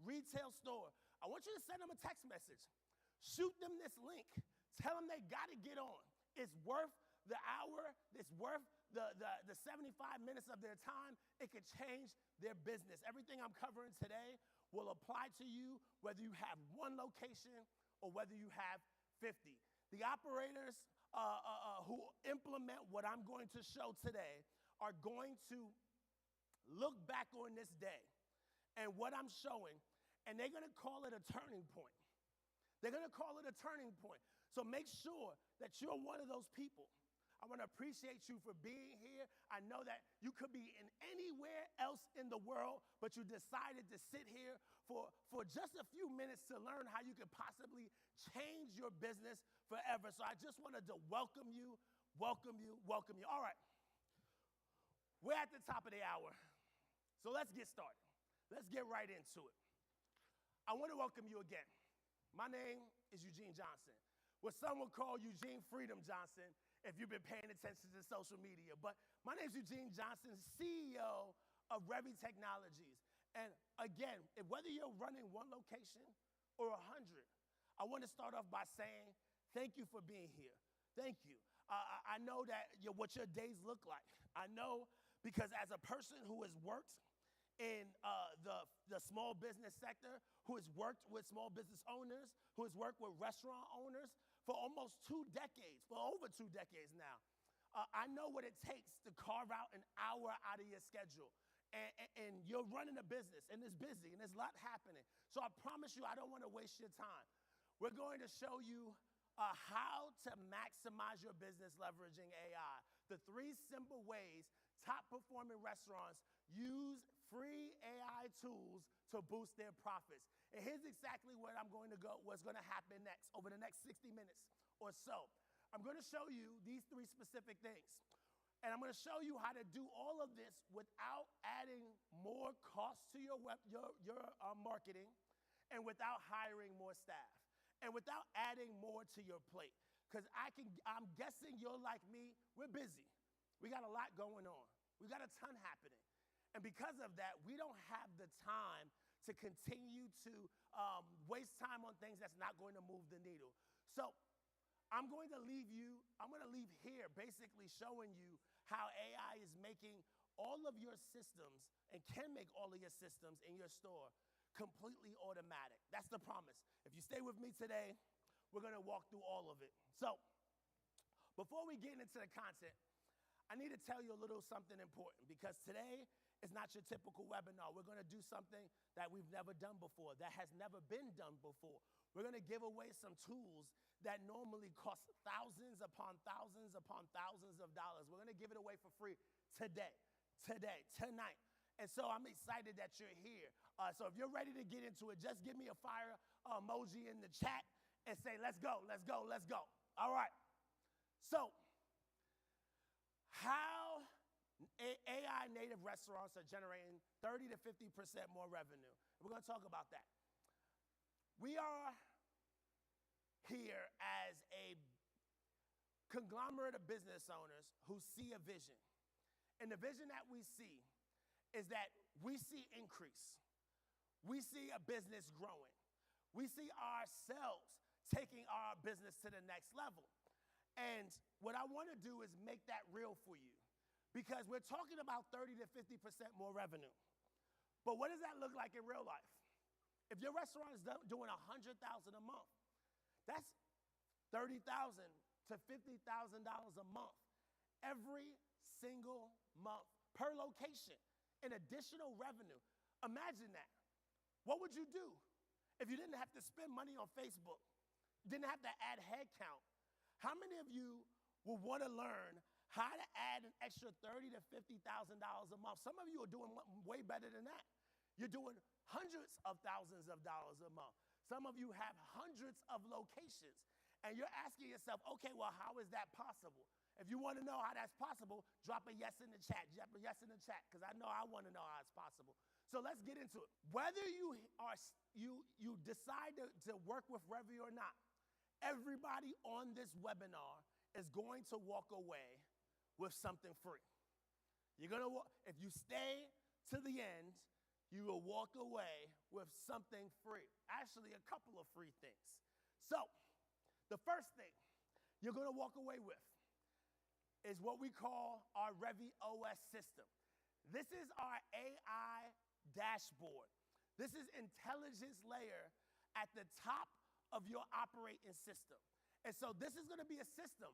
retail store, I want you to send them a text message. Shoot them this link. Tell them they got to get on. It's worth the hour. It's worth the 75 minutes of their time. It could change their business. Everything I'm covering today will apply to you whether you have one location or whether you have 50. The operators who implement what I'm going to show today are going to look back on this day and what I'm showing, and they're going to call it a turning point. They're going to call it a turning point. So make sure that you're one of those people. I want to appreciate you for being here. I know that you could be in anywhere else in the world, but you decided to sit here for just a few minutes to learn how you could possibly change your business forever. So I just wanted to welcome you, welcome you, welcome you. All right. We're at the top of the hour, so let's get started. Let's get right into it. I want to welcome you again. My name is Eugene Johnson, what some would call Eugene Freedom Johnson if you've been paying attention to social media. But my name is Eugene Johnson, CEO of Revi Technologies. And again, whether you're running one location or 100, I want to start off by saying thank you for being here. Thank you. I know that what your days look like. I know because as a person who has worked in the small business sector, who has worked with small business owners, who has worked with restaurant owners for almost 2 decades, for over 2 decades now. I know what it takes to carve out an hour out of your schedule. And you're running a business, and it's busy, and there's a lot happening. So I promise you, I don't want to waste your time. We're going to show you how to maximize your business leveraging AI. The 3 simple ways top-performing restaurants use free AI tools to boost their profits. And here's exactly what's going to happen next, over the next 60 minutes or so. I'm going to show you these 3 specific things. And I'm going to show you how to do all of this without adding more costs to your marketing and without hiring more staff and without adding more to your plate. Because I'm guessing you're like me, we're busy. We got a lot going on. We got a ton happening. And because of that, we don't have the time to continue to waste time on things that's not going to move the needle. So I'm going to leave here basically showing you how AI is making all of your systems and can make all of your systems in your store completely automatic. That's the promise. If you stay with me today, we're going to walk through all of it. So before we get into the content, I need to tell you a little something important because today is not your typical webinar. We're going to do something that we've never done before, that has never been done before. We're going to give away some tools that normally cost thousands upon thousands upon thousands of dollars. We're going to give it away for free today, tonight. And so I'm excited that you're here. So if you're ready to get into it, just give me a fire emoji in the chat and say, let's go, let's go, let's go. All right. So how AI native restaurants are generating 30 to 50% more revenue. We're going to talk about that. We are here as a conglomerate of business owners who see a vision. And the vision that we see is that we see increase. We see a business growing. We see ourselves taking our business to the next level. And what I want to do is make that real for you because we're talking about 30 to 50% more revenue. But what does that look like in real life? If your restaurant is doing $100,000 a month, that's $30,000 to $50,000 a month every single month per location in additional revenue. Imagine that. What would you do if you didn't have to spend money on Facebook, didn't have to add headcount? How many of you would want to learn how to add an extra $30,000 to $50,000 a month? Some of you are doing way better than that. You're doing hundreds of thousands of dollars a month. Some of you have hundreds of locations. And you're asking yourself, okay, well, how is that possible? If you want to know how that's possible, drop a yes in the chat. Drop a yes in the chat, because I know I want to know how it's possible. So let's get into it. Whether you decide to work with Revi or not, everybody on this webinar is going to walk away with something free. You're going to, if you stay to the end, you will walk away with something free. Actually, a couple of free things. So, the first thing you're going to walk away with is what we call our Revi OS system. This is our AI dashboard. This is intelligence layer at the top of your operating system. And so this is going to be a system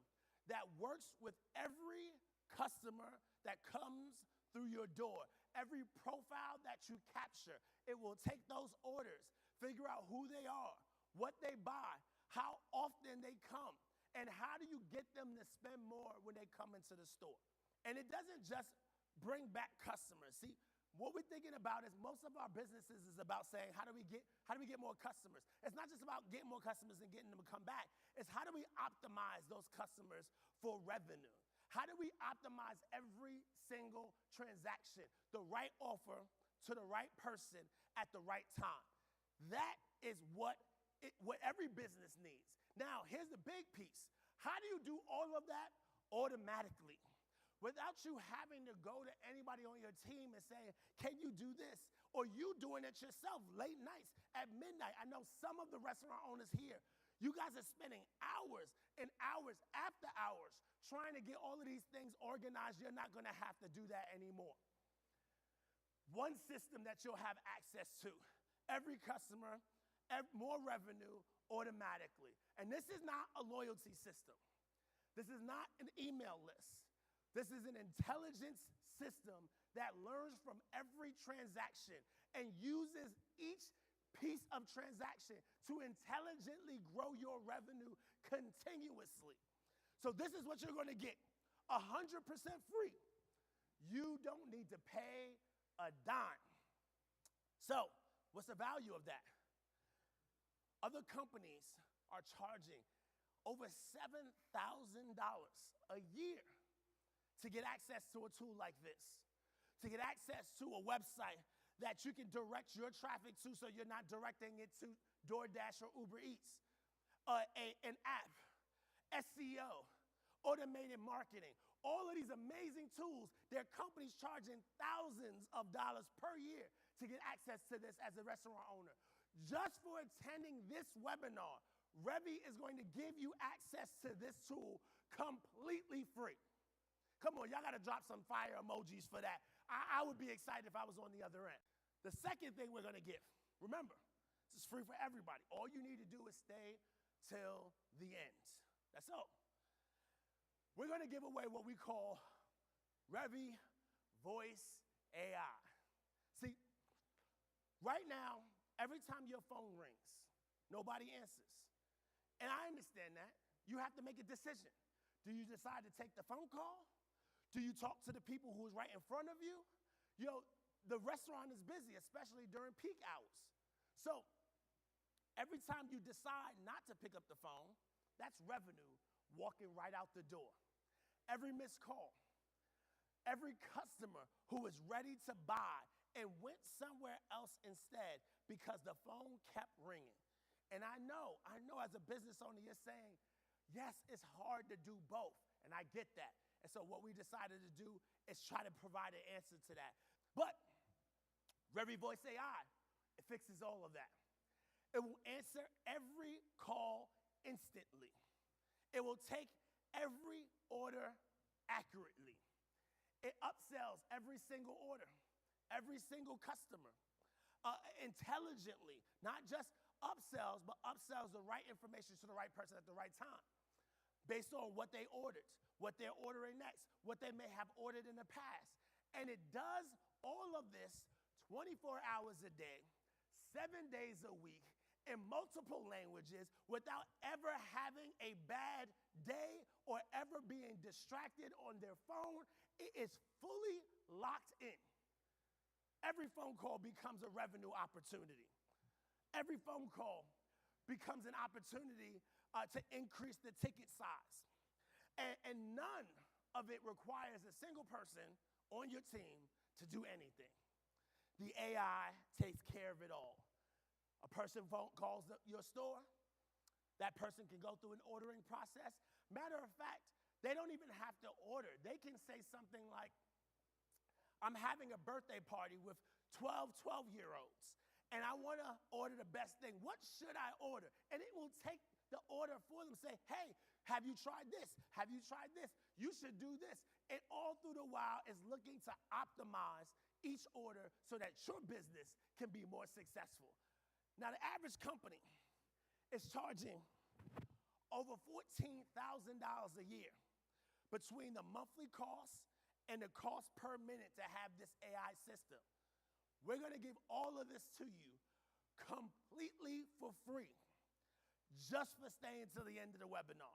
that works with every customer that comes through your door, every profile that you capture. It will take those orders, figure out who they are, what they buy, how often they come, and how do you get them to spend more when they come into the store. And it doesn't just bring back customers. See, what we're thinking about is most of our businesses is about saying, how do we get more customers? It's not just about getting more customers and getting them to come back. It's how do we optimize those customers for revenue? How do we optimize every single transaction, the right offer to the right person at the right time? That is what every business needs. Now, here's the big piece. How do you do all of that automatically without you having to go to anybody on your team and saying, can you do this? Or you doing it yourself late nights at midnight. I know some of the restaurant owners here, you guys are spending hours and hours after hours trying to get all of these things organized. You're not going to have to do that anymore. One system that you'll have access to, every customer, more revenue automatically. And this is not a loyalty system. This is not an email list. This is an intelligence system that learns from every transaction and uses each piece of transaction to intelligently grow your revenue continuously. So this is what you're going to get, 100% free. You don't need to pay a dime. So what's the value of that? Other companies are charging over $7,000 a year to get access to a tool like this, to get access to a website that you can direct your traffic to so you're not directing it to DoorDash or Uber Eats, an app, SEO, automated marketing, all of these amazing tools. There are companies charging thousands of dollars per year to get access to this as a restaurant owner. Just for attending this webinar, Revi is going to give you access to this tool completely free. Come on, y'all got to drop some fire emojis for that. I would be excited if I was on the other end. The second thing we're going to give, remember, this is free for everybody. All you need to do is stay till the end. That's all. We're going to give away what we call Revi Voice AI. See, right now, every time your phone rings, nobody answers. And I understand that. You have to make a decision. Do you decide to take the phone call? Do you talk to the people who's right in front of you? You know, the restaurant is busy, especially during peak hours. So every time you decide not to pick up the phone, that's revenue walking right out the door. Every missed call, every customer who was ready to buy and went somewhere else instead because the phone kept ringing. And I know as a business owner, you're saying, yes, it's hard to do both. And I get that. And so what we decided to do is try to provide an answer to that. But Revi Voice AI, it fixes all of that. It will answer every call instantly. It will take every order accurately. It upsells every single order, every single customer, intelligently, not just upsells, but upsells the right information to the right person at the right time based on what they ordered, what they're ordering next, what they may have ordered in the past. And it does all of this 24 hours a day, 7 days a week, in multiple languages without ever having a bad day or ever being distracted on their phone. It is fully locked in. Every phone call becomes a revenue opportunity. Every phone call becomes an opportunity to increase the ticket size. And none of it requires a single person on your team to do anything. The AI takes care of it all. A person calls your store. That person can go through an ordering process. Matter of fact, they don't even have to order. They can say something like, I'm having a birthday party with 12-year-olds, and I want to order the best thing. What should I order? And it will take the order for them, say, hey, have you tried this? Have you tried this? You should do this. And all through the while is looking to optimize each order so that your business can be more successful. Now, the average company is charging over $14,000 a year between the monthly cost and the cost per minute to have this AI system. We're going to give all of this to you completely for free, just for staying till the end of the webinar.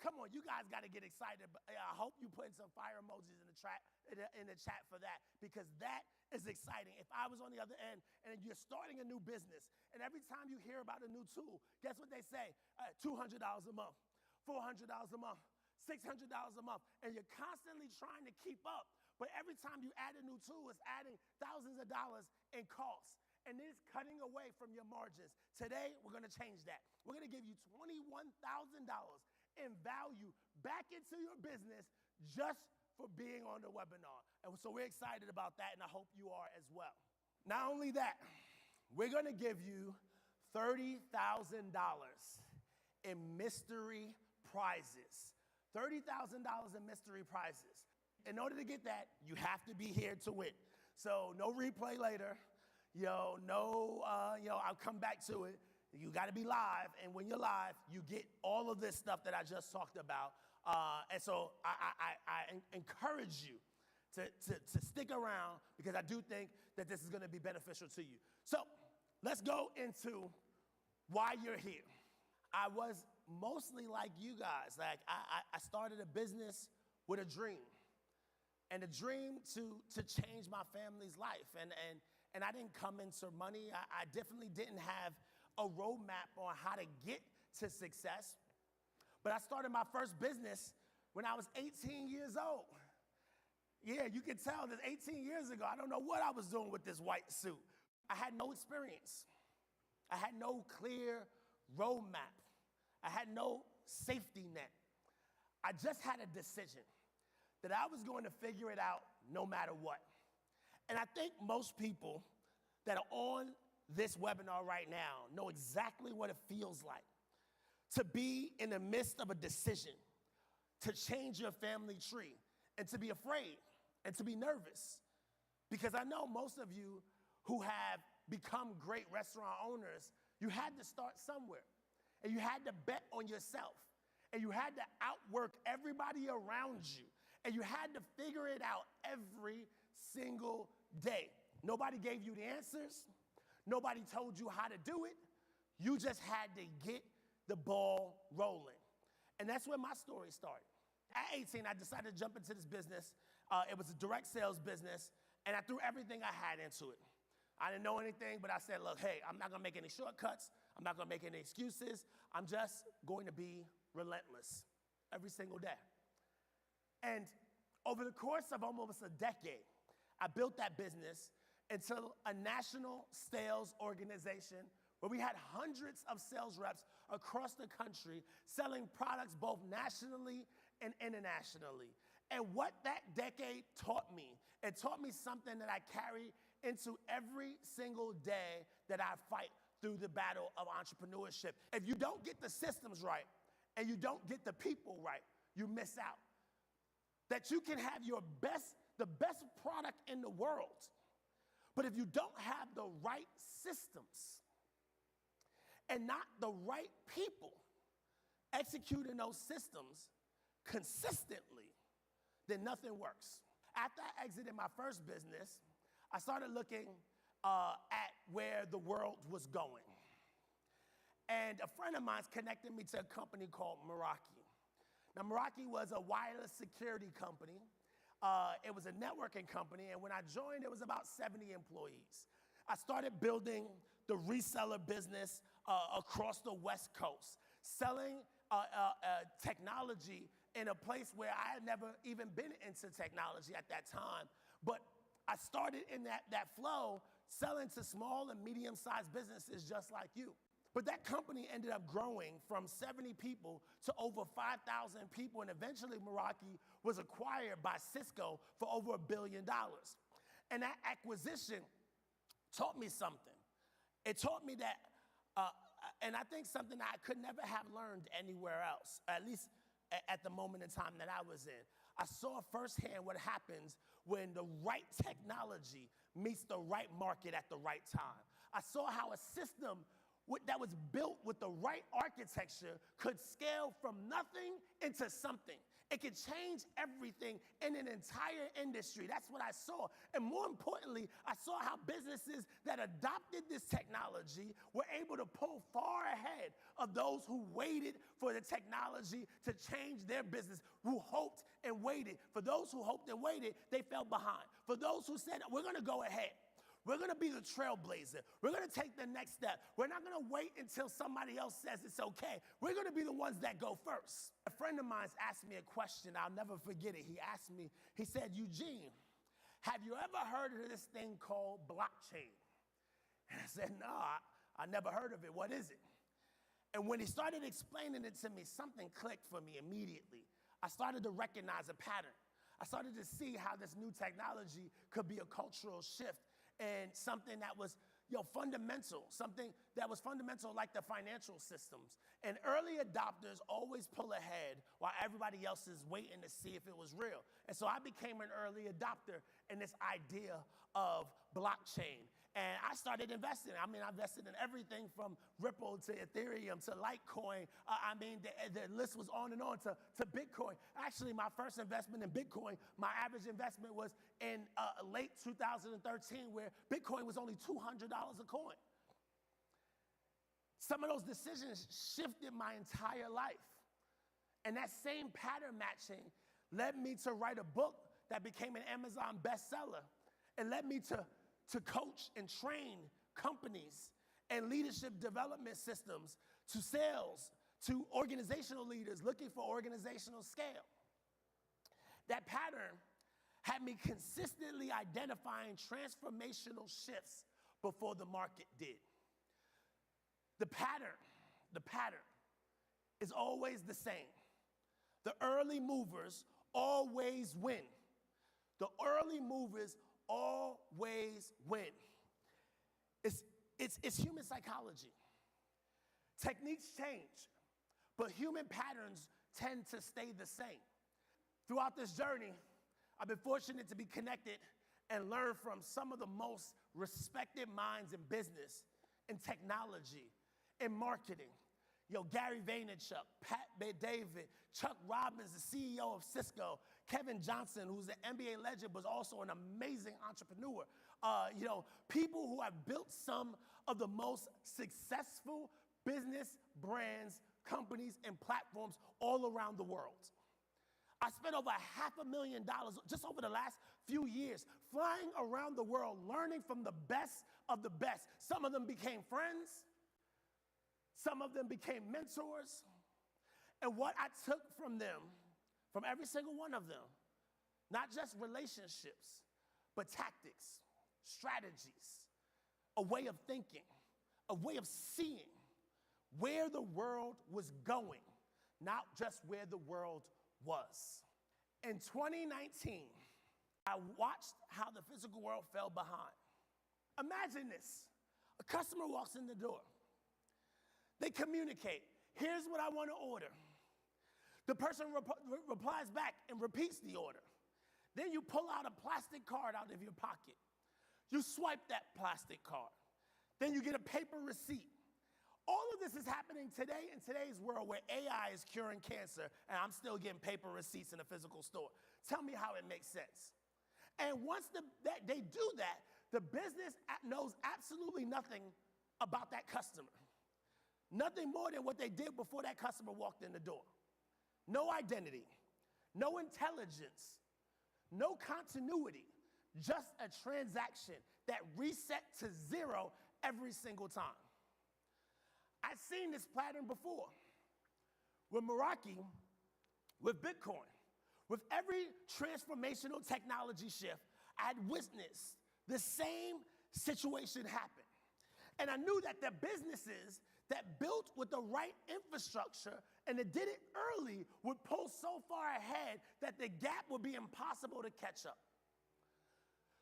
Come on, you guys got to get excited. I hope you put in some fire emojis in the chat for that, because that is exciting. If I was on the other end and you're starting a new business, and every time you hear about a new tool, guess what they say? $200 a month, $400 a month, $600 a month, and you're constantly trying to keep up. But every time you add a new tool, it's adding thousands of dollars in costs. And it's cutting away from your margins. Today, we're going to change that. We're going to give you $21,000 in value back into your business just for being on the webinar. And so we're excited about that, and I hope you are as well. Not only that, we're going to give you $30,000 in mystery prizes. $30,000 in mystery prizes. In order to get that, you have to be here to win. So no replay later. I'll come back to it. You got to be live, and when you're live, you get all of this stuff that I just talked about. And so I encourage you to stick around, because I do think that this is going to be beneficial to you. So let's go into why you're here. I was mostly like you guys. Like I started a business with a dream, and a dream to change my family's life. And I didn't come into money. I definitely didn't have a roadmap on how to get to success. But I started my first business when I was 18 years old. Yeah, you can tell that 18 years ago, I don't know what I was doing with this white suit. I had no experience. I had no clear roadmap. I had no safety net. I just had a decision that I was going to figure it out no matter what. And I think most people that are on this webinar right now know exactly what it feels like to be in the midst of a decision to change your family tree, and to be afraid and to be nervous. Because I know most of you who have become great restaurant owners, you had to start somewhere, and you had to bet on yourself, and you had to outwork everybody around you, and you had to figure it out every single day. Nobody gave you the answers. Nobody told you how to do it. You just had to get the ball rolling. And that's where my story started. At 18, I decided to jump into this business. It was a direct sales business, and I threw everything I had into it. I didn't know anything, but I said, look, hey, I'm not gonna make any shortcuts. I'm not gonna make any excuses. I'm just going to be relentless every single day. And over the course of almost a decade, I built that business into a national sales organization where we had hundreds of sales reps across the country selling products both nationally and internationally. And what that decade taught me, it taught me something that I carry into every single day that I fight through the battle of entrepreneurship. If you don't get the systems right and you don't get the people right, you miss out. That you can have the best product in the world, but if you don't have the right systems and not the right people executing those systems consistently, then nothing works. After I exited my first business, I started looking at where the world was going. And a friend of mine connected me to a company called Meraki. Now, Meraki was a wireless security company. It was a networking company, and when I joined, it was about 70 employees. I started building the reseller business across the West Coast, selling technology in a place where I had never even been into technology at that time. But I started in that flow, selling to small and medium-sized businesses just like you. But that company ended up growing from 70 people to over 5,000 people, and eventually Meraki was acquired by Cisco for over $1 billion. And that acquisition taught me something. It taught me that, and I think something that I could never have learned anywhere else, at least at the moment in time that I was in. I saw firsthand what happens when the right technology meets the right market at the right time. I saw how a system that was built with the right architecture could scale from nothing into something. It could change everything in an entire industry. That's what I saw. And more importantly, I saw how businesses that adopted this technology were able to pull far ahead of those who waited for the technology to change their business, who hoped and waited. For those who hoped and waited, they fell behind. For those who said, we're going to go ahead. We're going to be the trailblazer. We're going to take the next step. We're not going to wait until somebody else says it's okay. We're going to be the ones that go first. A friend of mine asked me a question. I'll never forget it. He asked me, he said, Eugene, have you ever heard of this thing called blockchain? And I said, no, I never heard of it. What is it? And when he started explaining it to me, something clicked for me immediately. I started to recognize a pattern. I started to see how this new technology could be a cultural shift and something that was fundamental, something that was fundamental like the financial systems. And early adopters always pull ahead while everybody else is waiting to see if it was real. And so I became an early adopter in this idea of blockchain. And I started investing. I invested in everything from Ripple to Ethereum to Litecoin. The list was on and on to Bitcoin. Actually, my first investment in Bitcoin, my average investment was in late 2013, where Bitcoin was only $200 a coin. Some of those decisions shifted my entire life. And that same pattern matching led me to write a book that became an Amazon bestseller. It led me to coach and train companies and leadership development systems, to sales, to organizational leaders looking for organizational scale. That pattern had me consistently identifying transformational shifts before the market did. The pattern is always the same. The early movers always win. The early movers always win. It's human psychology. Techniques change, but human patterns tend to stay the same. Throughout this journey, I've been fortunate to be connected and learn from some of the most respected minds in business, in technology, in marketing. Gary Vaynerchuk, Pat David, Chuck Robbins, the CEO of Cisco, Kevin Johnson, who's an NBA legend, but also an amazing entrepreneur. People who have built some of the most successful business brands, companies, and platforms all around the world. I spent over $500,000 just over the last few years flying around the world, learning from the best of the best. Some of them became friends. Some of them became mentors. And what I took from them, from every single one of them, not just relationships, but tactics, strategies, a way of thinking, a way of seeing where the world was going, not just where the world was. In 2019, I watched how the physical world fell behind. Imagine this. A customer walks in the door. They communicate. Here's what I want to order. The person replies back and repeats the order. Then you pull out a plastic card out of your pocket. You swipe that plastic card. Then you get a paper receipt. All of this is happening today in today's world where AI is curing cancer, and I'm still getting paper receipts in a physical store. Tell me how it makes sense. And once they do that, the business knows absolutely nothing about that customer. Nothing more than what they did before that customer walked in the door. No identity, no intelligence, no continuity, just a transaction that reset to zero every single time. I've seen this pattern before. With Meraki, with Bitcoin, with every transformational technology shift, I had witnessed the same situation happen. And I knew that the businesses that built with the right infrastructure and that did it early would pull so far ahead that the gap would be impossible to catch up.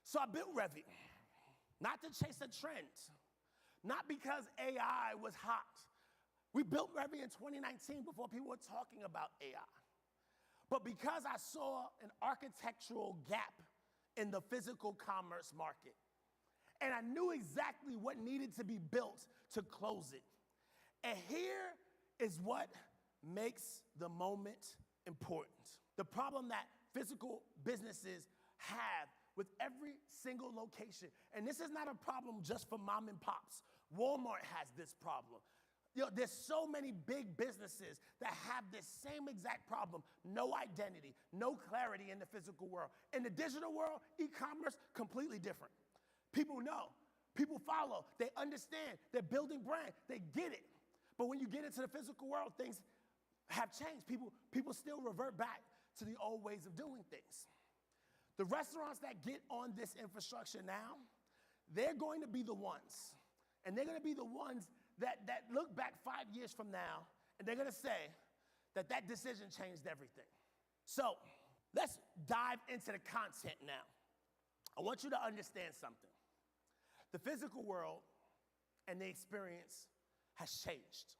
So I built Revi. not to chase a trend, not because AI was hot. We built Revi in 2019 before people were talking about AI. But because I saw an architectural gap in the physical commerce market, and I knew exactly what needed to be built to close it. And here is what makes the moment important. The problem that physical businesses have with every single location, and this is not a problem just for mom and pops. Walmart has this problem. There's so many big businesses that have this same exact problem. No identity, no clarity in the physical world. In the digital world, e-commerce, completely different. People know, people follow, they understand, they're building brand, they get it. But when you get into the physical world, things have changed. People still revert back to the old ways of doing things. The restaurants that get on this infrastructure now, they're going to be the ones. And they're going to be the ones that look back 5 years from now, and they're going to say that decision changed everything. So let's dive into the content now. I want you to understand something. The physical world and the experience has changed.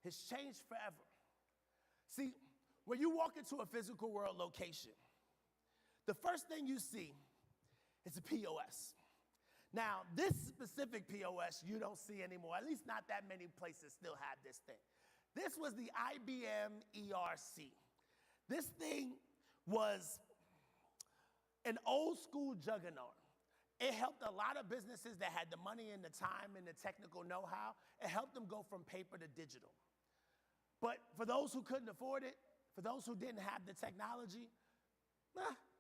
It's changed forever. See, when you walk into a physical world location, the first thing you see is a POS. Now, this specific POS you don't see anymore. At least not that many places still have this thing. This was the IBM ERC. This thing was an old school juggernaut. It helped a lot of businesses that had the money and the time and the technical know-how. It helped them go from paper to digital. But for those who couldn't afford it, for those who didn't have the technology,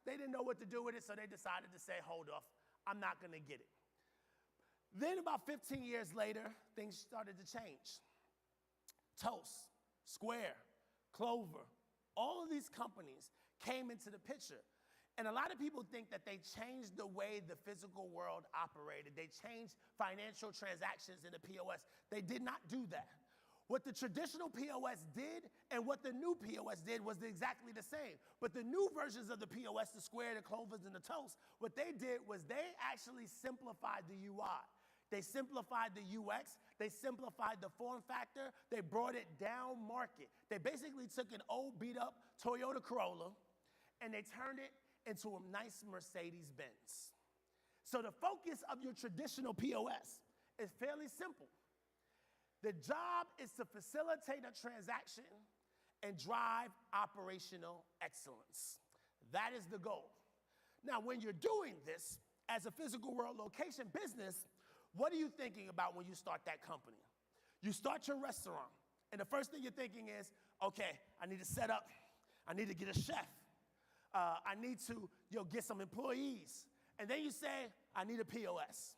they didn't know what to do with it, so they decided to say, hold off, I'm not gonna get it. Then about 15 years later, things started to change. Toast, Square, Clover, all of these companies came into the picture. And a lot of people think that they changed the way the physical world operated. They changed financial transactions in the POS. They did not do that. What the traditional POS did and what the new POS did was exactly the same. But the new versions of the POS, the Square, the Clovers, and the Toast, what they did was they actually simplified the UI. They simplified the UX. They simplified the form factor. They brought it down market. They basically took an old beat-up Toyota Corolla and they turned it into a nice Mercedes-Benz. So the focus of your traditional POS is fairly simple. The job is to facilitate a transaction and drive operational excellence. That is the goal. Now, when you're doing this as a physical world location business, what are you thinking about when you start that company? You start your restaurant, and the first thing you're thinking is, okay, I need to set up, I need to get a chef, I need to get some employees. And then you say, I need a POS.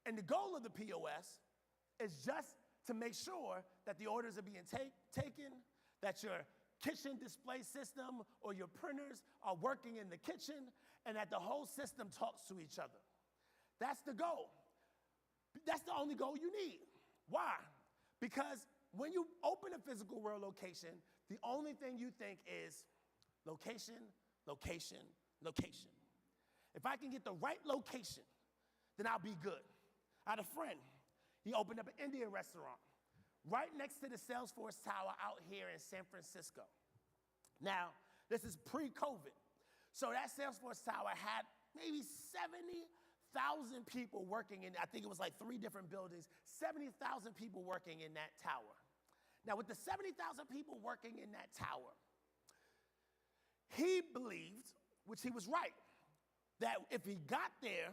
And the goal of the POS is just to make sure that the orders are being taken, that your kitchen display system or your printers are working in the kitchen, and that the whole system talks to each other. That's the goal. That's the only goal you need. Why? Because when you open a physical world location, the only thing you think is location, location, location. If I can get the right location, then I'll be good. I had a friend. He opened up an Indian restaurant right next to the Salesforce Tower out here in San Francisco. Now, this is pre-COVID. So that Salesforce Tower had maybe 70,000 people working in, I think it was like 3 different buildings, 70,000 people working in that tower. Now, with the 70,000 people working in that tower, he believed, which he was right, that if he got there,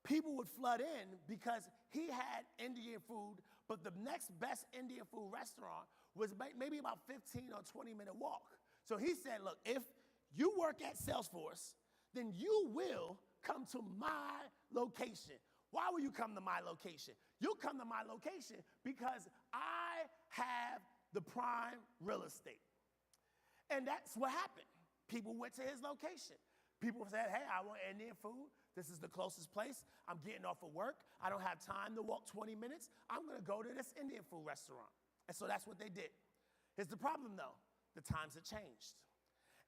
people would flood in because he had Indian food, but the next best Indian food restaurant was maybe about 15 or 20-minute walk. So he said, look, if you work at Salesforce, then you will come to my location. Why will you come to my location? You'll come to my location because I have the prime real estate. And that's what happened. People went to his location. People said, hey, I want Indian food. This is the closest place. I'm getting off of work. I don't have time to walk 20 minutes. I'm going to go to this Indian food restaurant. And so that's what they did. Here's the problem, though. The times have changed.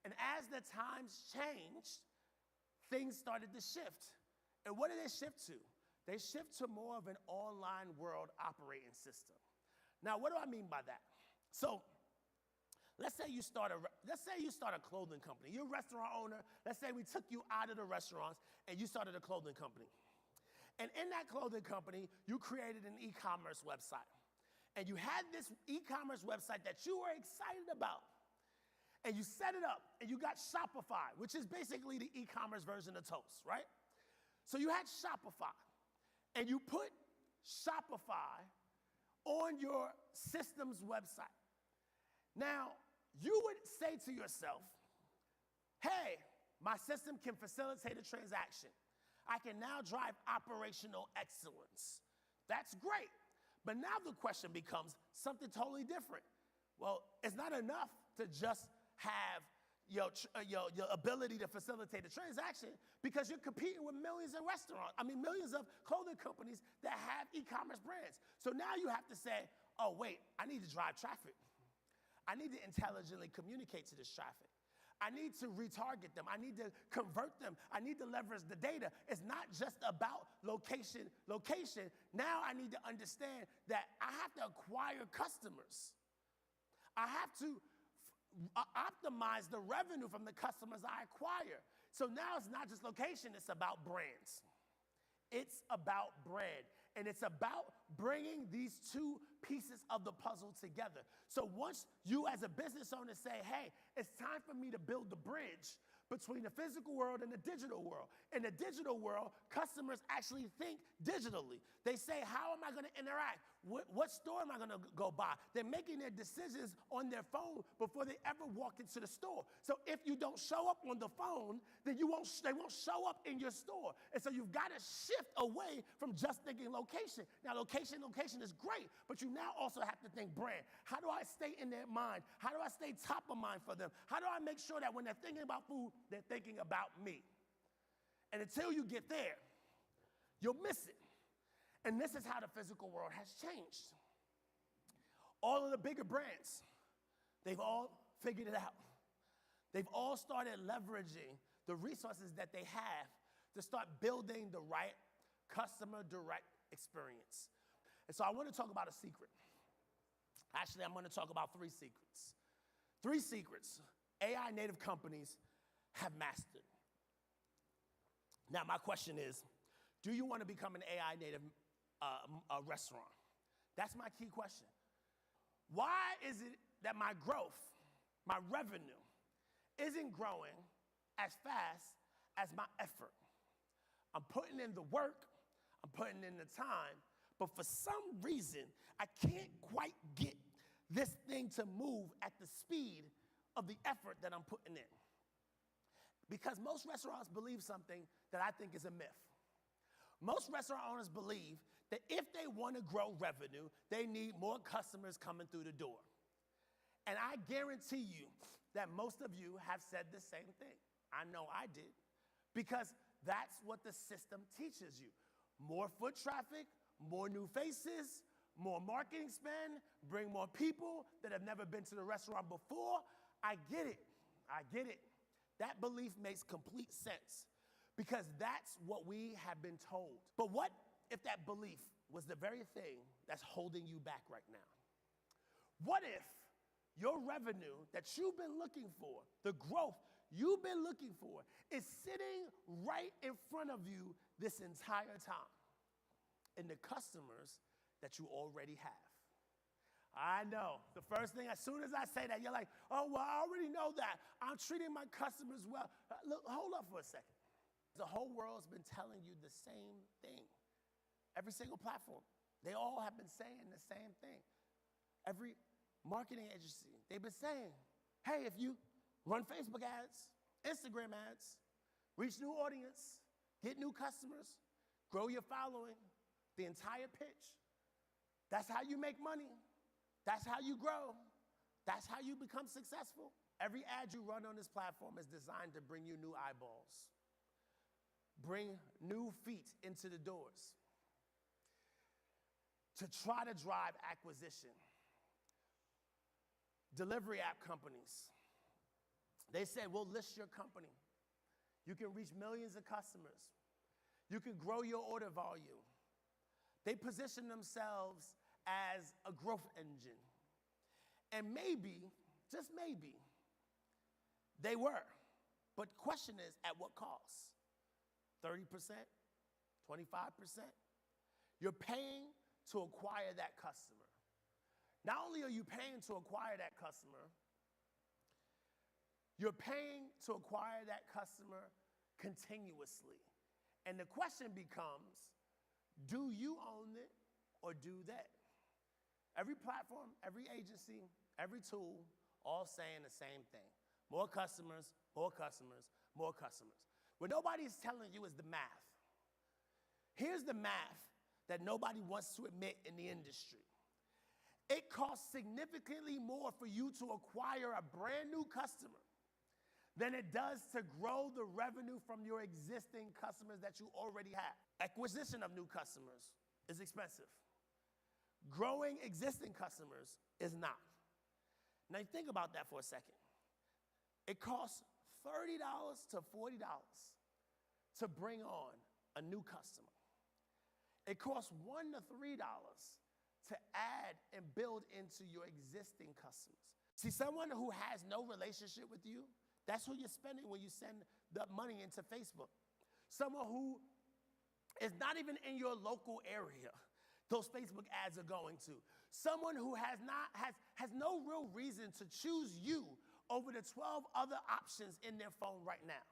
And as the times changed, things started to shift. And what do they shift to? They shift to more of an online world operating system. Now, what do I mean by that? So, let's say you start a clothing company. You're a restaurant owner. Let's say we took you out of the restaurants and you started a clothing company. And in that clothing company, you created an e-commerce website. And you had this e-commerce website that you were excited about. And you set it up and you got Shopify, which is basically the e-commerce version of Toast, right? So you had Shopify. And you put Shopify on your system's website. Now, you would say to yourself, hey, my system can facilitate a transaction. I can now drive operational excellence. That's great. But now the question becomes something totally different. Well, it's not enough to just have your ability to facilitate a transaction because you're competing with millions of millions of clothing companies that have e-commerce brands. So now you have to say, oh, wait, I need to drive traffic. I need to intelligently communicate to this traffic. I need to retarget them. I need to convert them. I need to leverage the data. It's not just about location. Now I need to understand that I have to acquire customers. I have to optimize the revenue from the customers I acquire. So now it's not just location, it's about brands. It's about brand. And it's about bringing these two pieces of the puzzle together. So once you as a business owner say, hey, it's time for me to build the bridge between the physical world and the digital world. In the digital world, customers actually think digitally. They say, how am I going to interact? What store am I going to go buy? They're making their decisions on their phone before they ever walk into the store. So if you don't show up on the phone, then they won't show up in your store. And so you've got to shift away from just thinking location. Now, location is great, but you now also have to think brand. How do I stay in their mind? How do I stay top of mind for them? How do I make sure that when they're thinking about food, they're thinking about me? And until you get there, you'll miss it. And this is how the physical world has changed. All of the bigger brands, they've all figured it out. They've all started leveraging the resources that they have to start building the right customer direct experience. And so I want to talk about a secret. Actually, I'm going to talk about 3 secrets. 3 secrets AI native companies have mastered. Now, my question is, do you want to become an AI native restaurant? That's my key question. Why is it that my growth, my revenue, isn't growing as fast as my effort? I'm putting in the work, I'm putting in the time, but for some reason, I can't quite get this thing to move at the speed of the effort that I'm putting in. Because most restaurants believe something that I think is a myth. Most restaurant owners believe that if they want to grow revenue, they need more customers coming through the door. And I guarantee you that most of you have said the same thing. I know I did. Because that's what the system teaches you. More foot traffic, more new faces, more marketing spend, bring more people that have never been to the restaurant before. I get it. That belief makes complete sense because that's what we have been told. But what if that belief was the very thing that's holding you back right now? What if your revenue that you've been looking for, the growth you've been looking for, is sitting right in front of you this entire time in the customers that you already have? I know. The first thing, as soon as I say that, you're like, oh, well, I already know that. I'm treating my customers well. Look, hold up for a second. The whole world's been telling you the same thing. Every single platform. They all have been saying the same thing. Every marketing agency, they've been saying, hey, if you run Facebook ads, Instagram ads, reach new audience, get new customers, grow your following, the entire pitch. That's how you make money. That's how you grow. That's how you become successful. Every ad you run on this platform is designed to bring you new eyeballs, bring new feet into the doors, to try to drive acquisition. Delivery app companies, they said, we'll list your company. You can reach millions of customers. You can grow your order volume. They position themselves as a growth engine. And maybe, just maybe, they were. But the question is, at what cost? 30%? 25%? You're paying to acquire that customer. Not only are you paying to acquire that customer, you're paying to acquire that customer continuously. And the question becomes, do you own it or do they? Every platform, every agency, every tool, all saying the same thing. More customers, more customers, more customers. What nobody's telling you is the math. Here's the math that nobody wants to admit in the industry. It costs significantly more for you to acquire a brand new customer than it does to grow the revenue from your existing customers that you already have. Acquisition of new customers is expensive. Growing existing customers is not. Now think about that for a second. It costs $30 to $40 to bring on a new customer. It costs $1 to $3 to add and build into your existing customers. See, someone who has no relationship with you, that's who you're spending when you send the money into Facebook. Someone who is not even in your local area, those Facebook ads are going to. Someone who has no real reason to choose you over the 12 other options in their phone right now.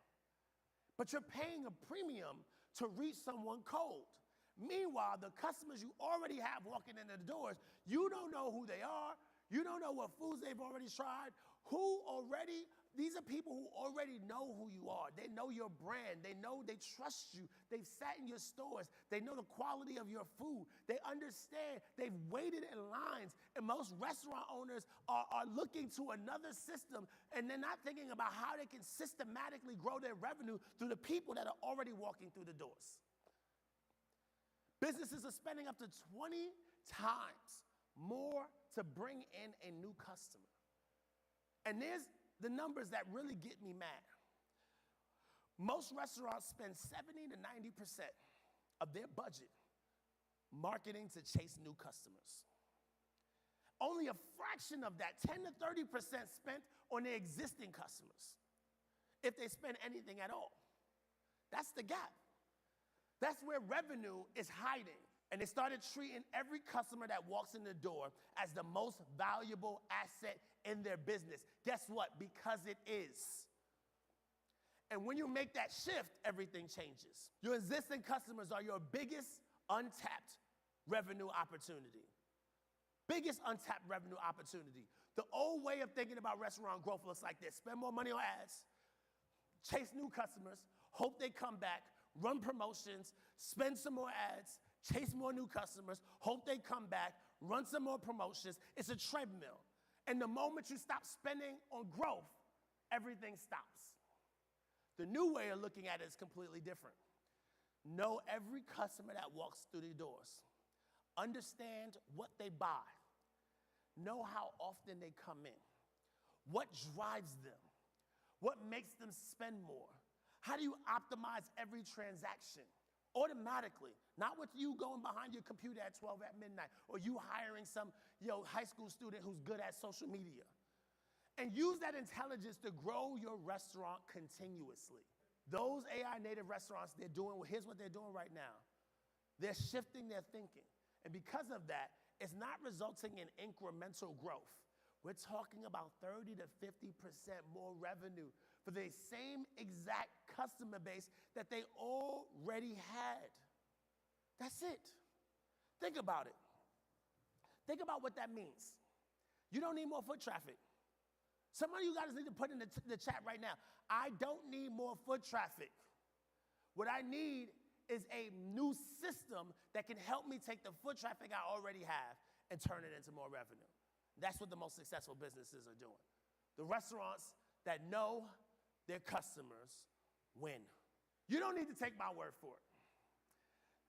But you're paying a premium to reach someone cold. Meanwhile, the customers you already have walking in the doors, you don't know who they are. You don't know what foods they've already tried. These are people who already know who you are. They know your brand. They trust you. They've sat in your stores. They know the quality of your food. They understand. They've waited in lines. And most restaurant owners are looking to another system, and they're not thinking about how they can systematically grow their revenue through the people that are already walking through the doors. Businesses are spending up to 20 times more to bring in a new customer. And there's the numbers that really get me mad. Most restaurants spend 70 to 90% of their budget marketing to chase new customers. Only a fraction of that, 10 to 30% spent on their existing customers, if they spend anything at all. That's the gap. That's where revenue is hiding. And they started treating every customer that walks in the door as the most valuable asset in their business. Guess what? Because it is. And when you make that shift, everything changes. Your existing customers are your biggest untapped revenue opportunity. Biggest untapped revenue opportunity. The old way of thinking about restaurant growth looks like this. Spend more money on ads, chase new customers, hope they come back, run promotions, spend some more ads, chase more new customers, hope they come back, run some more promotions. It's a treadmill. And the moment you stop spending on growth, everything stops. The new way of looking at it is completely different. Know every customer that walks through the doors. Understand what they buy. Know how often they come in. What drives them? What makes them spend more? How do you optimize every transaction? Automatically, not with you going behind your computer at 12 at midnight or you hiring some high school student who's good at social media. And use that intelligence to grow your restaurant continuously. Those AI native restaurants, here's what they're doing right now. They're shifting their thinking. And because of that, it's not resulting in incremental growth. We're talking about 30 to 50% more revenue for the same exact customer base that they already had. That's it. Think about it. Think about what that means. You don't need more foot traffic. Some of you guys need to put in the chat right now, I don't need more foot traffic. What I need is a new system that can help me take the foot traffic I already have and turn it into more revenue. That's what the most successful businesses are doing. The restaurants that know their customers win. You don't need to take my word for it.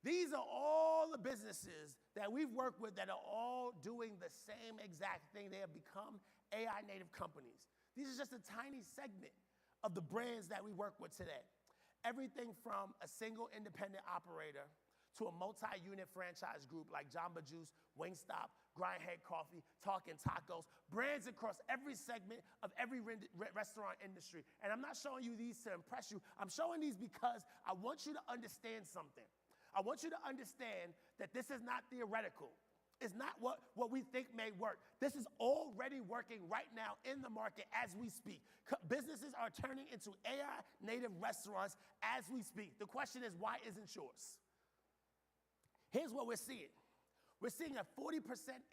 These are all the businesses that we've worked with that are all doing the same exact thing. They have become AI native companies. These are just a tiny segment of the brands that we work with today. Everything from a single independent operator to a multi-unit franchise group like Jamba Juice, Wingstop, Grindhead Coffee, Talkin' Tacos, brands across every segment of every restaurant industry. And I'm not showing you these to impress you. I'm showing these because I want you to understand something. I want you to understand that this is not theoretical. It's not what we think may work. This is already working right now in the market as we speak. Businesses are turning into AI native restaurants as we speak. The question is, why isn't yours? Here's what we're seeing. We're seeing a 40%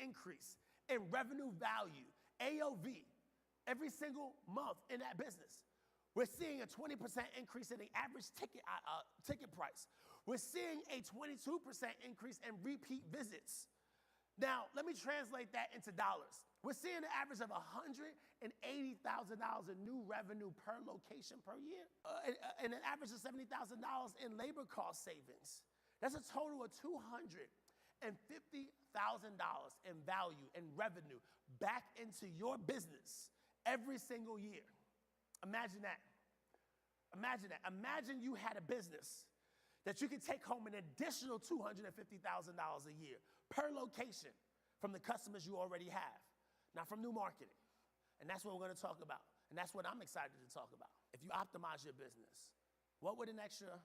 increase in revenue value, AOV, every single month in that business. We're seeing a 20% increase in the average ticket price. We're seeing a 22% increase in repeat visits. Now, let me translate that into dollars. We're seeing an average of $180,000 in new revenue per location per year, and an average of $70,000 in labor cost savings. That's a total of $250,000 in value and revenue back into your business every single year. Imagine that. Imagine that. Imagine you had a business that you could take home an additional $250,000 a year per location from the customers you already have, not from new marketing. And that's what we're gonna talk about. And that's what I'm excited to talk about. If you optimize your business, what would an extra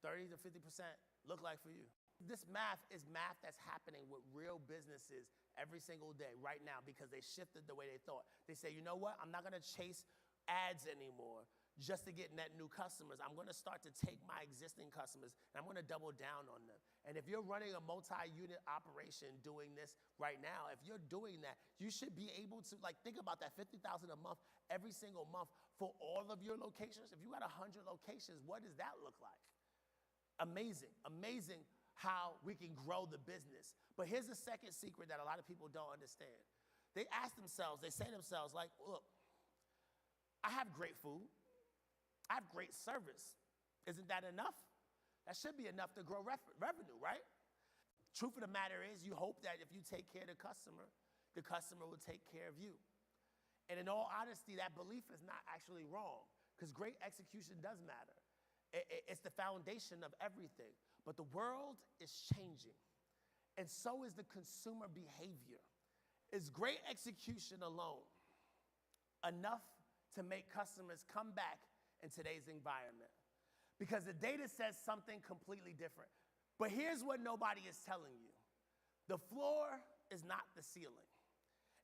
30 to 50% look like for you? This math is math that's happening with real businesses every single day right now because they shifted the way they thought. They say, you know what? I'm not gonna chase ads anymore just to get net new customers. I'm gonna start to take my existing customers and I'm gonna double down on them. And if you're running a multi-unit operation doing this right now, if you're doing that, you should be able to, think about that, $50,000 a month every single month for all of your locations. If you got 100 locations, what does that look like? Amazing, amazing how we can grow the business. But here's the second secret that a lot of people don't understand. They ask themselves, they say to themselves, look, I have great food. I have great service. Isn't that enough? That should be enough to grow revenue, right? Truth of the matter is, you hope that if you take care of the customer will take care of you. And in all honesty, that belief is not actually wrong because great execution does matter. It's the foundation of everything. But the world is changing, and so is the consumer behavior. Is great execution alone enough to make customers come back in today's environment? Because the data says something completely different. But here's what nobody is telling you. The floor is not the ceiling.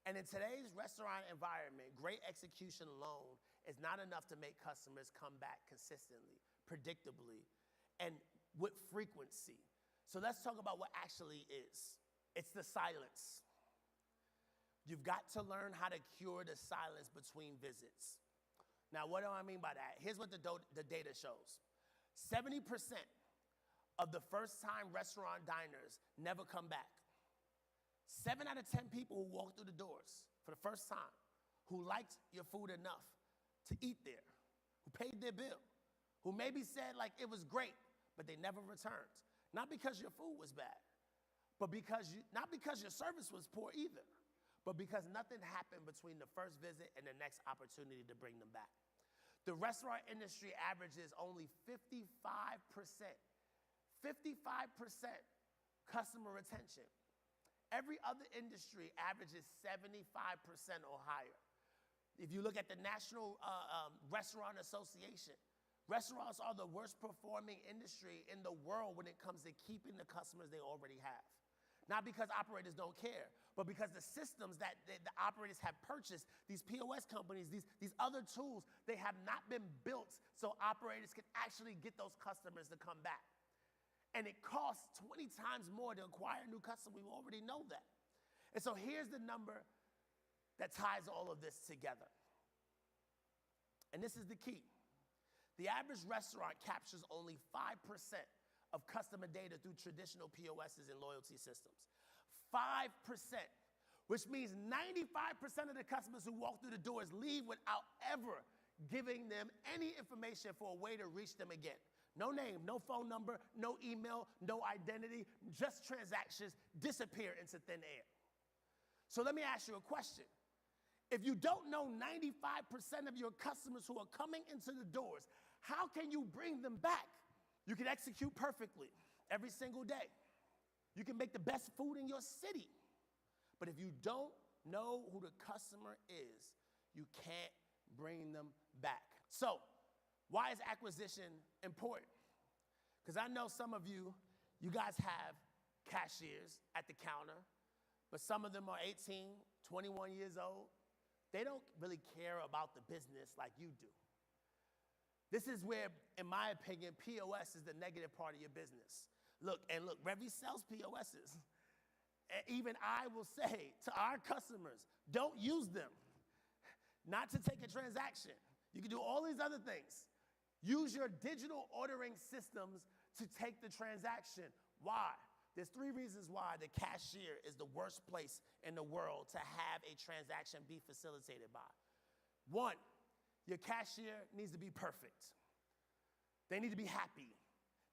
And in today's restaurant environment, great execution alone is not enough to make customers come back consistently, predictably, and with frequency. So let's talk about what actually is. It's the silence. You've got to learn how to cure the silence between visits. Now, what do I mean by that? Here's what the data shows. 70% of the first-time restaurant diners never come back. 7 out of 10 people who walk through the doors for the first time, who liked your food enough to eat there, who paid their bill, who maybe said it was great, but they never returned. Not because your food was bad, but not because your service was poor either, but because nothing happened between the first visit and the next opportunity to bring them back. The restaurant industry averages only 55% customer retention. Every other industry averages 75% or higher. If you look at the National Restaurant Association, restaurants are the worst performing industry in the world when it comes to keeping the customers they already have. Not because operators don't care, but because the systems that the operators have purchased, these POS companies, these other tools, they have not been built so operators can actually get those customers to come back. And it costs 20 times more to acquire a new customer. We already know that. And so here's the number that ties all of this together. And this is the key. The average restaurant captures only 5% of customer data through traditional POSs and loyalty systems. 5%, which means 95% of the customers who walk through the doors leave without ever giving them any information for a way to reach them again. No name, no phone number, no email, no identity, just transactions disappear into thin air. So let me ask you a question. If you don't know 95% of your customers who are coming into the doors, How can you bring them back? You can execute perfectly every single day. You can make the best food in your city. But if you don't know who the customer is, you can't bring them back. So, why is acquisition important? Because I know some of you guys have cashiers at the counter, but some of them are 18, 21 years old. They don't really care about the business like you do. This is where, in my opinion, POS is the negative part of your business. Look, Revi sells POSs. And even I will say to our customers, don't use them. Not to take a transaction. You can do all these other things. Use your digital ordering systems to take the transaction. Why? There's 3 reasons why the cashier is the worst place in the world to have a transaction be facilitated by. 1, your cashier needs to be perfect. They need to be happy.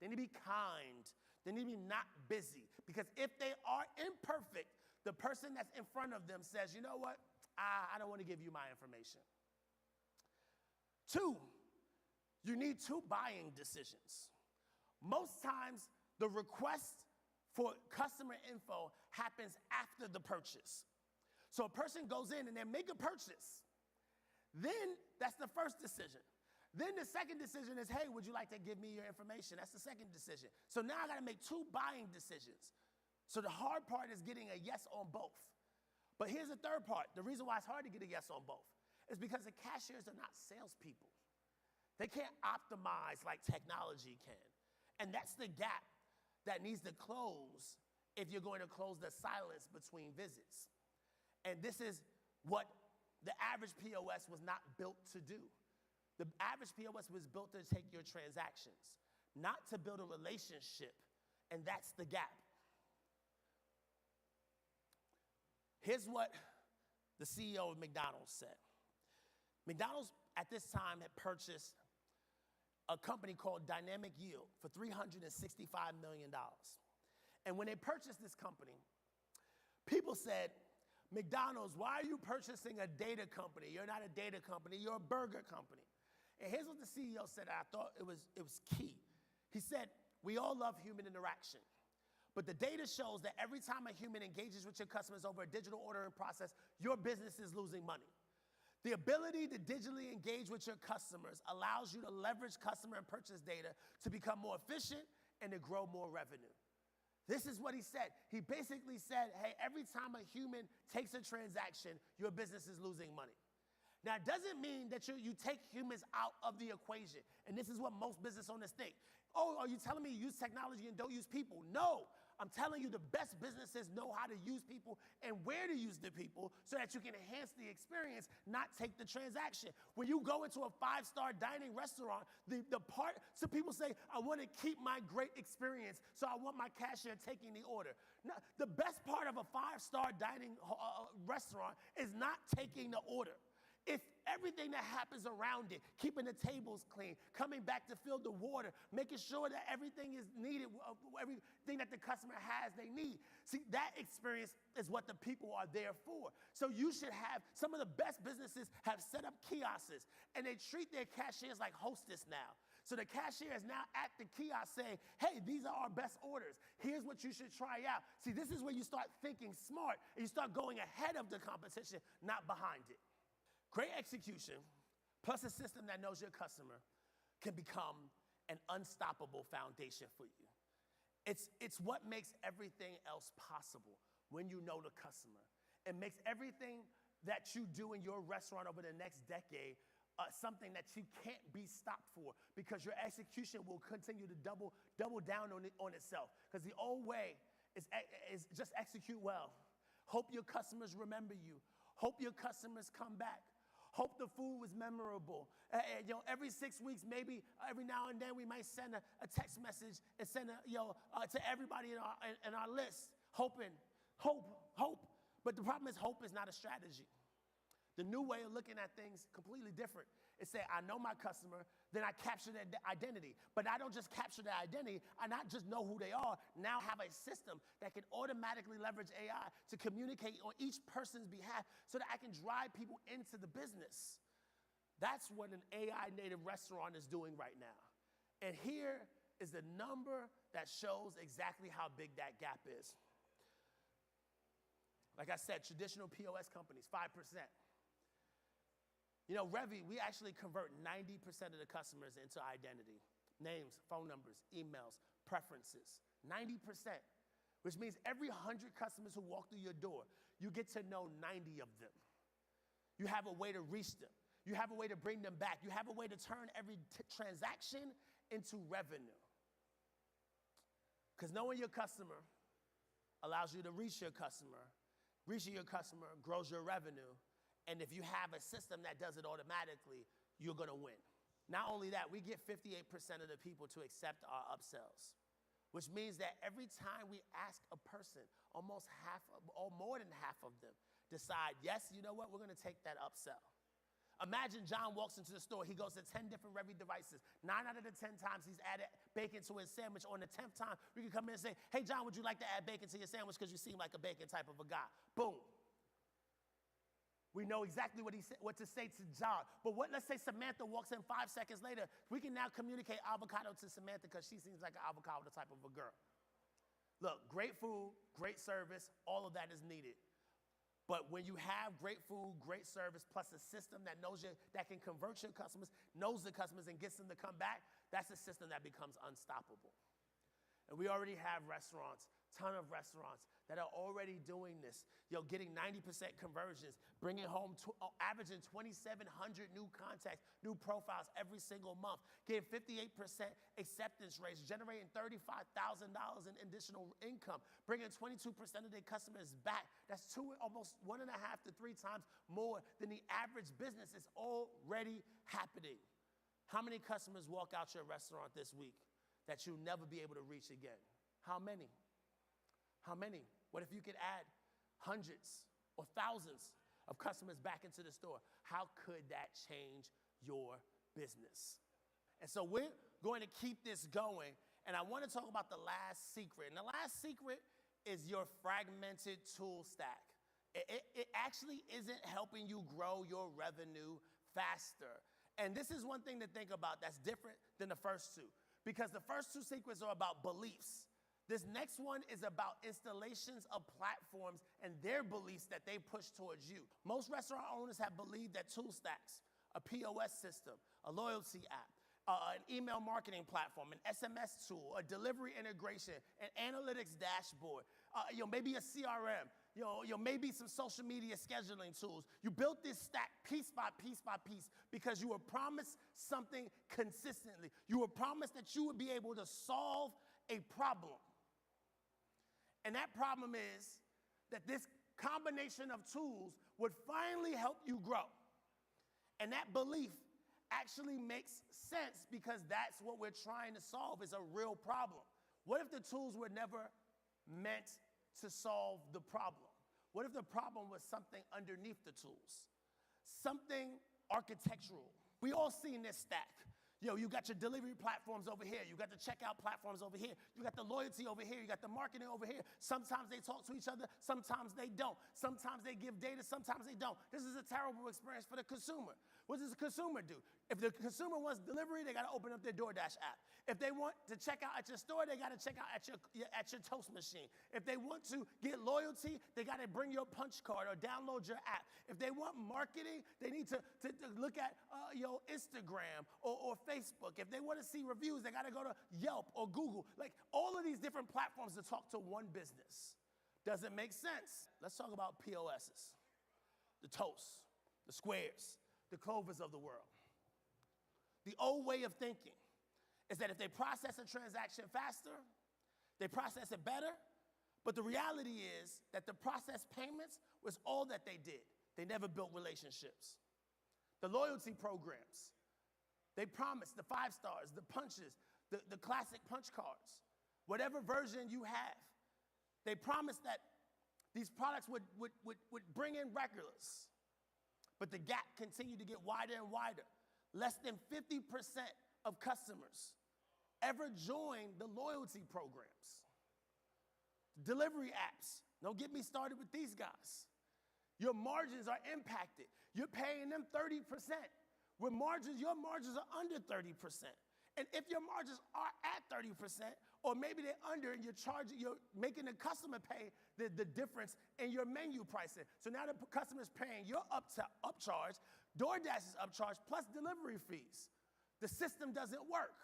They need to be kind. They need to be not busy. Because if they are imperfect, the person that's in front of them says, you know what? I don't want to give you my information. 2, you need 2 buying decisions. Most times, the request for customer info happens after the purchase. So a person goes in and they make a purchase. Then that's the first decision. Then the second decision is, hey, would you like to give me your information? That's the second decision. So now I got to make 2 buying decisions. So the hard part is getting a yes on both. But here's the third part. The reason why it's hard to get a yes on both is because the cashiers are not salespeople. They can't optimize like technology can. And that's the gap that needs to close if you're going to close the silence between visits. And this is what the average POS was not built to do. The average POS was built to take your transactions, not to build a relationship. And that's the gap. Here's what the CEO of McDonald's said. McDonald's at this time had purchased a company called Dynamic Yield for $365 million. And when they purchased this company, people said, McDonald's, why are you purchasing a data company? You're not a data company, you're a burger company. And here's what the CEO said, I thought it was key. He said, we all love human interaction. But the data shows that every time a human engages with your customers over a digital ordering process, your business is losing money. The ability to digitally engage with your customers allows you to leverage customer and purchase data to become more efficient and to grow more revenue. This is what he said. He basically said, hey, every time a human takes a transaction, your business is losing money. Now, it doesn't mean that you take humans out of the equation. And this is what most business owners think. Oh, are you telling me you use technology and don't use people? No. I'm telling you the best businesses know how to use people and where to use the people so that you can enhance the experience, not take the transaction. When you go into a 5-star dining restaurant, so people say, I want to keep my great experience, so I want my cashier taking the order. Now, the best part of a 5-star dining restaurant is not taking the order. It's everything that happens around it, keeping the tables clean, coming back to fill the water, making sure that everything is needed, everything that the customer has, they need. See, that experience is what the people are there for. So you should have, some of the best businesses have set up kiosks, and they treat their cashiers like hostess now. So the cashier is now at the kiosk saying, hey, these are our best orders. Here's what you should try out. See, this is where you start thinking smart, and you start going ahead of the competition, not behind it. Great execution, plus a system that knows your customer, can become an unstoppable foundation for you. It's what makes everything else possible when you know the customer. It makes everything that you do in your restaurant over the next decade something that you can't be stopped for, because your execution will continue to double down on itself. Because the old way is just execute well. Hope your customers remember you. Hope your customers come back. Hope the food was memorable. Every 6 weeks, maybe every now and then, we might send a text message and send to everybody in our list, hoping, hope. But the problem is hope is not a strategy. The new way of looking at things completely different. It say, I know my customer, then I capture their identity. But I don't just capture their identity, I not just know who they are, now have a system that can automatically leverage AI to communicate on each person's behalf so that I can drive people into the business. That's what an AI native restaurant is doing right now. And here is the number that shows exactly how big that gap is. Like I said, traditional POS companies, 5%. You know, Revi, we actually convert 90% of the customers into identity. Names, phone numbers, emails, preferences. 90%. Which means every 100 customers who walk through your door, you get to know 90 of them. You have a way to reach them. You have a way to bring them back. You have a way to turn every transaction into revenue. Because knowing your customer allows you to reach your customer. Reaching your customer grows your revenue. And if you have a system that does it automatically, you're going to win. Not only that, we get 58% of the people to accept our upsells, which means that every time we ask a person, almost half or more than half of them decide, yes, you know what, we're going to take that upsell. Imagine John walks into the store. He goes to 10 different Revi devices. 9 out of the 10 times he's added bacon to his sandwich. On the 10th time, we can come in and say, hey, John, would you like to add bacon to your sandwich because you seem like a bacon type of a guy? Boom. We know exactly what to say to John. But let's say Samantha walks in 5 seconds later. We can now communicate avocado to Samantha because she seems like an avocado type of a girl. Look, great food, great service, all of that is needed. But when you have great food, great service, plus a system that knows that can convert your customers, knows the customers, and gets them to come back, that's a system that becomes unstoppable. And we already have restaurants, ton of restaurants that are already doing this. Getting 90% conversions, bringing home, averaging 2,700 new contacts, new profiles every single month, getting 58% acceptance rates, generating $35,000 in additional income, bringing 22% of their customers back. That's almost 1.5 to 3 times more than the average business. Is already happening. How many customers walk out your restaurant this week that you'll never be able to reach again? How many? How many? What if you could add hundreds or thousands of customers back into the store? How could that change your business? And so we're going to keep this going, and I want to talk about the last secret. And the last secret is your fragmented tool stack. It actually isn't helping you grow your revenue faster. And this is one thing to think about that's different than the first two, because the first two secrets are about beliefs. This next one is about installations of platforms and their beliefs that they push towards you. Most restaurant owners have believed that tool stacks, a POS system, a loyalty app, an email marketing platform, an SMS tool, a delivery integration, an analytics dashboard, maybe a CRM, maybe some social media scheduling tools. You built this stack piece by piece by piece because you were promised something consistently. You were promised that you would be able to solve a problem. And that problem is that this combination of tools would finally help you grow. And that belief actually makes sense because that's what we're trying to solve, is a real problem. What if the tools were never meant to solve the problem? What if the problem was something underneath the tools? Something architectural. We all seen this stack. You got your delivery platforms over here. You got the checkout platforms over here. You got the loyalty over here. You got the marketing over here. Sometimes they talk to each other. Sometimes they don't. Sometimes they give data. Sometimes they don't. This is a terrible experience for the consumer. What does the consumer do? If the consumer wants delivery, they got to open up their DoorDash app. If they want to check out at your store, they got to check out at your Toast machine. If they want to get loyalty, they got to bring your punch card or download your app. If they want marketing, they need to look at your Instagram or Facebook. If they want to see reviews, they got to go to Yelp or Google. Like all of these different platforms to talk to one business. Does it make sense? Let's talk about POSs. The Toasts, the Squares, the Clovers of the world. The old way of thinking is that if they process a transaction faster, they process it better, but the reality is that the processed payments was all that they did. They never built relationships. The loyalty programs, they promised the 5 stars, the punches, the classic punch cards, whatever version you have. They promised that these products would bring in regulars, but the gap continued to get wider and wider. Less than 50% of customers ever join the loyalty programs. Delivery apps, don't get me started with these guys. Your margins are impacted. You're paying them 30%. Where your margins are under 30%. And if your margins are at 30%, or maybe they're under and you're making the customer pay the difference in your menu pricing. So now the customer's paying your upcharge, DoorDash's upcharge, plus delivery fees. The system doesn't work.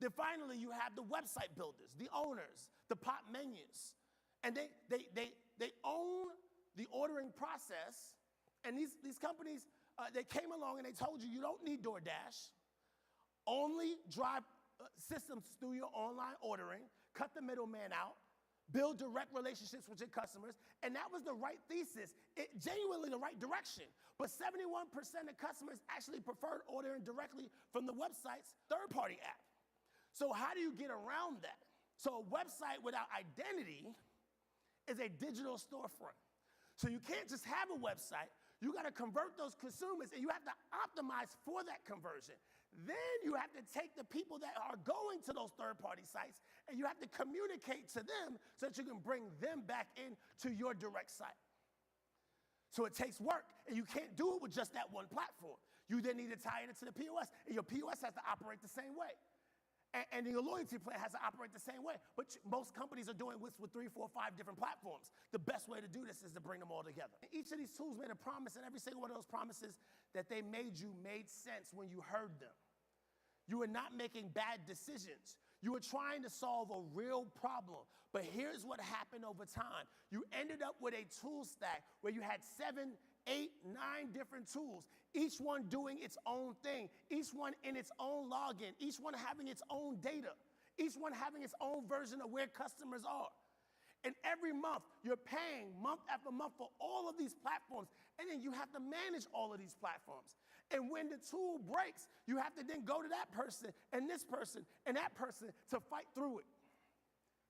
Then finally, you have the website builders, the owners, the pop menus. And they own the ordering process. And these companies, they came along and they told you don't need DoorDash. Only drive systems through your online ordering, cut the middleman out, build direct relationships with your customers. And that was the right thesis, genuinely the right direction. But 71% of customers actually preferred ordering directly from the website's third-party app. So how do you get around that? So a website without identity is a digital storefront. So you can't just have a website. You got to convert those consumers, and you have to optimize for that conversion. Then you have to take the people that are going to those third-party sites, and you have to communicate to them so that you can bring them back into your direct site. So it takes work, and you can't do it with just that one platform. You then need to tie it into the POS, and your POS has to operate the same way. And your loyalty plan has to operate the same way. But most companies are doing this with 3, 4, 5 different platforms. The best way to do this is to bring them all together. And each of these tools made a promise, and every single one of those promises that they made you made sense when you heard them. You were not making bad decisions. You were trying to solve a real problem. But here's what happened over time. You ended up with a tool stack where you had 7, 8, 9 different tools, each one doing its own thing, each one in its own login, each one having its own data, each one having its own version of where customers are. And every month, you're paying month after month for all of these platforms, and then you have to manage all of these platforms. And when the tool breaks, you have to then go to that person and this person and that person to fight through it.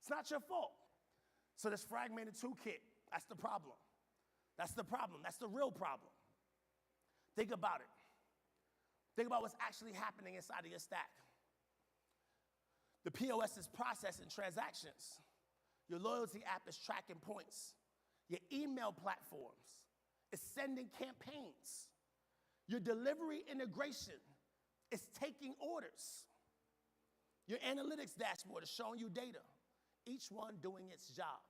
It's not your fault. So this fragmented toolkit, that's the problem. That's the problem. That's the real problem. Think about it. Think about what's actually happening inside of your stack. The POS is processing transactions. Your loyalty app is tracking points. Your email platforms is sending campaigns. Your delivery integration is taking orders. Your analytics dashboard is showing you data, each one doing its job.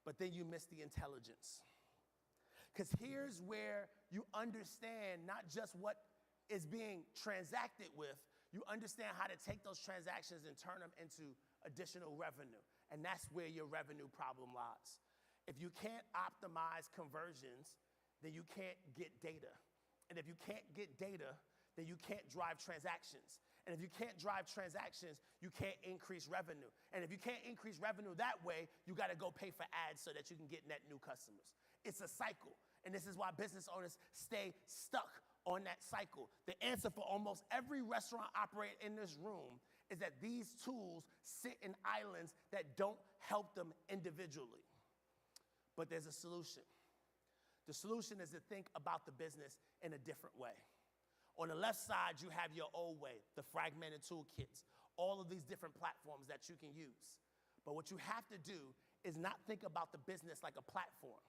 But then you miss the intelligence. Because here's where you understand not just what is being transacted with, you understand how to take those transactions and turn them into additional revenue. And that's where your revenue problem lies. If you can't optimize conversions, then you can't get data. And if you can't get data, then you can't drive transactions. And if you can't drive transactions, you can't increase revenue. And if you can't increase revenue that way, you got to go pay for ads so that you can get net new customers. It's a cycle. And this is why business owners stay stuck on that cycle. The answer for almost every restaurant operator in this room is that these tools sit in islands that don't help them individually. But there's a solution. The solution is to think about the business in a different way. On the left side, you have your old way, the fragmented toolkits, all of these different platforms that you can use. But what you have to do is not think about the business like a platform.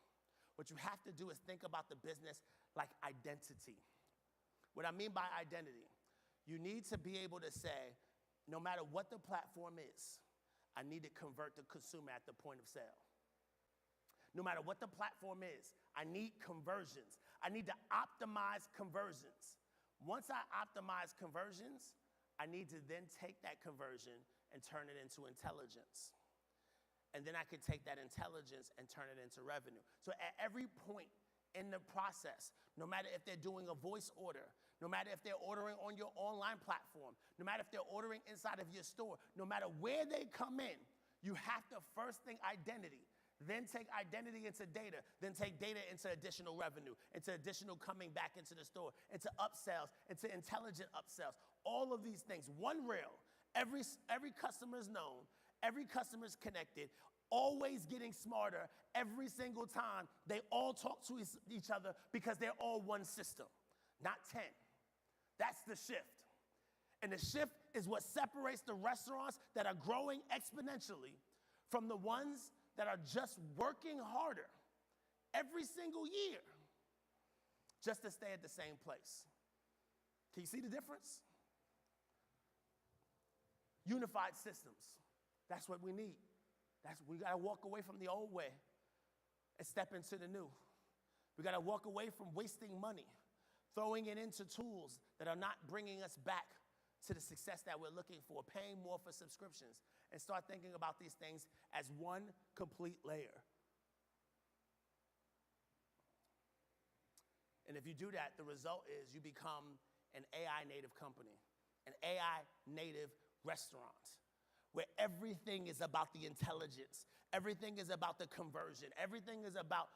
What you have to do is think about the business like identity. What I mean by identity, you need to be able to say, no matter what the platform is, I need to convert the consumer at the point of sale. No matter what the platform is, I need conversions. I need to optimize conversions. Once I optimize conversions, I need to then take that conversion and turn it into intelligence. And then I can take that intelligence and turn it into revenue. So at every point in the process, no matter if they're doing a voice order, no matter if they're ordering on your online platform, no matter if they're ordering inside of your store, no matter where they come in, you have to first think identity. Then take identity into data, then take data into additional revenue, into additional coming back into the store, into upsells, into intelligent upsells. All of these things, one rail, every customer is known, every customer is connected, always getting smarter every single time. They all talk to each other because they're all one system, not 10. That's the shift. And the shift is what separates the restaurants that are growing exponentially from the ones that are just working harder every single year just to stay at the same place. Can you see the difference? Unified systems. That's what we need. We got to walk away from the old way and step into the new. We got to walk away from wasting money, throwing it into tools that are not bringing us back to the success that we're looking for, paying more for subscriptions, and start thinking about these things as one complete layer. And if you do that, the result is you become an AI native company, an AI native restaurant, where everything is about the intelligence, everything is about the conversion, everything is about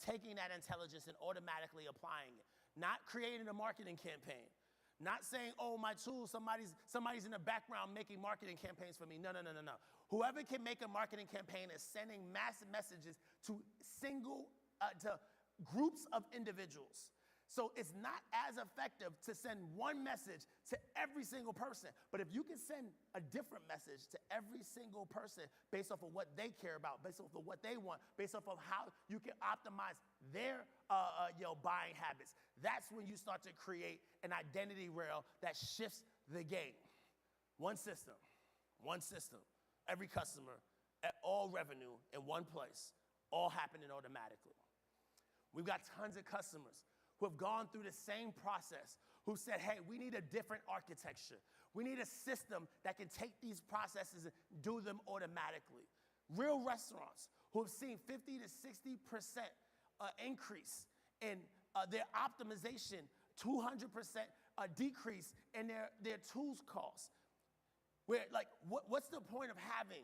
taking that intelligence and automatically applying it, not creating a marketing campaign, not saying, oh, my tool, somebody's in the background making marketing campaigns for me. No. Whoever can make a marketing campaign is sending massive messages to groups of individuals. So it's not as effective to send one message to every single person. But if you can send a different message to every single person based off of what they care about, based off of what they want, based off of how you can optimize their buying habits, that's when you start to create an identity rail that shifts the game. One system, every customer, all revenue in one place, all happening automatically. We've got tons of customers who have gone through the same process, who said, hey, we need a different architecture. We need a system that can take these processes and do them automatically. Real restaurants who have seen 50 to 60% increase in their optimization, 200% decrease in their tools costs. Where, like, what's the point of having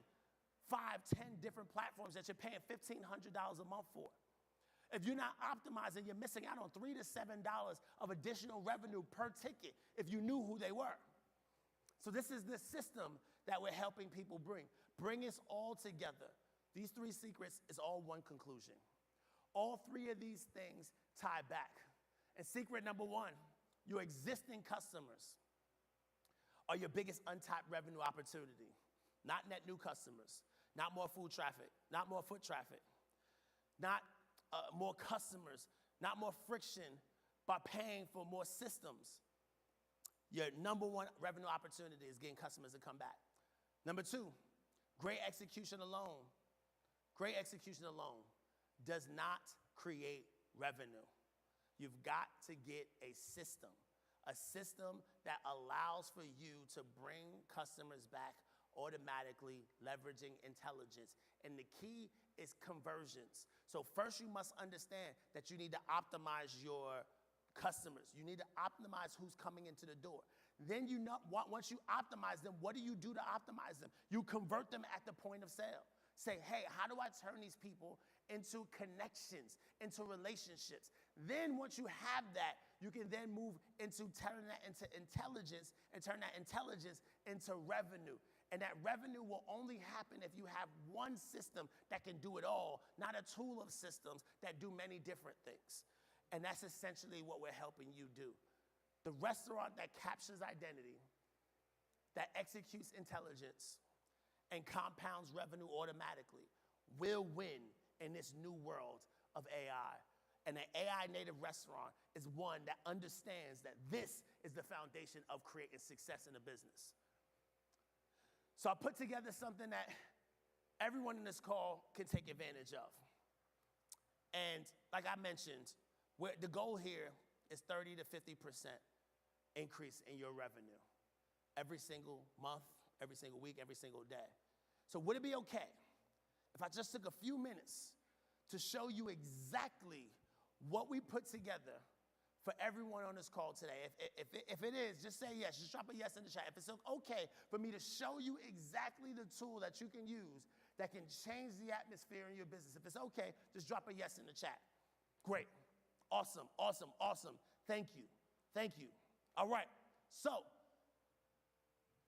5, 10 different platforms that you're paying $1,500 a month for? If you're not optimizing, you're missing out on $3 to $7 of additional revenue per ticket if you knew who they were. So this is the system that we're helping people bring. Bring us all together. These 3 secrets is all one conclusion. All 3 of these things tie back. And secret number 1, your existing customers are your biggest untapped revenue opportunity. Not net new customers, not more food traffic, not more foot traffic, not more customers, not more friction by paying for more systems. Your number 1 revenue opportunity is getting customers to come back. Number 2, great execution alone does not create revenue. You've got to get a system that allows for you to bring customers back automatically, leveraging intelligence. And the key is conversions. So first you must understand that you need to optimize your customers. You need to optimize who's coming into the door. Then once you optimize them, what do you do to optimize them? You convert them at the point of sale. Say, hey, how do I turn these people into connections, into relationships? Then once you have that, you can then move into turning that into intelligence and turn that intelligence into revenue. And that revenue will only happen if you have one system that can do it all, not a tool of systems that do many different things. And that's essentially what we're helping you do. The restaurant that captures identity, that executes intelligence, and compounds revenue automatically will win in this new world of AI. And an AI native restaurant is one that understands that this is the foundation of creating success in a business. So I put together something that everyone in this call can take advantage of. And like I mentioned, the goal here is 30 to 50% increase in your revenue every single month, every single week, every single day. So would it be okay if I just took a few minutes to show you exactly what we put together for everyone on this call today? If it is, just say yes. Just drop a yes in the chat. If it's okay for me to show you exactly the tool that you can use that can change the atmosphere in your business, if it's okay, just drop a yes in the chat. Great. Awesome. Thank you. All right. So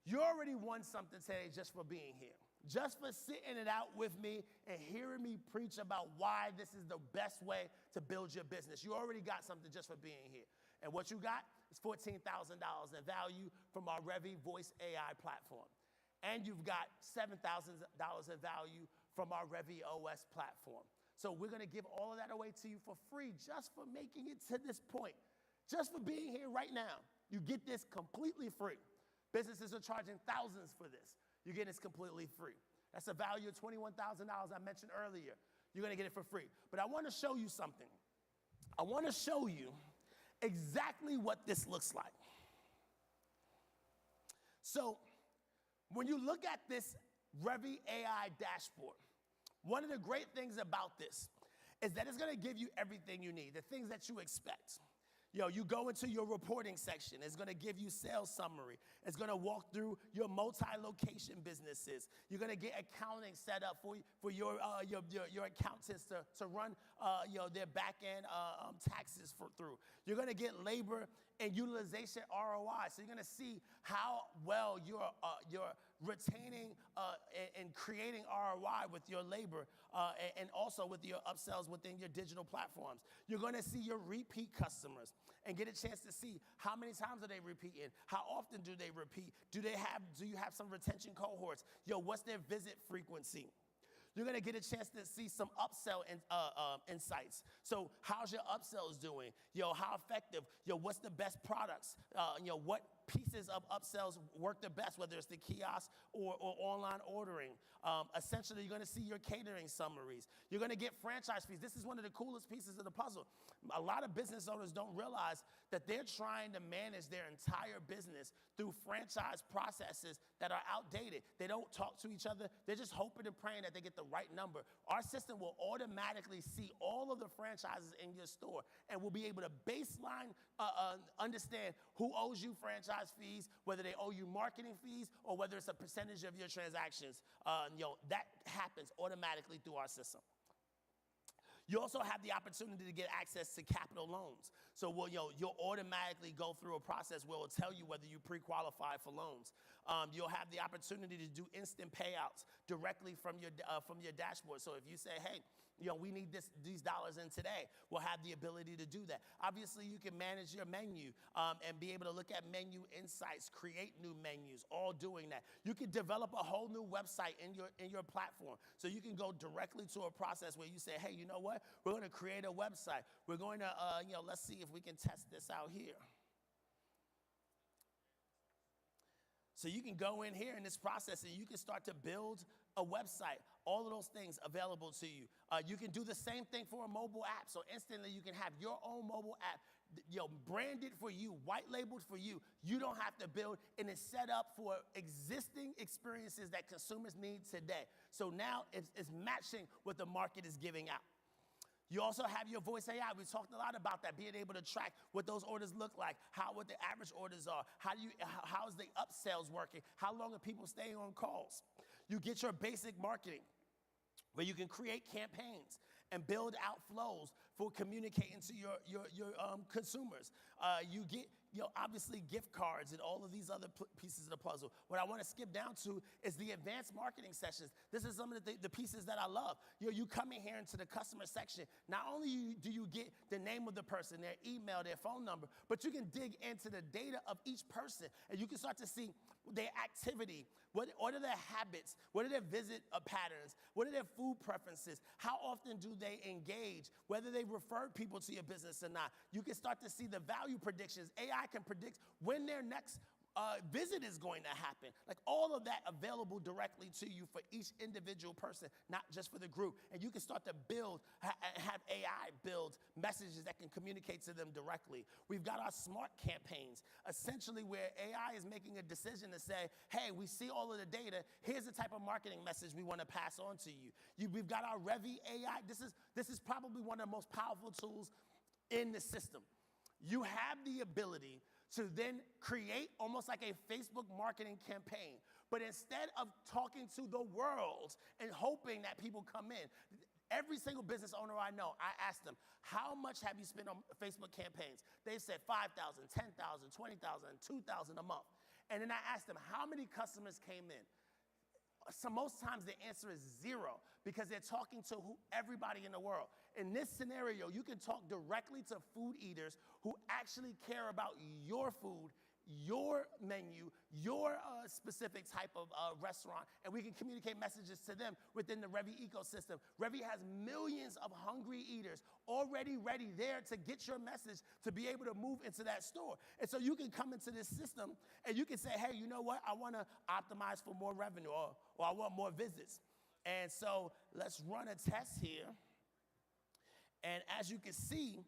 you already won something today just for being here. Just for sitting it out with me and hearing me preach about why this is the best way to build your business. You already got something just for being here. And what you got is $14,000 in value from our Revi Voice AI platform. And you've got $7,000 in value from our Revi OS platform. So we're going to give all of that away to you for free just for making it to this point. Just for being here right now. You get this completely free. Businesses are charging thousands for this. You get this completely free. That's a value of $21,000 I mentioned earlier. You're going to get it for free. But I want to show you something. I want to show you exactly what this looks like. So when you look at this Revi AI dashboard, one of the great things about this is that it's going to give you everything you need, the things that you expect. You go into your reporting section. It's going to give you sales summary. It's going to walk through your multi-location businesses. You're going to get accounting set up for your accountants to run their back-end taxes through. You're going to get labor and utilization ROI. So you're going to see how well you're retaining and creating ROI with your labor and also with your upsells within your digital platforms. You're going to see your repeat customers and get a chance to see how many times are they repeating, how often do they repeat, do you have some retention cohorts, what's their visit frequency. You're going to get a chance to see some upsell insights. So how's your upsells doing? How effective? What's the best products? What pieces of upsells work the best, whether it's the kiosk or online ordering. Essentially, you're going to see your catering summaries. You're going to get franchise fees. This is one of the coolest pieces of the puzzle. A lot of business owners don't realize that they're trying to manage their entire business through franchise processes that are outdated. They don't talk to each other. They're just hoping and praying that they get the right number. Our system will automatically see all of the franchises in your store and will be able to baseline understand who owes you franchise fees, whether they owe you marketing fees, or whether it's a percentage of your transactions. That happens automatically through our system. You also have the opportunity to get access to capital loans. So you'll automatically go through a process where it will tell you whether you pre-qualify for loans. You'll have the opportunity to do instant payouts directly from your dashboard. So if you say, hey, we need these dollars in today, we'll have the ability to do that. Obviously, you can manage your menu and be able to look at menu insights, create new menus, all doing that. You can develop a whole new website in your platform. So you can go directly to a process where you say, hey, you know what? We're going to create a website. We're going to, let's see if we can test this out here. So you can go in here in this process and you can start to build a website. All of those things available to you. You can do the same thing for a mobile app. So instantly you can have your own mobile app, branded for you, white labeled for you. You don't have to build, and it's set up for existing experiences that consumers need today. So now it's matching what the market is giving out. You also have your voice AI. We talked a lot about that, being able to track what those orders look like, what the average orders are, how is the upsells working, how long are people staying on calls. You get your basic marketing, where you can create campaigns and build out flows for communicating to your consumers. You get obviously gift cards and all of these other pieces of the puzzle. What I want to skip down to is the advanced marketing sessions. This is some of the pieces that I love. You come in here into the customer section. Not only do you get the name of the person, their email, their phone number, but you can dig into the data of each person, and you can start to see their activity. What are their habits? What are their visit patterns? What are their food preferences? How often do they engage? Whether they refer people to your business or not. You can start to see the value predictions. AI can predict when their next visit is going to happen. Like all of that available directly to you for each individual person, not just for the group. And you can start to build, have AI build messages that can communicate to them directly. We've got our smart campaigns, essentially where AI is making a decision to say, hey, we see all of the data. Here's the type of marketing message we want to pass on to you. We've got our Revi AI. This is probably one of the most powerful tools in the system. You have the ability to then create almost like a Facebook marketing campaign. But instead of talking to the world and hoping that people come in, every single business owner I know, I asked them, how much have you spent on Facebook campaigns? They said $5,000, $10,000, $20,000, $2,000 a month. And then I asked them, how many customers came in? So most times the answer is zero, because they're talking to everybody in the world. In this scenario, you can talk directly to food eaters who actually care about your food your menu, your specific type of restaurant, and we can communicate messages to them within the Revi ecosystem. Revi has millions of hungry eaters already ready there to get your message to be able to move into that store. And so you can come into this system and you can say, hey, you know what? I want to optimize for more revenue, or I want more visits. And so let's run a test here. And as you can see,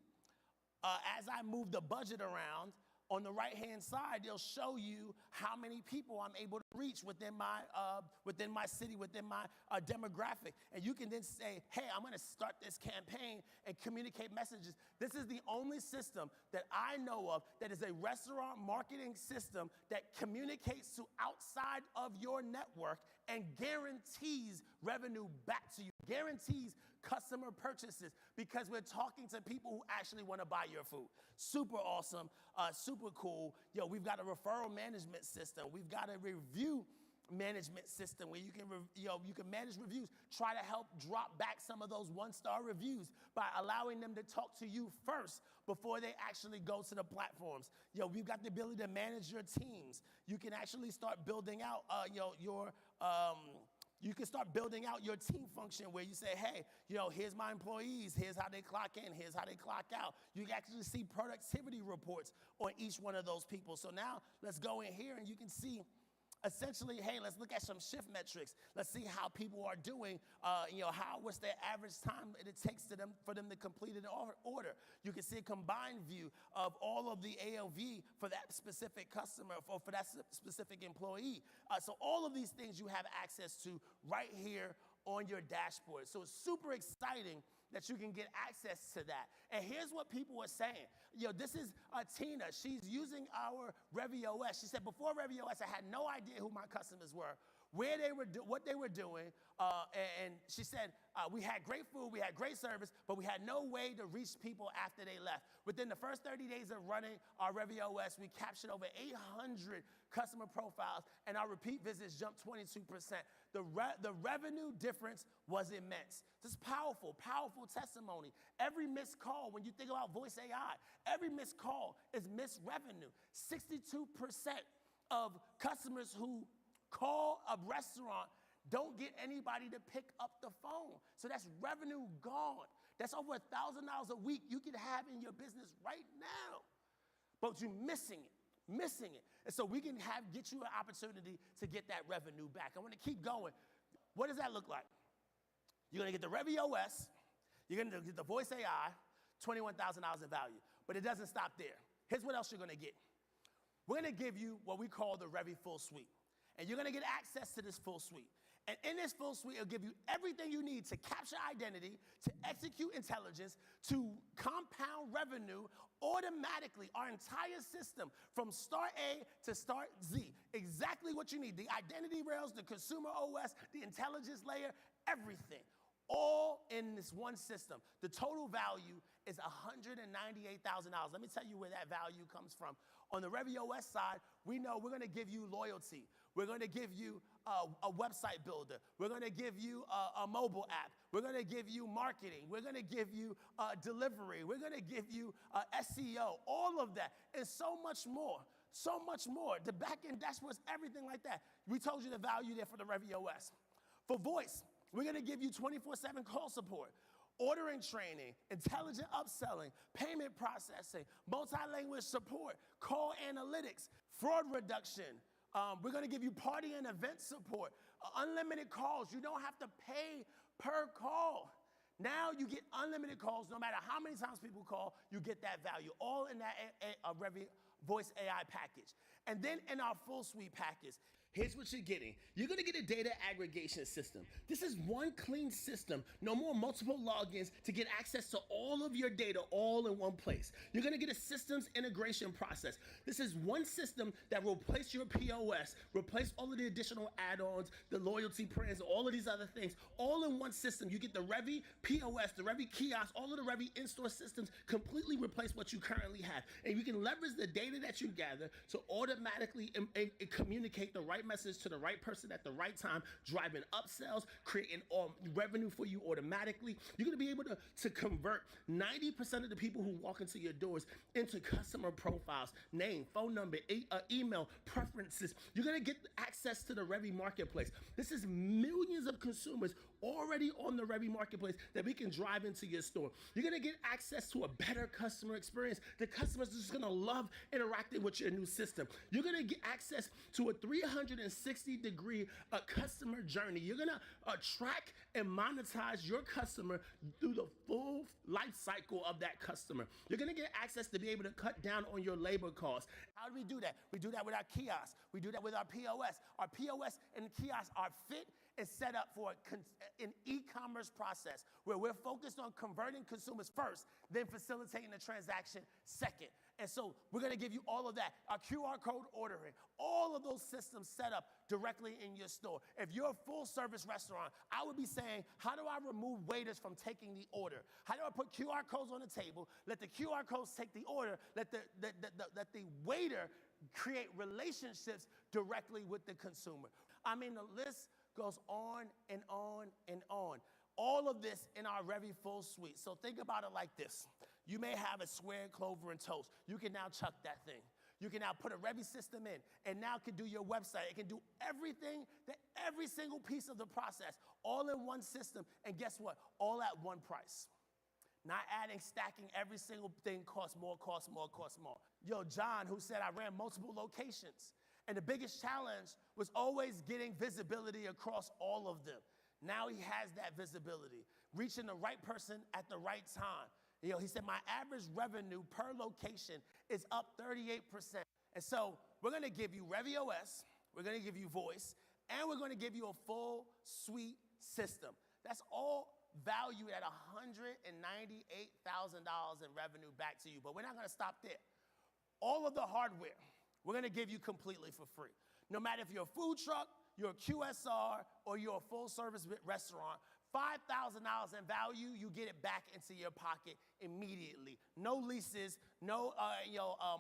as I move the budget around, on the right-hand side, they'll show you how many people I'm able to reach within my city, within my demographic. And you can then say, hey, I'm going to start this campaign and communicate messages. This is the only system that I know of that is a restaurant marketing system that communicates to outside of your network and guarantees revenue back to you, guarantees customer purchases, because we're talking to people who actually want to buy your food. Super awesome, super cool. Yo, we've got a referral management system. We've got a review management system where you can manage reviews. Try to help drop back some of those one-star reviews by allowing them to talk to you first before they actually go to the platforms. Yo, we've got the ability to manage your teams. You can actually start building out you can start building out your team function where you say, hey, here's my employees, here's how they clock in, here's how they clock out. You can actually see productivity reports on each one of those people. So now let's go in here and you can see essentially, hey, let's look at some shift metrics. Let's see how people are doing, what's their average time it takes for them to complete an order. You can see a combined view of all of the AOV for that specific customer, for that specific employee. So all of these things you have access to right here on your dashboard. So it's super exciting that you can get access to that. And here's what people are saying. This is Tina. She's using our Revi OS. She said, before Revi OS, I had no idea who my customers were, what they were doing. And she said, we had great food, we had great service, but we had no way to reach people after they left. Within the first 30 days of running our Revi OS, we captured over 800 customer profiles, and our repeat visits jumped 22%. The revenue difference was immense. This is powerful, powerful testimony. Every missed call, when you think about voice AI, every missed call is missed revenue. 62% of customers who call a restaurant don't get anybody to pick up the phone. So that's revenue gone. That's over $1,000 a week you could have in your business right now. But you're missing it. And so we can get you an opportunity to get that revenue back. I want to keep going. What does that look like? You're going to get the Revi OS. You're going to get the voice AI, $21,000 in value. But it doesn't stop there. Here's what else you're going to get. We're going to give you what we call the Revi full suite. And you're going to get access to this full suite. And in this full suite, it'll give you everything you need to capture identity, to execute intelligence, to compound revenue automatically. Our entire system from start A to start Z. Exactly what you need. The identity rails, the consumer OS, the intelligence layer, everything. All in this one system. The total value is $198,000. Let me tell you where that value comes from. On the Revi OS side, we know we're going to give you loyalty. We're going to give you a website builder. We're going to give you a mobile app. We're going to give you marketing. We're going to give you delivery. We're going to give you SEO, all of that, and so much more. So much more. The back-end dashboards, everything like that. We told you the value there for the Revi OS. For voice, we're going to give you 24/7 call support, ordering training, intelligent upselling, payment processing, multi-language support, call analytics, fraud reduction. We're going to give you party and event support, unlimited calls. You don't have to pay per call. Now you get unlimited calls. No matter how many times people call, you get that value, all in that Revi Voice AI package. And then in our full suite package, here's what you're getting. You're going to get a data aggregation system. This is one clean system. No more multiple logins to get access to all of your data all in one place. You're going to get a systems integration process. This is one system that will replace your POS, replace all of the additional add-ons, the loyalty plans, all of these other things, all in one system. You get the Revi POS, the Revi kiosk, all of the Revi in-store systems completely replace what you currently have. And you can leverage the data that you gather to automatically communicate the right right message to the right person at the right time, driving upsells, creating revenue for you automatically. You're going to be able to convert 90% of the people who walk into your doors into customer profiles, name, phone number, email, preferences. You're going to get access to the Revi marketplace. This is millions of consumers already on the Revi marketplace that we can drive into your store. You're going to get access to a better customer experience. The customers are just going to love interacting with your new system. You're going to get access to a 360-degree customer journey. You're going to track and monetize your customer through the full life cycle of that customer. You're going to get access to be able to cut down on your labor costs. How do we do that? We do that with our kiosks. We do that with our POS. Our POS and kiosks are fit and set up for an e-commerce process where we're focused on converting consumers first, then facilitating the transaction second. And so we're going to give you all of that. Our QR code ordering, all of those systems set up directly in your store. If you're a full-service restaurant, I would be saying, how do I remove waiters from taking the order? How do I put QR codes on the table, let the QR codes take the order, let the waiter create relationships directly with the consumer? I mean, the list goes on and on and on. All of this in our Revi full suite. So think about it like this. You may have a square clover and toast. You can now chuck that thing. You can now put a Revi system in and now can do your website. It can do everything, every single piece of the process, all in one system. And guess what? All at one price. Not adding, stacking, every single thing costs more, costs more, costs more. Yo, John, who said I ran multiple locations. And the biggest challenge was always getting visibility across all of them. Now he has that visibility, reaching the right person at the right time. He said, my average revenue per location is up 38%. And so we're going to give you Revi OS, we're going to give you voice, and we're going to give you a full suite system. That's all valued at $198,000 in revenue back to you. But we're not going to stop there. All of the hardware, we're going to give you completely for free. No matter if you're a food truck, you're a QSR, or you're a full-service restaurant, $5,000 in value, you get it back into your pocket immediately. No leases, no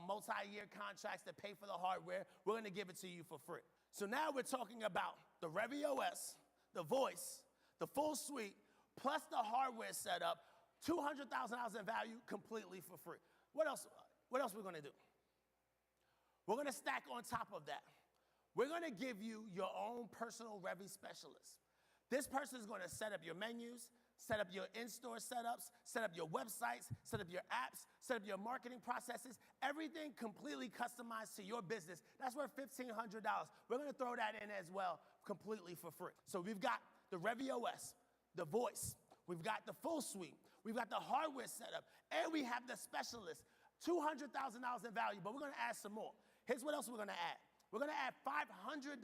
multi-year contracts to pay for the hardware. We're going to give it to you for free. So now we're talking about the Revi OS, the voice, the full suite, plus the hardware setup, $200,000 in value completely for free. What else we're going to do? We're going to stack on top of that. We're going to give you your own personal Revi specialist. This person is going to set up your menus, set up your in-store setups, set up your websites, set up your apps, set up your marketing processes, everything completely customized to your business. That's worth $1,500. We're going to throw that in as well, completely for free. So we've got the Revi OS, the voice, we've got the full suite, we've got the hardware setup, and we have the specialist, $200,000 in value, but we're going to add some more. Here's what else we're going to add. We're going to add $500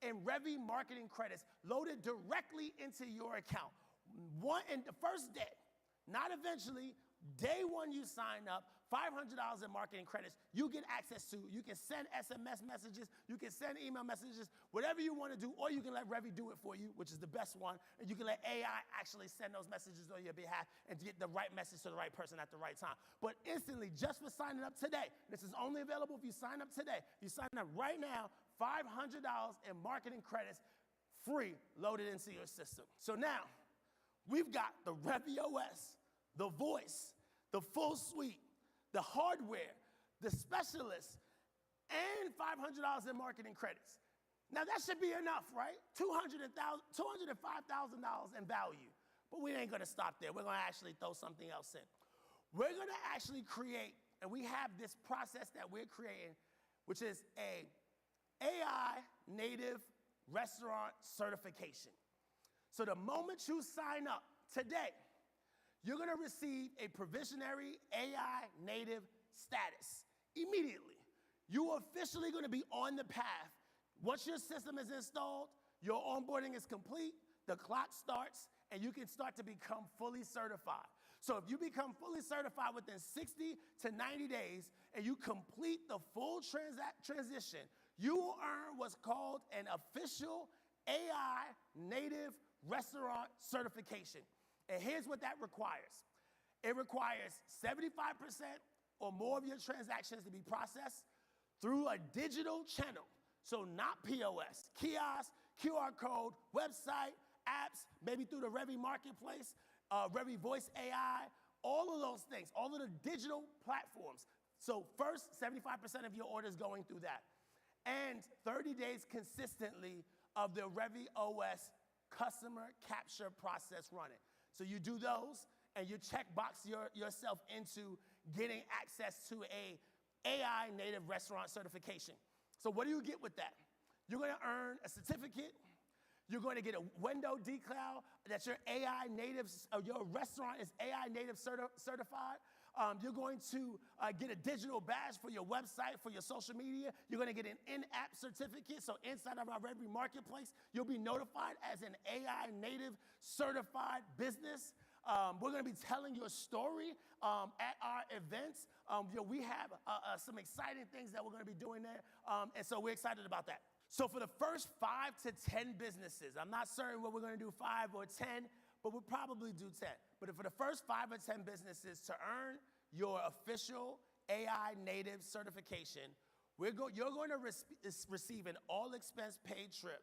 in Revi marketing credits loaded directly into your account. In the first day, not eventually, day one you sign up, $500 in marketing credits you get access to. You can send SMS messages, you can send email messages, whatever you want to do, or you can let Revi do it for you, which is the best one, and you can let AI actually send those messages on your behalf and get the right message to the right person at the right time. But instantly, just for signing up today, this is only available if you sign up today. If you sign up right now, $500 in marketing credits free loaded into your system. So now, we've got the Revi OS, the voice, the full suite, the hardware, the specialists, and $500 in marketing credits. Now that should be enough, right? $205,000 in value. But we ain't gonna stop there. We're gonna actually throw something else in. We're gonna actually create, and we have this process that we're creating, which is a AI native restaurant certification. So the moment you sign up today, you're gonna receive a provisionary AI native status immediately. You are officially gonna be on the path. Once your system is installed, your onboarding is complete, the clock starts, and you can start to become fully certified. So if you become fully certified within 60 to 90 days and you complete the full transition, you will earn what's called an official AI native restaurant certification. And here's what that requires. It requires 75% or more of your transactions to be processed through a digital channel. So not POS, kiosk, QR code, website, apps, maybe through the Revi marketplace, Revi Voice AI, all of those things, all of the digital platforms. So first, 75% of your orders going through that. And 30 days consistently of the Revi OS customer capture process running. So you do those, and you checkbox yourself into getting access to a AI native restaurant certification. So what do you get with that? You're gonna earn a certificate. You're going to get a window decal that your AI native, your restaurant is AI native certified. You're going to get a digital badge for your website, for your social media. You're going to get an in-app certificate. So inside of our Revi marketplace, you'll be notified as an AI native certified business. We're going to be telling your story at our events. We have some exciting things that we're going to be doing there, and so we're excited about that. So for the first 5 to 10 businesses, I'm not certain what we're going to do 5 or 10, but we'll probably do 10. But for the first 5 or 10 businesses to earn your official AI native certification, you're going to receive an all-expense paid trip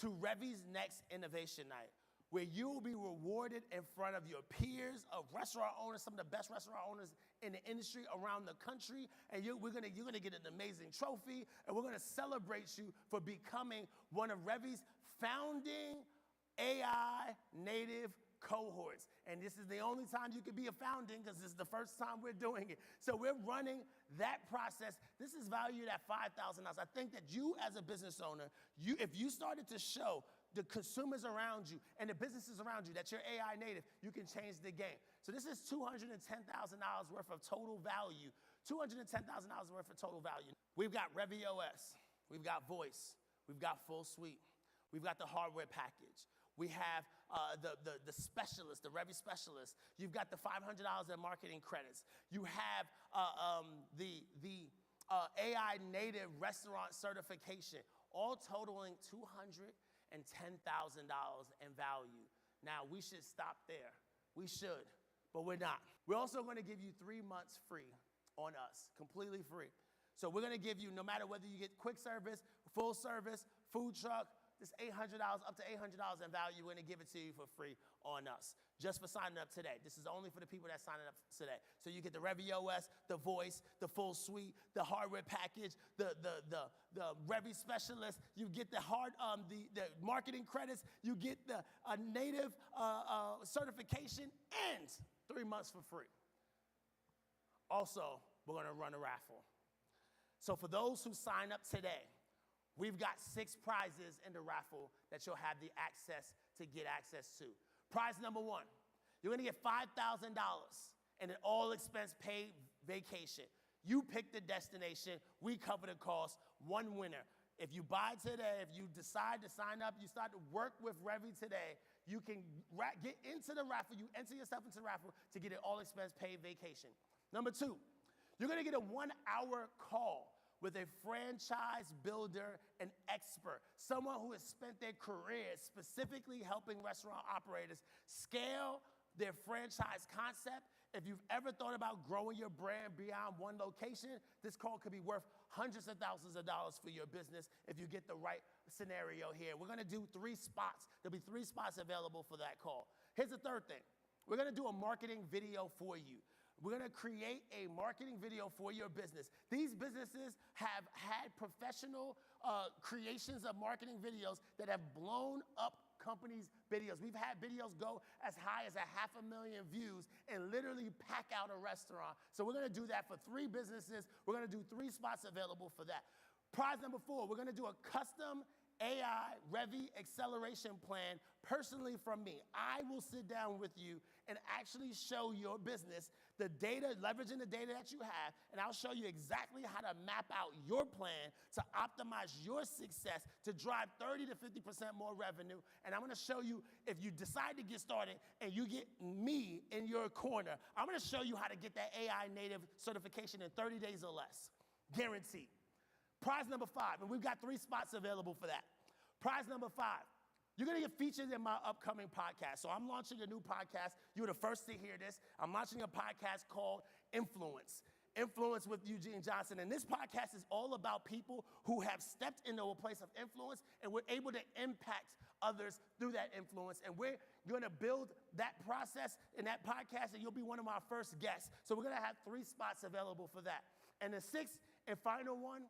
to Revi's next Innovation Night, where you will be rewarded in front of your peers of restaurant owners, some of the best restaurant owners in the industry around the country, and you're gonna get an amazing trophy, and we're gonna celebrate you for becoming one of Revi's founding AI native cohorts. And this is the only time you could be a founding, because this is the first time we're doing it. So we're running that process. This is valued at $5,000. I think that you as a business owner, if you started to show the consumers around you and the businesses around you that you're AI native, you can change the game. So this is $210,000 worth of total value. $210,000 worth of total value. We've got Revi OS. We've got Voice. We've got Full Suite. We've got the hardware package. We have the specialist, the Revi specialist. You've got the $500 in marketing credits. You have the AI native restaurant certification, all totaling $210,000 in value. Now, we should stop there. We should, but we're not. We're also going to give you 3 months free on us, completely free. So we're going to give you, no matter whether you get quick service, full service, food truck, this $800, up to $800 in value, we're going to give it to you for free on us, just for signing up today. This is only for the people that signing up today. So you get the Revi OS, the Voice, the Full Suite, the hardware package, the Revi specialist. You get the marketing credits. You get the native certification and 3 months for free. Also, we're going to run a raffle. So for those who sign up today, we've got 6 prizes in the raffle that you'll have the access to get access to. Prize number 1, you're gonna get $5,000 and an all-expense paid vacation. You pick the destination, we cover the cost, one winner. If you buy today, if you decide to sign up, you start to work with Revi today, you can get into the raffle, you enter yourself into the raffle to get an all-expense paid vacation. Number 2, you're gonna get a 1-hour call with a franchise builder and expert, someone who has spent their career specifically helping restaurant operators scale their franchise concept. If you've ever thought about growing your brand beyond one location, this call could be worth hundreds of thousands of dollars for your business if you get the right scenario here. We're gonna do 3 spots. There'll be 3 spots available for that call. Here's the third thing. We're gonna do a marketing video for you. We're gonna create a marketing video for your business. These businesses have had professional creations of marketing videos that have blown up companies' videos. We've had videos go as high as 500,000 views and literally pack out a restaurant. So we're gonna do that for 3 businesses. We're gonna do 3 spots available for that. Prize number 4, we're gonna do a custom AI Revi acceleration plan personally from me. I will sit down with you and actually show your business the data, leveraging the data that you have, and I'll show you exactly how to map out your plan to optimize your success to drive 30 to 50% more revenue. And I'm gonna show you, if you decide to get started and you get me in your corner, I'm gonna show you how to get that AI native certification in 30 days or less, guaranteed. Prize number 5, and we've got 3 spots available for that. Prize number 5, you're gonna get featured in my upcoming podcast. So I'm launching a new podcast. You were the first to hear this. I'm launching a podcast called Influence. Influence with Eugene Johnson. And this podcast is all about people who have stepped into a place of influence and were able to impact others through that influence. And we're going to build that process in that podcast, and you'll be one of our first guests. So we're going to have 3 spots available for that. And the 6th and final one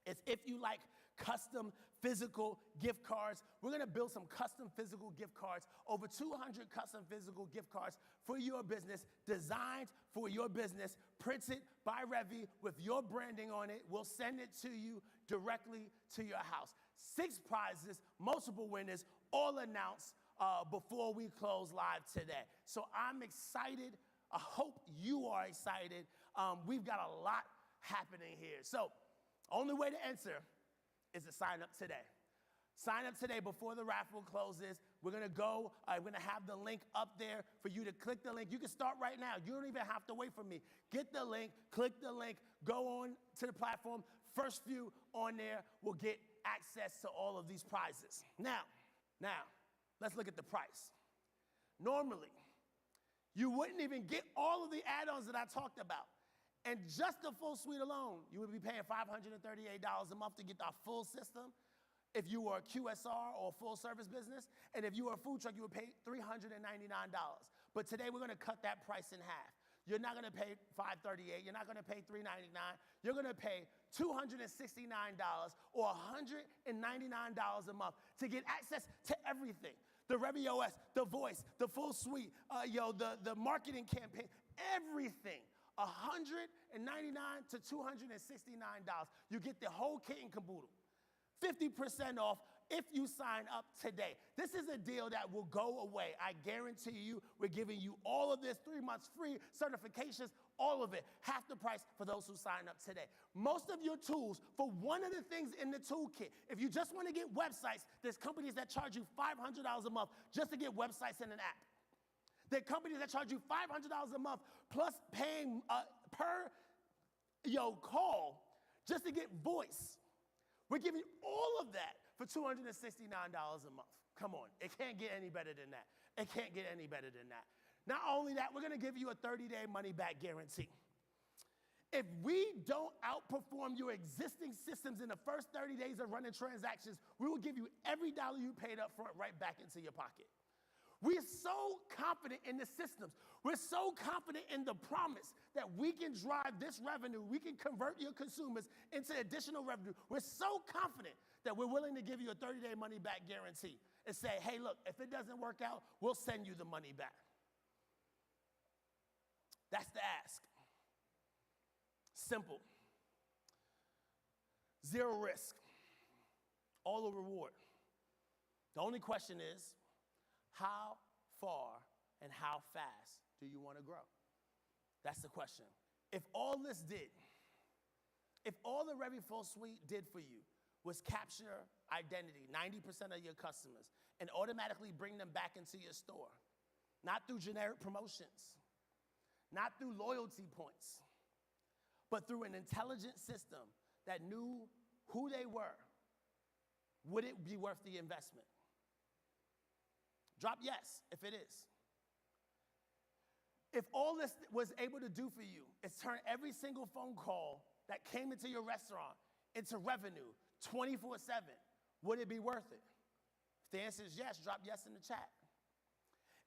is if you like custom physical gift cards. We're going to build some custom physical gift cards, over 200 custom physical gift cards for your business, designed for your business, printed by Revi with your branding on it. We'll send it to you directly to your house. 6 prizes, multiple winners, all announced before we close live today. So I'm excited. I hope you are excited. We've got a lot happening here. So only way to enter is to sign up today. Sign up today before the raffle closes. We're going to go. We're going to have the link up there for you to click the link. You can start right now. You don't even have to wait for me. Get the link, click the link, go on to the platform. First few on there will get access to all of these prizes. Now, let's look at the price. Normally, you wouldn't even get all of the add-ons that I talked about. And just the full suite alone, you would be paying $538 a month to get our full system. If you were a QSR or a full-service business, and if you were a food truck, you would pay $399. But today, we're going to cut that price in half. You're not going to pay $538. You're not going to pay $399. You're going to pay $269 or $199 a month to get access to everything. The Revi OS, the voice, the full suite, the marketing campaign, everything. $199 to $269. You get the whole kit and caboodle. 50% off if you sign up today. This is a deal that will go away. I guarantee you, we're giving you all of this, 3 months free, certifications, all of it. Half the price for those who sign up today. Most of your tools, for one of the things in the toolkit, if you just want to get websites, there's companies that charge you $500 a month just to get websites in an app. There are companies that charge you $500 a month plus paying per call just to get voice. We're giving you all of that for $269 a month. Come on. It can't get any better than that. It can't get any better than that. Not only that, we're going to give you a 30-day money-back guarantee. If we don't outperform your existing systems in the first 30 days of running transactions, we will give you every dollar you paid up front right back into your pocket. We're so confident in the systems. We're so confident in the promise that we can drive this revenue. We can convert your consumers into additional revenue. We're so confident that we're willing to give you a 30-day money-back guarantee and say, hey, look, if it doesn't work out, we'll send you the money back. That's the ask. Simple. Zero risk. All a reward. The only question is, how far and how fast do you want to grow? That's the question. If all the Revi Full Suite did for you was capture identity, 90% of your customers, and automatically bring them back into your store, not through generic promotions, not through loyalty points, but through an intelligent system that knew who they were, would it be worth the investment? Drop yes if it is. If all this was able to do for you is turn every single phone call that came into your restaurant into revenue 24/7, would it be worth it? If the answer is yes, drop yes in the chat.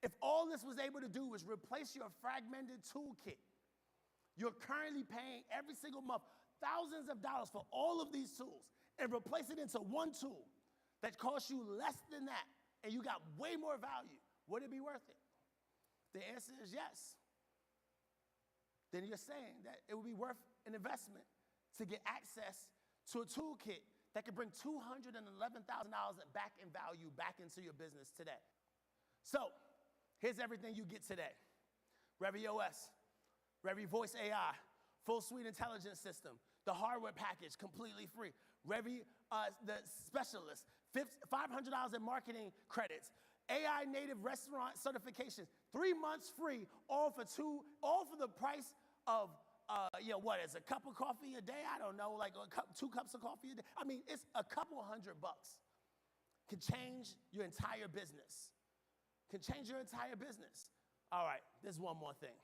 If all this was able to do was replace your fragmented toolkit, you're currently paying every single month thousands of dollars for all of these tools, and replace it into one tool that costs you less than that, and you got way more value, would it be worth it? The answer is yes. Then you're saying that it would be worth an investment to get access to a toolkit that could bring $211,000 back in value back into your business today. So here's everything you get today. Revi OS, Revi Voice AI, full suite intelligence system, the hardware package completely free, Revi, the specialist, $500 in marketing credits, AI native restaurant certifications, 3 months free, all for the price of, what is a cup of coffee a day? I don't know, like 2 cups of coffee a day. I mean, it's a couple $100. Can change your entire business. Can change your entire business. All right, there's one more thing.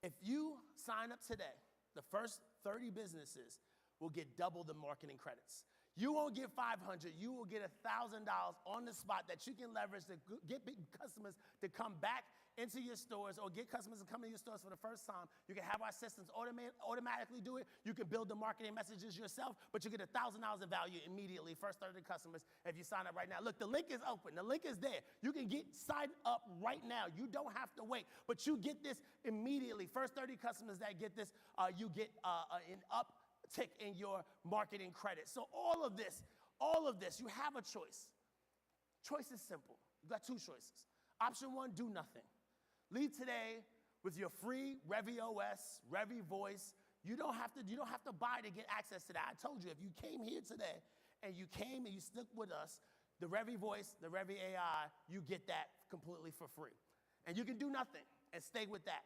If you sign up today The first 30 businesses will get double the marketing credits. You won't get $500, you will get $1,000 on the spot that you can leverage to get customers to come back into your stores or get customers to come into your stores for the first time. You can have our systems automatically do it. You can build the marketing messages yourself, but you get $1,000 in value immediately, first 30 customers, if you sign up right now. Look, the link is open. The link is there. You can get signed up right now. You don't have to wait, but you get this immediately. First 30 customers that get this, you get an uptick in your marketing credit. So all of this, you have a choice. Choice is simple. You got two choices. Option one, do nothing. Leave today with your free Revi OS, Revi voice. You don't have to buy to get access to that. I told you, if you came here today and you came and you stuck with us, the Revi voice, the Revi AI, you get that completely for free. And you can do nothing and stay with that.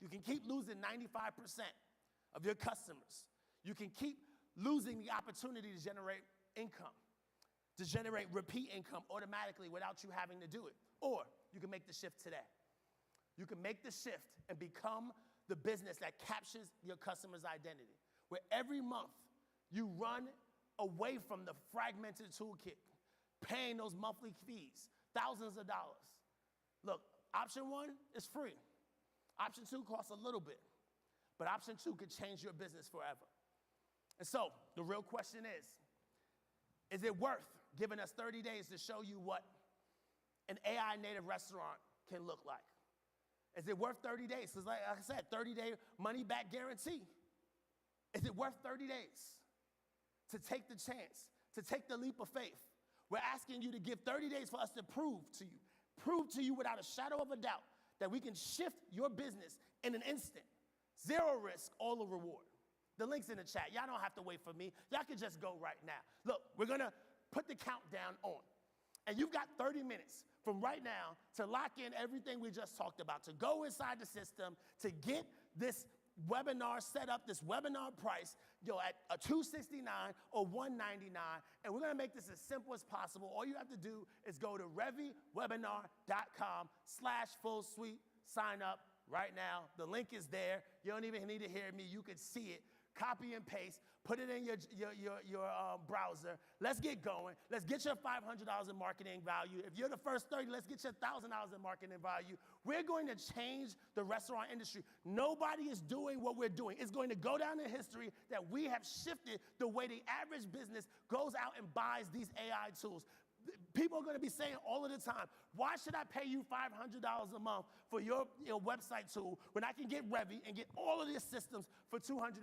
You can keep losing 95% of your customers. You can keep losing the opportunity to generate income, to generate repeat income automatically without you having to do it. Or you can make the shift today. You can make the shift and become the business that captures your customer's identity, where every month you run away from the fragmented toolkit, paying those monthly fees, thousands of dollars. Look, option one is free. Option two costs a little bit, but option two could change your business forever. And so the real question is it worth giving us 30 days to show you what an AI native restaurant can look like? Is it worth 30 days? Because like I said, 30-day money-back guarantee. Is it worth 30 days to take the chance, to take the leap of faith? We're asking you to give 30 days for us to prove to you without a shadow of a doubt that we can shift your business in an instant. Zero risk, all the reward. The link's in the chat. Y'all don't have to wait for me. Y'all can just go right now. Look, we're going to put the countdown on. And you've got 30 minutes from right now to lock in everything we just talked about, to go inside the system, to get this webinar set up, this webinar price, at a $269 or $199. And we're going to make this as simple as possible. All you have to do is go to reviwebinar.com/full suite, sign up right now. The link is there. You don't even need to hear me. You can see it. Copy and paste, put it in your browser. Let's get going. Let's get your $500 in marketing value. If you're the first 30, let's get your $1,000 in marketing value. We're going to change the restaurant industry. Nobody is doing what we're doing. It's going to go down in history that we have shifted the way the average business goes out and buys these AI tools. People are going to be saying all of the time, why should I pay you $500 a month for your website tool when I can get Revi and get all of these systems for $269?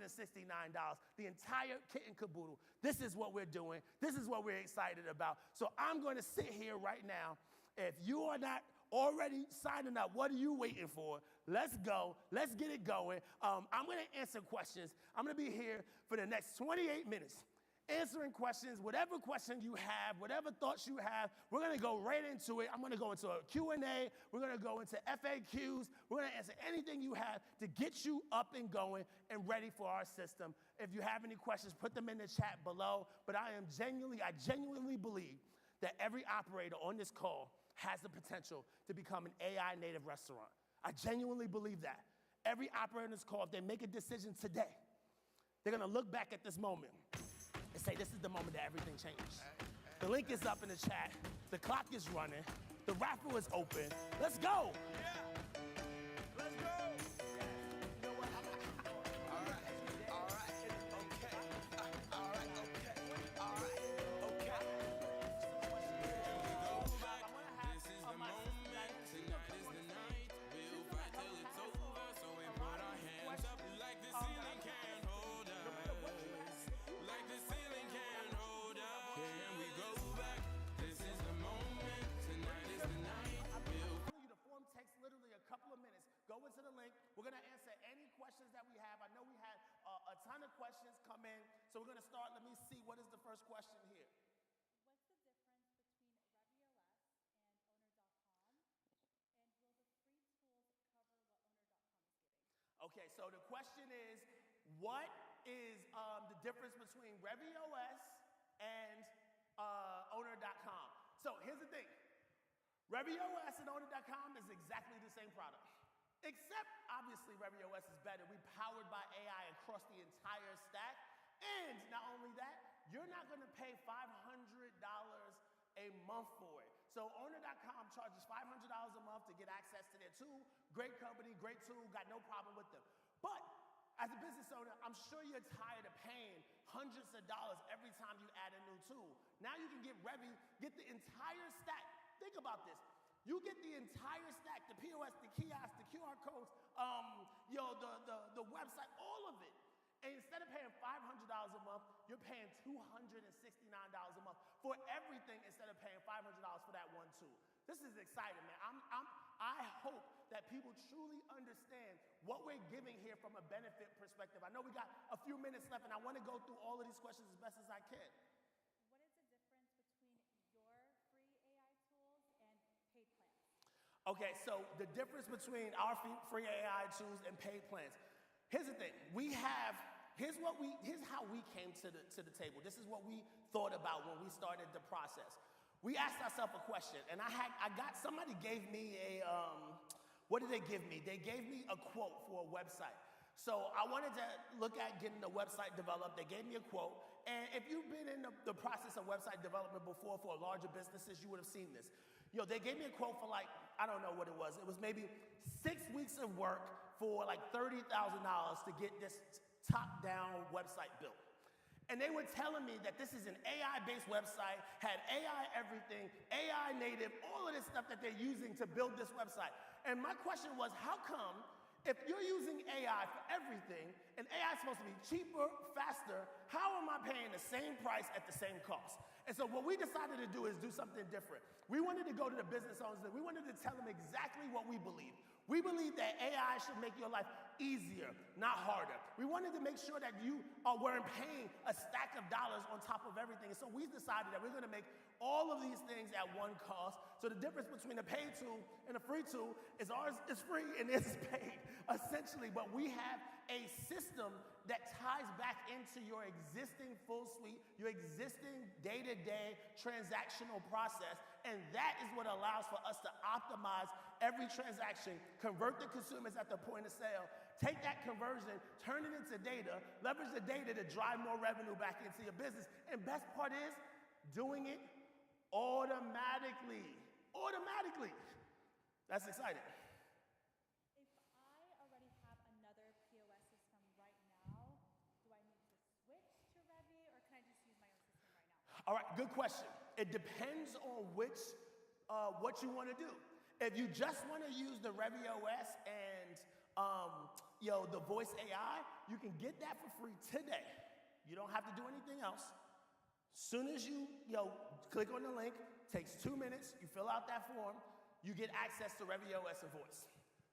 The entire kit and caboodle. This is what we're doing. This is what we're excited about. So I'm going to sit here right now. If you are not already signing up, what are you waiting for? Let's go. Let's get it going. I'm going to answer questions. I'm going to be here for the next 28 minutes. Answering questions, whatever question you have, whatever thoughts you have, we're going to go right into it. I'm going to go into a Q&A. We're going to go into FAQs. We're going to answer anything you have to get you up and going and ready for our system. If you have any questions, put them in the chat below. But I genuinely believe that every operator on this call has the potential to become an AI native restaurant. I genuinely believe that. Every operator on this call, if they make a decision today, they're going to look back at this moment and say, this is the moment that everything changed. The link is up in the chat. The clock is running. The raffle is open. Let's go. Yeah. Let's go. You know what? All right. Okay. All right. Okay. All right. Okay. This is the moment. Tonight is the night. We'll fight till it's over. So we put our hands up like the ceiling can't hold us. Like the ceiling can't hold us. Can we go back? This is the moment. Tonight is the night. We'll The form takes literally a couple of minutes. Go into the link. We're going to answer any questions that we have. I know we had a ton of questions come in, so we're going to start. Let me see. What is the first question here? What's the difference between ReviOS and owner.com? And will the free tools cover what owner.com is giving? Okay, so the question is, what is the difference between ReviOS and owner.com? So here's the thing. ReviOS and owner.com is exactly the same product, except obviously ReviOS is better. We powered by AI across the entire stack. And not only that, you're not going to pay $500 a month for it. So owner.com charges $500 a month to get access to their tool. Great company, great tool, got no problem with them. But as a business owner, I'm sure you're tired of paying hundreds of dollars every time you add a new tool. Now you can get Revi, get the entire stack. Think about this. You get the entire stack, the POS, the kiosk, the QR codes, the website, all of it. And instead of paying $500 a month, you're paying $269 a month for everything instead of paying $500 for that one tool. This is exciting, man. I hope that people truly understand what we're giving here from a benefit perspective. I know we got a few minutes left, and I want to go through all of these questions as best as I can. What is the difference between your free AI tools and paid plans? Okay, so the difference between our free AI tools and paid plans. Here's the thing. Here's how we came to the table. This is what we thought about when we started the process. We asked ourselves a question, and somebody gave me what did they give me? They gave me a quote for a website. So I wanted to look at getting the website developed. They gave me a quote. And if you've been in the process of website development before for larger businesses, you would have seen this. They gave me a quote for I don't know what it was. It was maybe 6 weeks of work for $30,000 to get this top-down website built. And they were telling me that this is an AI-based website, had AI everything, AI native, all of this stuff that they're using to build this website. And my question was, how come if you're using AI for everything, and AI is supposed to be cheaper, faster, how am I paying the same price at the same cost? And so what we decided to do is do something different. We wanted to go to the business owners and we wanted to tell them exactly what we believe. We believe that AI should make your life easier, not harder. We wanted to make sure that you weren't paying a stack of dollars on top of everything. And so we decided that we're going to make all of these things at one cost. So the difference between a paid tool and a free tool is ours is free and theirs is paid, essentially. But we have a system that ties back into your existing full suite, your existing day-to-day transactional process. And that is what allows for us to optimize every transaction, convert the consumers at the point of sale, take that conversion, turn it into data, leverage the data to drive more revenue back into your business. And best part is doing it automatically. Automatically. That's exciting. If I already have another POS system right now, do I need to switch to Revi, or can I just use my own system right now? All right, good question. It depends on what you want to do. If you just want to use the ReviOS and the voice AI, you can get that for free today. You don't have to do anything else. Soon as you click on the link, takes 2 minutes, you fill out that form, you get access to ReviOS and voice.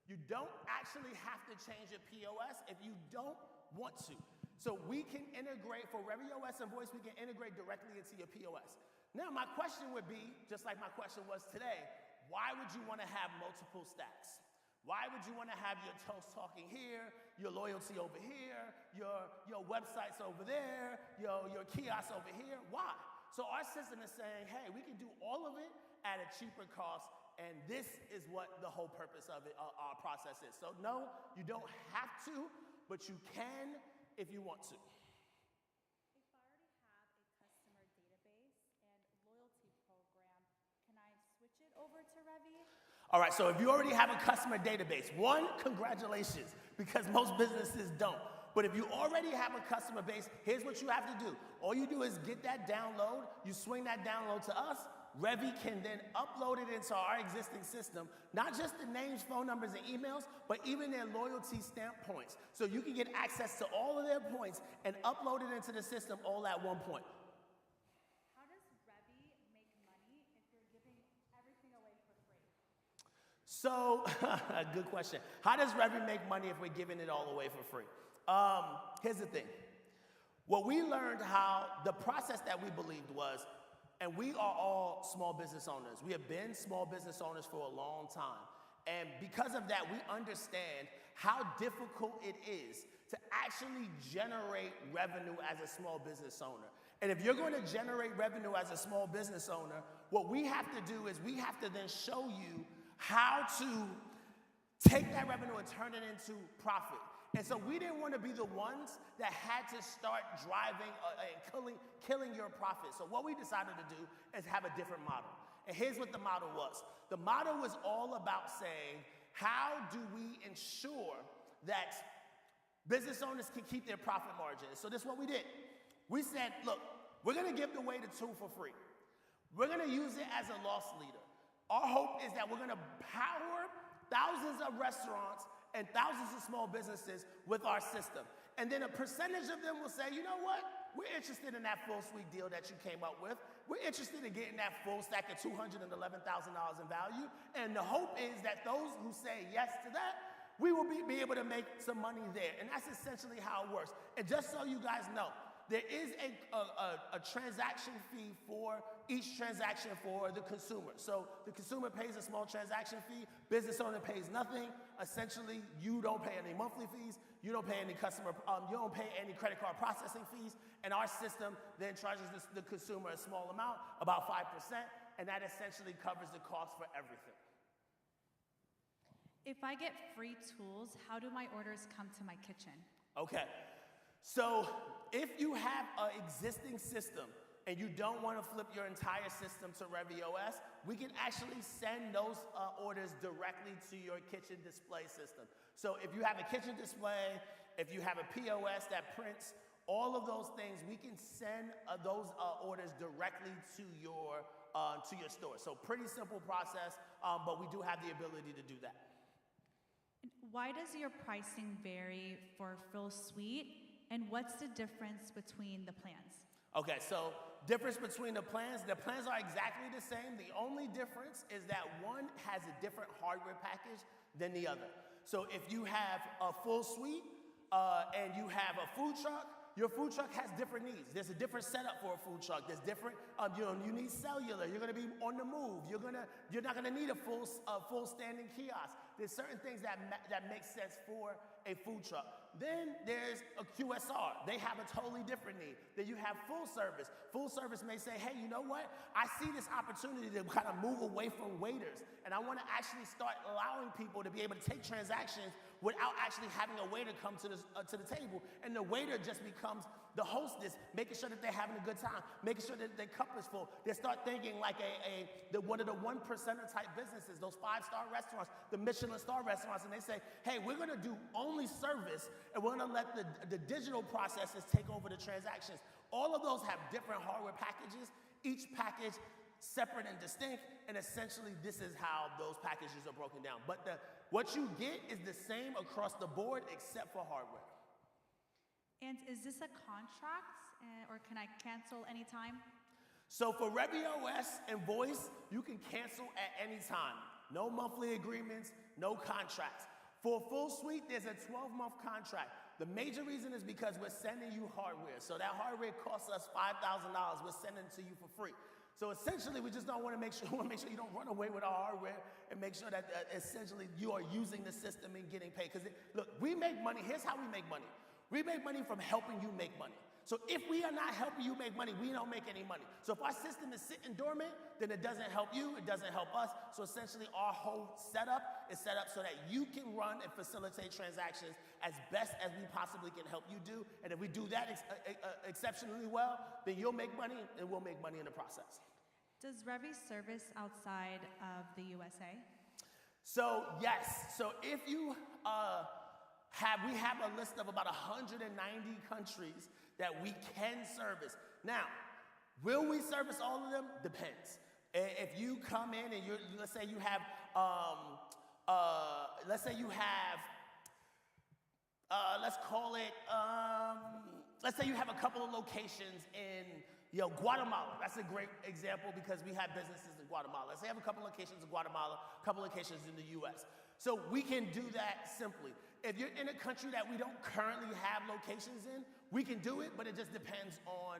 You don't actually have to change your POS if you don't want to. So we can integrate for ReviOS and voice, we can integrate directly into your POS. Now my question would be, just like my question was today, why would you want to have multiple stacks? Why would you want to have your Toast Talking here, your loyalty over here, your websites over there, your kiosks over here? Why? So our system is saying, hey, we can do all of it at a cheaper cost, and this is what the whole purpose of it, our process is. So no, you don't have to, but you can if you want to. If I already have a customer database and loyalty program, can I switch it over to Revi? All right, so if you already have a customer database, one, congratulations, because most businesses don't. But if you already have a customer base, here's what you have to do. All you do is get that download, you swing that download to us, Revi can then upload it into our existing system, not just the names, phone numbers, and emails, but even their loyalty stamp points. So you can get access to all of their points and upload it into the system all at one point. How does Revi make money if you're giving everything away for free? So, good question. How does Revi make money if we're giving it all away for free? Here's the thing. What we learned, how the process that we believed was, and we are all small business owners. We have been small business owners for a long time. And because of that, we understand how difficult it is to actually generate revenue as a small business owner. And if you're going to generate revenue as a small business owner, what we have to do is we have to then show you how to take that revenue and turn it into profit. And so we didn't want to be the ones that had to start driving and killing your profit. So what we decided to do is have a different model. And here's what the model was. The model was all about saying, how do we ensure that business owners can keep their profit margins? So this is what we did. We said, look, we're going to give away the tool for free. We're going to use it as a loss leader. Our hope is that we're going to power thousands of restaurants and thousands of small businesses with our system. And then a percentage of them will say, you know what? We're interested in that full suite deal that you came up with. We're interested in getting that full stack of $211,000 in value. And the hope is that those who say yes to that, we will be able to make some money there. And that's essentially how it works. And just so you guys know, there is a transaction fee for each transaction for the consumer. So the consumer pays a small transaction fee, business owner pays nothing. Essentially, you don't pay any monthly fees, you don't pay any you don't pay any credit card processing fees, and our system then charges the consumer a small amount, about 5%, and that essentially covers the cost for everything. If I get free tools, how do my orders come to my kitchen? Okay. So if you have an existing system and you don't want to flip your entire system to Revi OS, we can actually send those orders directly to your kitchen display system. So if you have a kitchen display, if you have a POS that prints, all of those things, we can send those orders directly to your store. So pretty simple process, but we do have the ability to do that. Why does your pricing vary for full suite? And what's the difference between the plans? Okay, so difference between the plans are exactly the same. The only difference is that one has a different hardware package than the other. So if you have a full suite and you have a food truck, your food truck has different needs. There's a different setup for a food truck. There's different, you need cellular. You're gonna be on the move. You're not gonna need a full standing kiosk. There's certain things that make sense for a food truck. Then there's a QSR. They have a totally different need. Then you have full service. Full service may say, hey, you know what? I see this opportunity to kind of move away from waiters, and I want to actually start allowing people to be able to take transactions without actually having a waiter come to the table. And the waiter just becomes the hostess, making sure that they're having a good time, making sure that their cup is full. They start thinking like one of the 1% type businesses, those 5-star restaurants, the Michelin star restaurants, and they say, hey, we're gonna do only service, and we're gonna let the digital processes take over the transactions. All of those have different hardware packages, each package separate and distinct, and essentially this is how those packages are broken down. But what you get is the same across the board except for hardware. And is this a contract, or can I cancel anytime? So for Revi OS and voice, you can cancel at any time. No monthly agreements, no contracts. For a full suite, there's a 12-month contract. The major reason is because we're sending you hardware. So that hardware costs us $5,000. We're sending it to you for free. So essentially, we just want to make sure you don't run away with our hardware and make sure that essentially you are using the system and getting paid. Because look, we make money. Here's how we make money. We make money from helping you make money. So if we are not helping you make money, we don't make any money. So if our system is sitting dormant, then it doesn't help you, it doesn't help us. So essentially our whole setup is set up so that you can run and facilitate transactions as best as we possibly can help you do. And if we do that exceptionally well, then you'll make money and we'll make money in the process. Does Revi service outside of the USA? So yes, so if you we have a list of about 190 countries that we can service. Now, will we service all of them? Depends. If you come in and let's say you have a couple of locations in Guatemala. That's a great example because we have businesses in Guatemala. Let's say you have a couple locations in Guatemala, a couple locations in the US. So we can do that simply. If you're in a country that we don't currently have locations in, we can do it, but it just depends on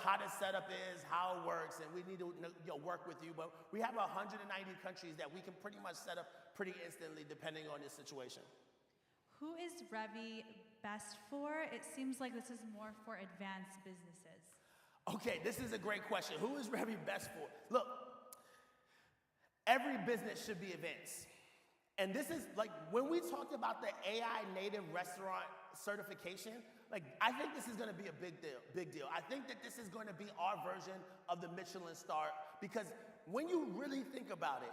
how the setup is, how it works, and we need to work with you. But we have 190 countries that we can pretty much set up pretty instantly depending on your situation. Who is Revi best for? It seems like this is more for advanced businesses. Okay, this is a great question. Who is Revi best for? Look, every business should be advanced. And this is like when we talked about the AI native restaurant certification, like I think this is going to be a big deal. I think that this is going to be our version of the Michelin star, because when you really think about it,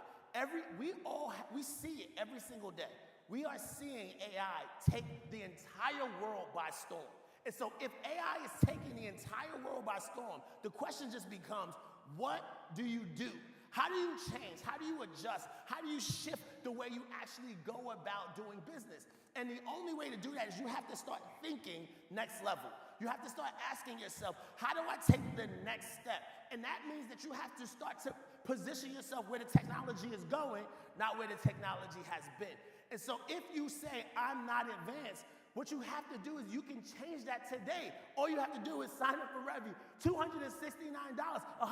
we see it every single day. We are seeing AI take the entire world by storm. And so if AI is taking the entire world by storm, the question just becomes, what do you do? How do you change? How do you adjust? How do you shift the way you actually go about doing business? And the only way to do that is you have to start thinking next level. You have to start asking yourself, how do I take the next step? And that means that you have to start to position yourself where the technology is going, not where the technology has been. And so if you say, I'm not advanced, what you have to do is you can change that today. All you have to do is sign up for Revi. $269, $199.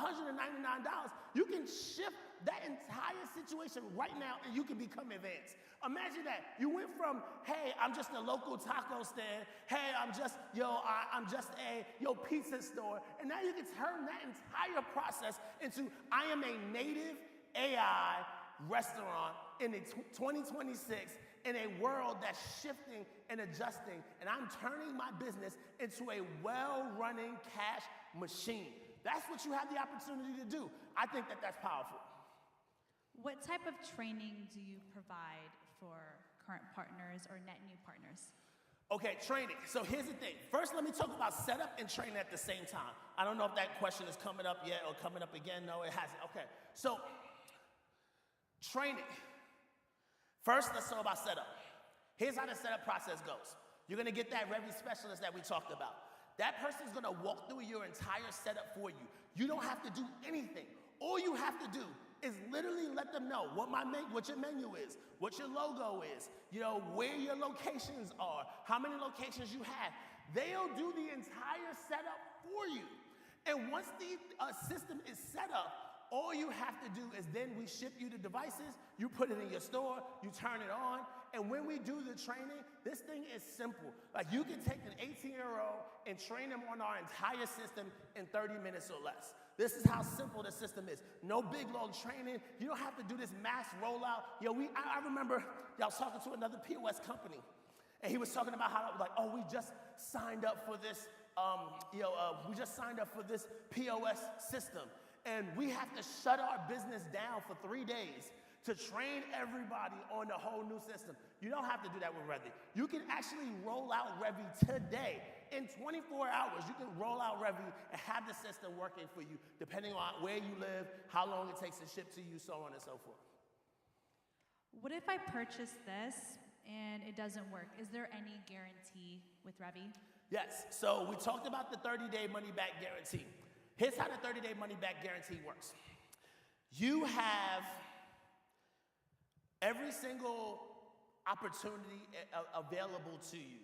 You can shift that entire situation right now and you can become advanced. Imagine that. You went from, hey, I'm just a local taco stand. Hey, I'm just a pizza store. And now you can turn that entire process into, I am a native AI restaurant in the 2026 in a world that's shifting and adjusting, and I'm turning my business into a well-running cash machine. That's what you have the opportunity to do. I think that that's powerful. What type of training do you provide for current partners or net new partners? Okay, training. So here's the thing. First, let me talk about setup and training at the same time. I don't know if that question is coming up yet or coming up again. No, it hasn't. Okay, so training. First, let's talk about setup. Here's how the setup process goes. You're gonna get that Revi specialist that we talked about. That person's gonna walk through your entire setup for you. You don't have to do anything. All you have to do is literally let them know what your menu is, what your logo is, where your locations are, how many locations you have. They'll do the entire setup for you. And once the system is set up, all you have to do is then we ship you the devices, you put it in your store, you turn it on, and when we do the training, this thing is simple. Like you can take an 18-year-old and train them on our entire system in 30 minutes or less. This is how simple the system is. No big long training. You don't have to do this mass rollout. I remember I was talking to another POS company, and he was talking about how we just signed up for this. We just signed up for this POS system. And we have to shut our business down for 3 days to train everybody on the whole new system. You don't have to do that with Revi. You can actually roll out Revi today. In 24 hours, you can roll out Revi and have the system working for you, depending on where you live, how long it takes to ship to you, so on and so forth. What if I purchase this and it doesn't work? Is there any guarantee with Revi? Yes, so we talked about the 30-day money-back guarantee. Here's how the 30-day money-back guarantee works. You have every single opportunity available to you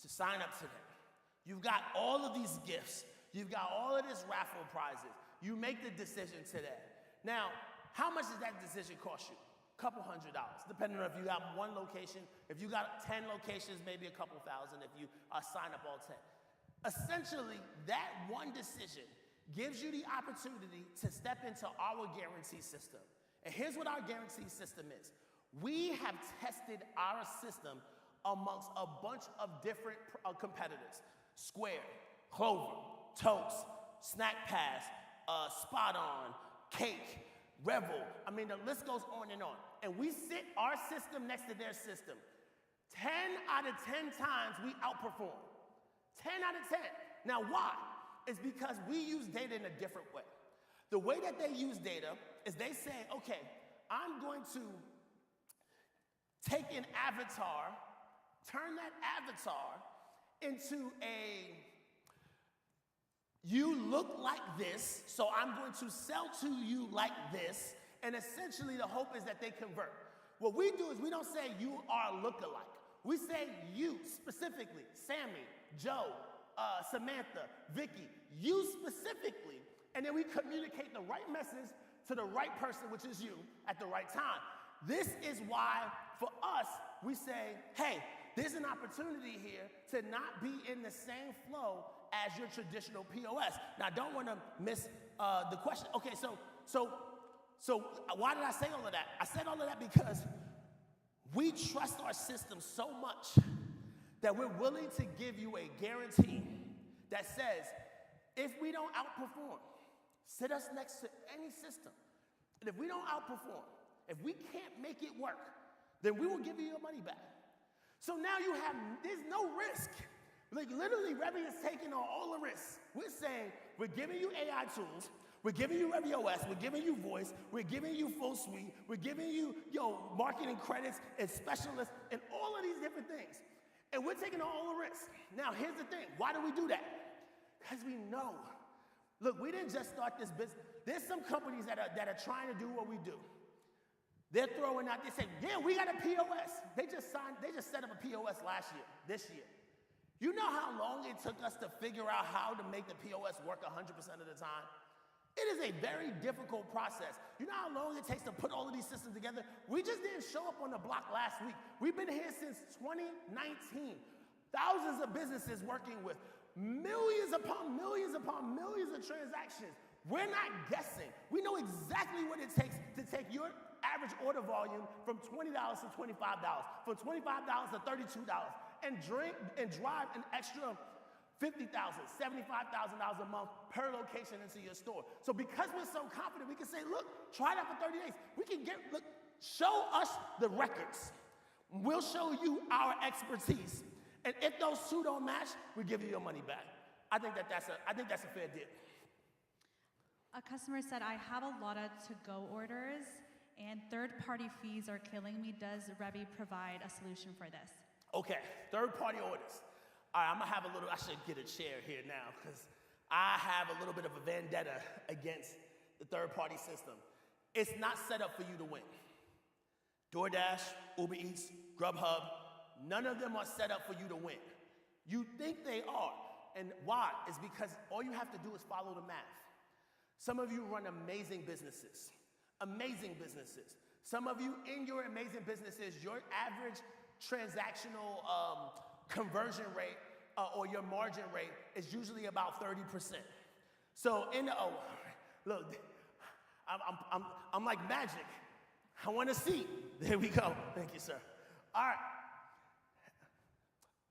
to sign up today. You've got all of these gifts. You've got all of this raffle prizes. You make the decision today. Now, how much does that decision cost you? A couple $100, depending on if you got one location. If you got 10 locations, maybe a couple thousand if you sign up all 10. Essentially, that one decision gives you the opportunity to step into our guarantee system. And here's what our guarantee system is. We have tested our system amongst a bunch of different competitors. Square, Clover, Toast, Snack Pass, Spot On, Cake, Revel. I mean, the list goes on. And we sit our system next to their system. 10 out of 10 times we outperform. 10 out of 10. Now, why? Is because we use data in a different way. The way that they use data is they say, okay, I'm going to take an avatar, turn that avatar into you look like this, so I'm going to sell to you like this, and essentially the hope is that they convert. What we do is we don't say you are look-alike. We say you specifically, Sammy, Joe, Samantha, Vicky, you specifically, and then we communicate the right message to the right person, which is you, at the right time. This is why, for us, we say, hey, there's an opportunity here to not be in the same flow as your traditional POS. Now, I don't want to miss the question. Okay, so why did I say all of that? I said all of that because We trust our system so much that we're willing to give you a guarantee that says, if we don't outperform, sit us next to any system. And if we don't outperform, if we can't make it work, then we will give you your money back. So now there's no risk. Like literally, Revi is taking on all the risks. We're saying, we're giving you AI tools, we're giving you Revi OS, we're giving you voice, we're giving you full suite, we're giving you marketing credits and specialists and all of these different things. And we're taking on all the risks. Now, here's the thing. Why do we do that? Because we know. Look, we didn't just start this business. There's some companies that are trying to do what we do. They're throwing out, they say, yeah, we got a POS. They just set up a POS this year. You know how long it took us to figure out how to make the POS work 100% of the time? It is a very difficult process. You know how long it takes to put all of these systems together? We just didn't show up on the block last week. We've been here since 2019. Thousands of businesses working with millions upon millions upon millions of transactions. We're not guessing. We know exactly what it takes to take your average order volume from $20 to $25, from $25 to $32, and drive an extra $50,000, $75,000 a month per location into your store. So because we're so confident, we can say, look, try it out for 30 days. We can show us the records. We'll show you our expertise. And if those two don't match, we give you your money back. I think that's a fair deal. A customer said, I have a lot of to-go orders and third-party fees are killing me. Does Revi provide a solution for this? Okay, third-party orders. All right, I should get a chair here now because I have a little bit of a vendetta against the third-party system. It's not set up for you to win. DoorDash, Uber Eats, Grubhub, none of them are set up for you to win. You think they are, and why? It's because all you have to do is follow the math. Some of you run amazing businesses. Some of you in your amazing businesses, your average transactional conversion rate or your margin rate is usually about 30%. So look, I'm like magic. I want to see. There we go. Thank you, sir. All right.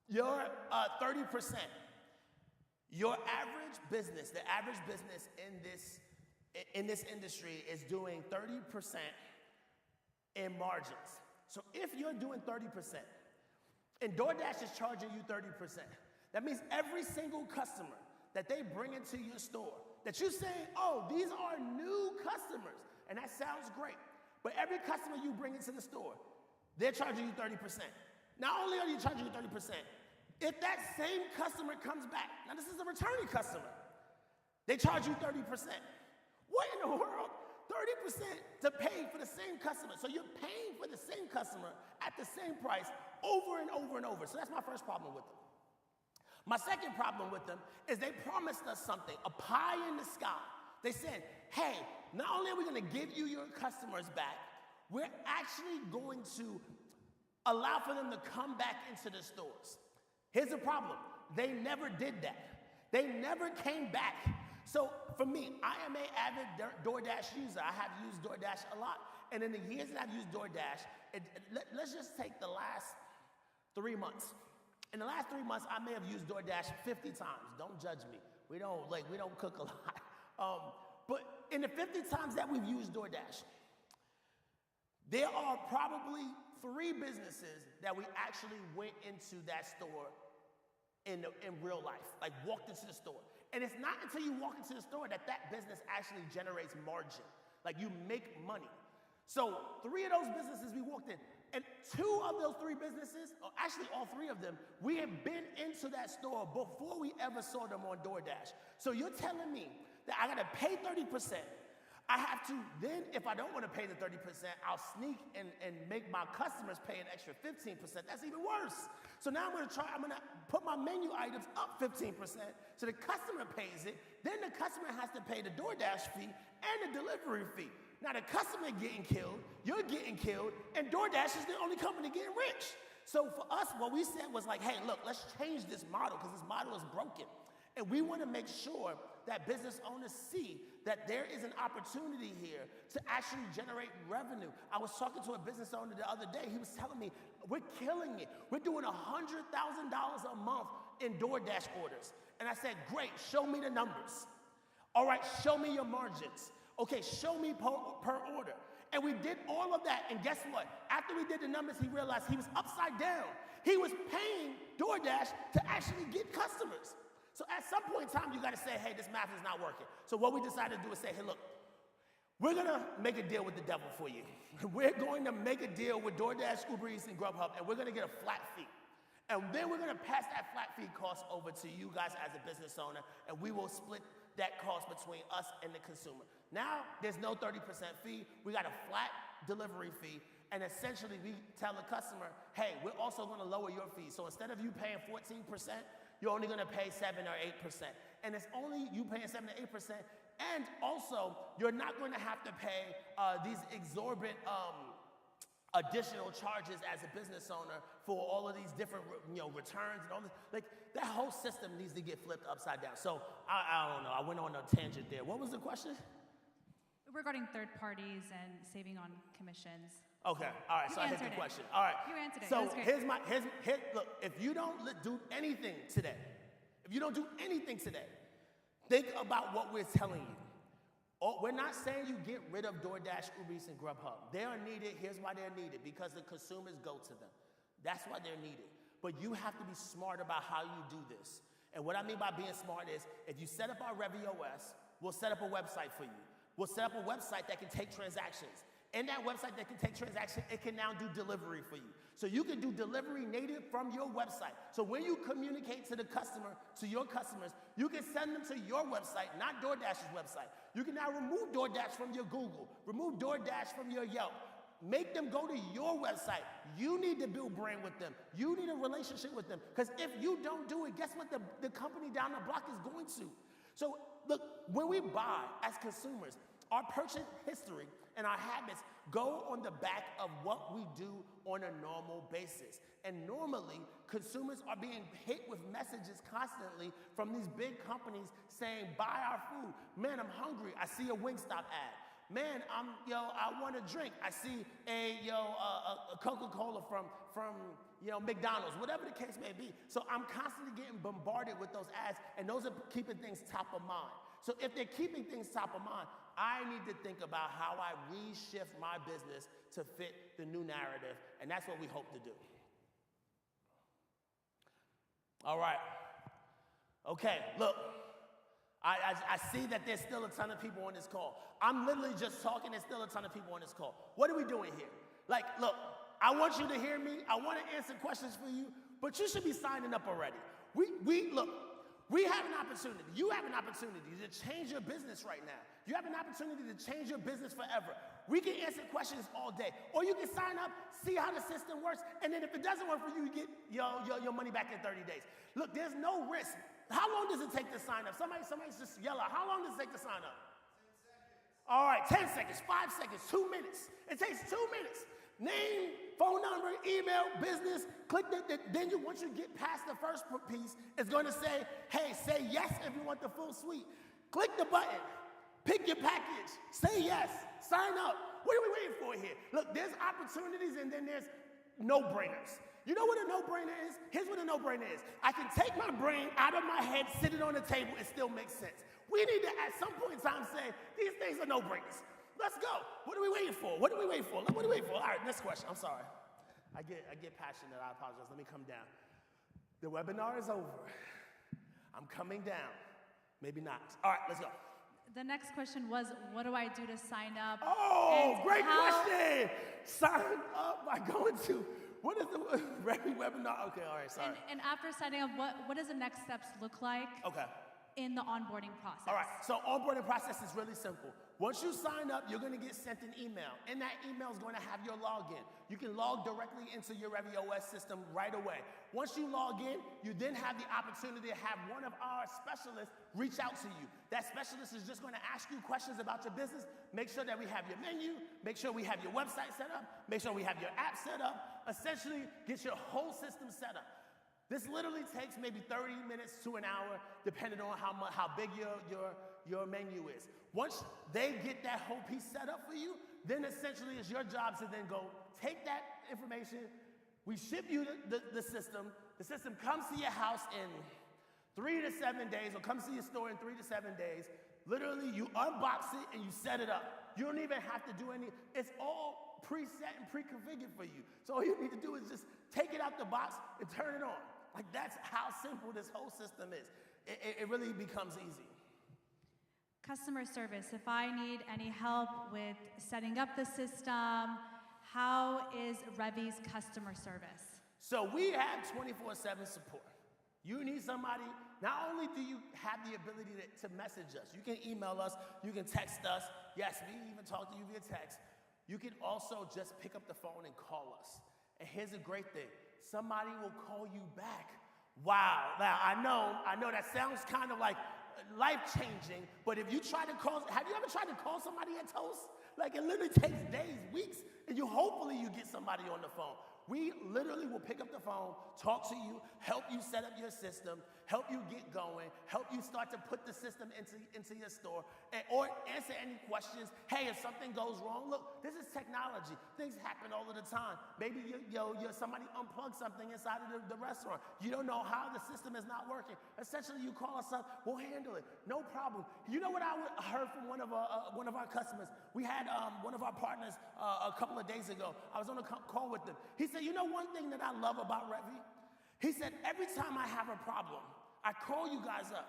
Your 30%. Your average business, the average business in this industry is doing 30% in margins. So if you're doing 30%, and DoorDash is charging you 30%, that means every single customer that they bring into your store, that you're saying, oh, these are new customers, and that sounds great, but every customer you bring into the store, they're charging you 30%. Not only are you charging you 30%, if that same customer comes back, now this is a returning customer, they charge you 30%. What in the world? 30% to pay for the same customer. So you're paying for the same customer at the same price over and over and over. So that's my first problem with them. My second problem with them is they promised us something, a pie in the sky. They said, hey, not only are we going to give you your customers back, we're actually going to allow for them to come back into the stores. Here's the problem. They never did that. They never came back. So for me, I am an avid DoorDash user. I have used DoorDash a lot. And in the years that I've used DoorDash, let's just take the last 3 months. In the last 3 months, I may have used DoorDash 50 times. Don't judge me. We don't cook a lot. But in the 50 times that we've used DoorDash, there are probably 3 businesses that we actually went into that store in real life, like walked into the store. And it's not until you walk into the store that business actually generates margin. Like you make money. So 3 of those businesses we walked in. And 2 of those 3 businesses, or actually all 3 of them, we had been into that store before we ever saw them on DoorDash. So you're telling me that I gotta pay 30%. I have to then, if I don't wanna pay the 30%, I'll sneak and make my customers pay an extra 15%. That's even worse. So now I'm gonna put my menu items up 15% so the customer pays it. Then the customer has to pay the DoorDash fee and the delivery fee. Now the customer getting killed, you're getting killed, and DoorDash is the only company getting rich. So for us, what we said was like, hey, look, let's change this model because this model is broken. And we want to make sure that business owners see that there is an opportunity here to actually generate revenue. I was talking to a business owner the other day. He was telling me, we're killing it. We're doing $100,000 a month in DoorDash orders. And I said, great, show me the numbers. All right, show me your margins. Okay, show me per order. And we did all of that, and guess what? After we did the numbers, he realized he was upside down. He was paying DoorDash to actually get customers. So at some point in time, you gotta say, hey, this math is not working. So what we decided to do is say, hey, look, we're gonna make a deal with the devil for you. We're going to make a deal with DoorDash, Uber Eats, and Grubhub, and we're gonna get a flat fee. And then we're gonna pass that flat fee cost over to you guys as a business owner, and we will split that cost between us and the consumer. Now, there's no 30% fee. We got a flat delivery fee, and essentially we tell the customer, hey, we're also gonna lower your fee. So instead of you paying 14%, you're only gonna pay 7 or 8%. And it's only you paying 7 to 8%, and also you're not gonna have to pay these exorbitant additional charges as a business owner for all of these different returns and all this. Like, that whole system needs to get flipped upside down. So I don't know, I went on a tangent there. What was the question? Regarding third parties and saving on commissions. Okay, all right, so I hit the question. All right. You answered it. So That was great. look, if you don't do anything today, think about what we're telling you. We're not saying you get rid of DoorDash, Uber Eats, and Grubhub. They are needed. Here's why they're needed, because the consumers go to them. That's why they're needed. But you have to be smart about how you do this. And what I mean by being smart is, if you set up our Revi OS, we'll set up a website for you. We'll set up a website that can take transactions. In that website that can take transactions, it can now do delivery for you. So you can do delivery native from your website. So when you communicate to the customer, to your customers, you can send them to your website, not DoorDash's website. You can now remove DoorDash from your Google, remove DoorDash from your Yelp, make them go to your website. You need to build brand with them. You need a relationship with them. Because if you don't do it, guess what the company down the block is going to? So look, when we buy as consumers, our purchase history and our habits go on the back of what we do on a normal basis. And normally, consumers are being hit with messages constantly from these big companies saying, buy our food. Man, I'm hungry. I see a Wingstop ad. Man, I want a drink. I see a Coca-Cola from McDonald's, whatever the case may be. So I'm constantly getting bombarded with those ads, and those are keeping things top of mind. So if they're keeping things top of mind, I need to think about how I reshift my business to fit the new narrative, and that's what we hope to do. All right. Okay, look. I see that there's still a ton of people on this call. I'm literally just talking, there's still a ton of people on this call. What are we doing here? Like, look, I want you to hear me. I want to answer questions for you, but you should be signing up already. We have an opportunity. You have an opportunity to change your business right now. You have an opportunity to change your business forever. We can answer questions all day. Or you can sign up, see how the system works, and then if it doesn't work for you, you get your money back in 30 days. Look, there's no risk. How long does it take to sign up? Somebody's just yell out. How long does it take to sign up? 10 seconds. All right, 10 seconds, 5 seconds, 2 minutes. It takes 2 minutes. Name, phone number, email, business. Click then once you get past the first piece, it's going to say, hey, say yes if you want the full suite. Click the button. Pick your package. Say yes. Sign up. What are we waiting for here? Look, there's opportunities and then there's no-brainers. You know what a no-brainer is? Here's what a no-brainer is. I can take my brain out of my head, sit it on the table, it still makes sense. We need to, at some point in time, say, these things are no-brainers. Let's go. What are we waiting for? What are we waiting for? What are we waiting for? All right, next question. I'm sorry. I get passionate. I apologize. Let me come down. The webinar is over. I'm coming down. Maybe not. All right, let's go. The next question was, what do I do to sign up? Oh, great question. Sign up by going to, what is the Revi webinar? Okay, all right, sorry. And after signing up, what does the next steps look like? Okay. In the onboarding process? All right, so onboarding process is really simple. Once you sign up, you're gonna get sent an email. And that email is gonna have your login. You can log directly into your Revi OS system right away. Once you log in, you then have the opportunity to have one of our specialists reach out to you. That specialist is just gonna ask you questions about your business, make sure that we have your menu, make sure we have your website set up, make sure we have your app set up, essentially get your whole system set up. This literally takes maybe 30 minutes to an hour, depending on how big your menu is. Once they get that whole piece set up for you, then essentially it's your job to then go take that information. We ship you the system. The system comes to your house in 3 to 7 days, or comes to your store in 3 to 7 days. Literally, you unbox it and you set it up. You don't even have to do any, it's all preset and pre-configured for you. So all you need to do is just take it out the box and turn it on. Like, that's how simple this whole system is. It really becomes easy. Customer service, if I need any help with setting up the system, how is Revi's customer service? So we have 24/7 support. You need somebody, not only do you have the ability to message us, you can email us, you can text us. Yes, we even talk to you via text. You can also just pick up the phone and call us. And here's a great thing. Somebody will call you back. Wow. Now, I know that sounds kind of like life-changing, but if you try to call, have you ever tried to call somebody at Toast? Like, it literally takes days, weeks, and hopefully you get somebody on the phone. We literally will pick up the phone, talk to you, help you set up your system, help you get going, help you start to put the system into your store, or answer any questions. Hey, if something goes wrong, look, this is technology. Things happen all of the time. Maybe somebody unplugged something inside of the restaurant. You don't know how the system is not working. Essentially, you call us up, we'll handle it. No problem. You know what I heard from one of our customers? We had one of our partners a couple of days ago. I was on a call with them. He said, you know one thing that I love about Revi? He said, every time I have a problem, I call you guys up.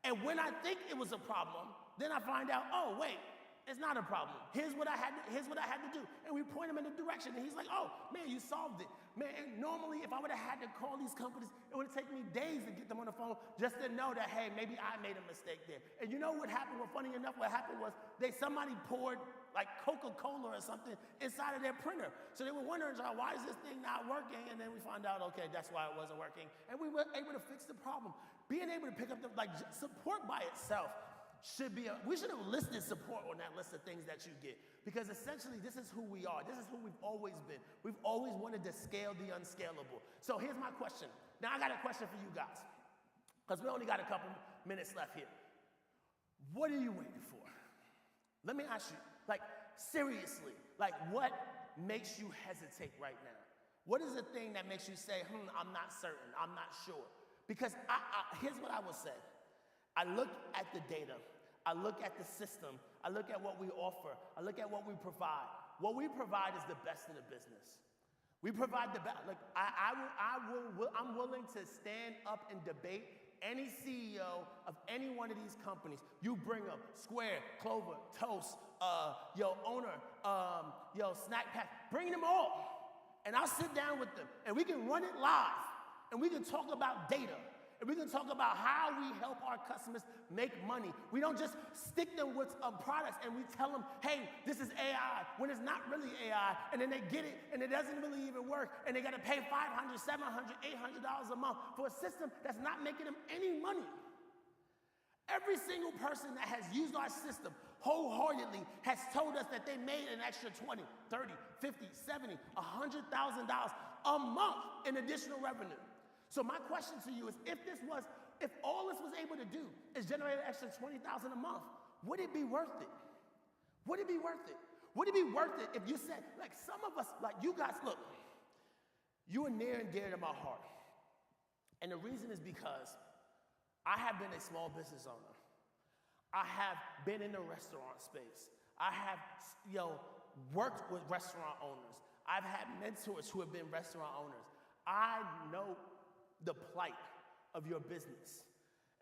And when I think it was a problem, then I find out, oh, wait, it's not a problem. Here's what I had to do. And we point him in a direction. And he's like, oh, man, you solved it. Man, and normally if I would have had to call these companies, it would have taken me days to get them on the phone just to know that, hey, maybe I made a mistake there. And you know what happened? Well, funny enough, what happened was somebody poured like Coca-Cola or something inside of their printer. So they were wondering, why is this thing not working? And then we found out, okay, that's why it wasn't working. And we were able to fix the problem. Being able to pick up support by itself we should have listed support on that list of things that you get, because essentially this is who we are. This is who we've always been. We've always wanted to scale the unscalable. So here's my question. Now I got a question for you guys, because we only got a couple minutes left here. What are you waiting for? Let me ask you, seriously, what makes you hesitate right now? What is the thing that makes you say, I'm not certain, I'm not sure? Because here's what I will say. I look at the data, I look at the system, I look at what we offer, I look at what we provide. What we provide is the best in the business. We provide the best. I'm willing to stand up and debate any CEO of any one of these companies. You bring them Square, Clover, Toast, Owner, Snack Pack, bring them all. And I'll sit down with them and we can run it live and we can talk about data. And we can talk about how we help our customers make money. We don't just stick them with products and we tell them, hey, this is AI, when it's not really AI. And then they get it and it doesn't really even work. And they got to pay $500, $700, $800 a month for a system that's not making them any money. Every single person that has used our system wholeheartedly has told us that they made an extra $20, $30, $50, $70, $100,000 a month in additional revenue. So my question to you is, if all this was able to do is generate an extra $20,000 a month, would it be worth it? Would it be worth it? Would it be worth it if you said, some of us, you guys, look, you are near and dear to my heart. And the reason is because I have been a small business owner. I have been in the restaurant space. I have, worked with restaurant owners. I've had mentors who have been restaurant owners. I know the plight of your business.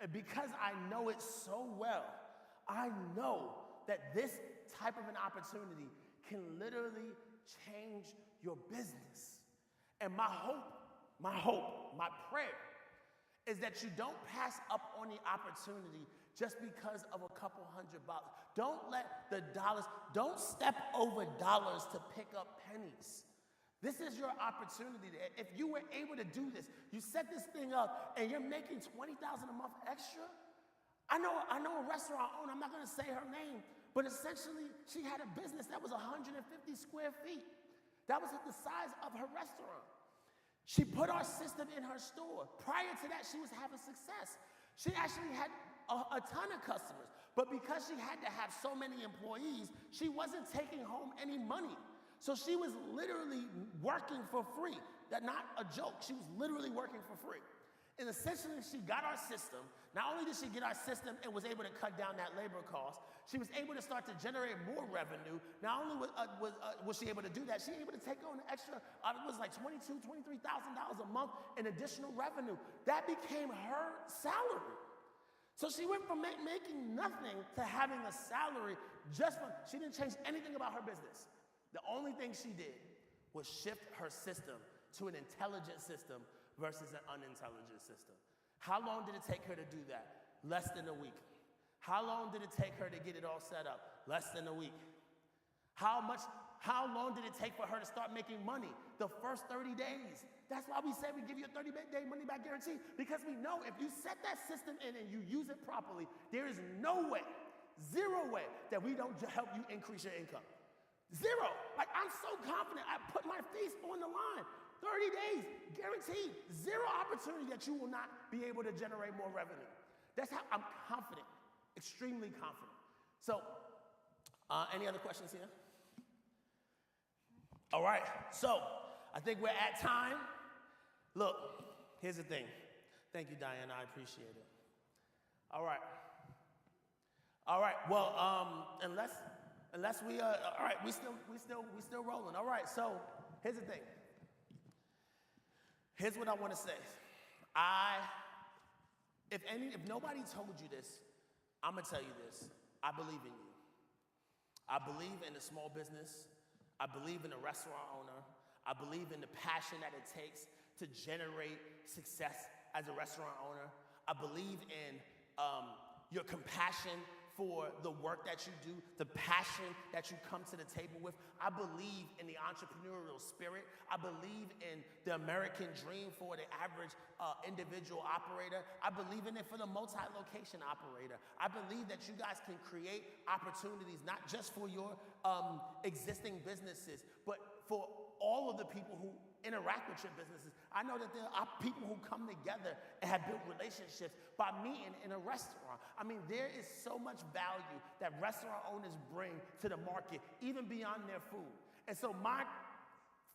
And because I know it so well, I know that this type of an opportunity can literally change your business. And my prayer is that you don't pass up on the opportunity just because of a couple $100. Don't let the dollars, don't step over dollars to pick up pennies. This is your opportunity. If you were able to do this, you set this thing up and you're making $20,000 a month extra. I know a restaurant owner, I'm not gonna say her name, but essentially she had a business that was 150 square feet. That was the size of her restaurant. She put our system in her store. Prior to that, she was having success. She actually had a ton of customers. But because she had to have so many employees, she wasn't taking home any money. So she was literally working for free. That's not a joke. She was literally working for free. And essentially, she got our system. Not only did she get our system and was able to cut down that labor cost, she was able to start to generate more revenue. Not only was she able to do that, she was able to take on an extra, it was like $22,000, $23,000 a month in additional revenue. That became her salary. So she went from making nothing to having a salary she didn't change anything about her business. The only thing she did was shift her system to an intelligent system versus an unintelligent system. How long did it take her to do that? Less than a week. How long did it take her to get it all set up? Less than a week. How long did it take for her to start making money? The first 30 days. That's why we say we give you a 30-day money-back guarantee, because we know if you set that system in and you use it properly, there is no way, zero way, that we don't help you increase your income. Zero. Like, I'm so confident. I put my face on the line. 30 days, guaranteed. Zero opportunity that you will not be able to generate more revenue. That's how I'm confident, extremely confident. So, any other questions here? All right, so I think we're at time. Look, here's the thing. Thank you, Diana, I appreciate it. All right, well, unless we, all right, we still rolling. All right, so here's the thing. Here's what I want to say. If nobody told you this, I'm gonna tell you this. I believe in you. I believe in a small business. I believe in a restaurant owner. I believe in the passion that it takes to generate success as a restaurant owner. I believe in your compassion for the work that you do, the passion that you come to the table with. I believe in the entrepreneurial spirit. I believe in the American dream for the average individual operator. I believe in it for the multi-location operator. I believe that you guys can create opportunities, not just for your existing businesses, but for all of the people who interact with your businesses. I know that there are people who come together and have built relationships by meeting in a restaurant. I mean, there is so much value that restaurant owners bring to the market, even beyond their food. And so my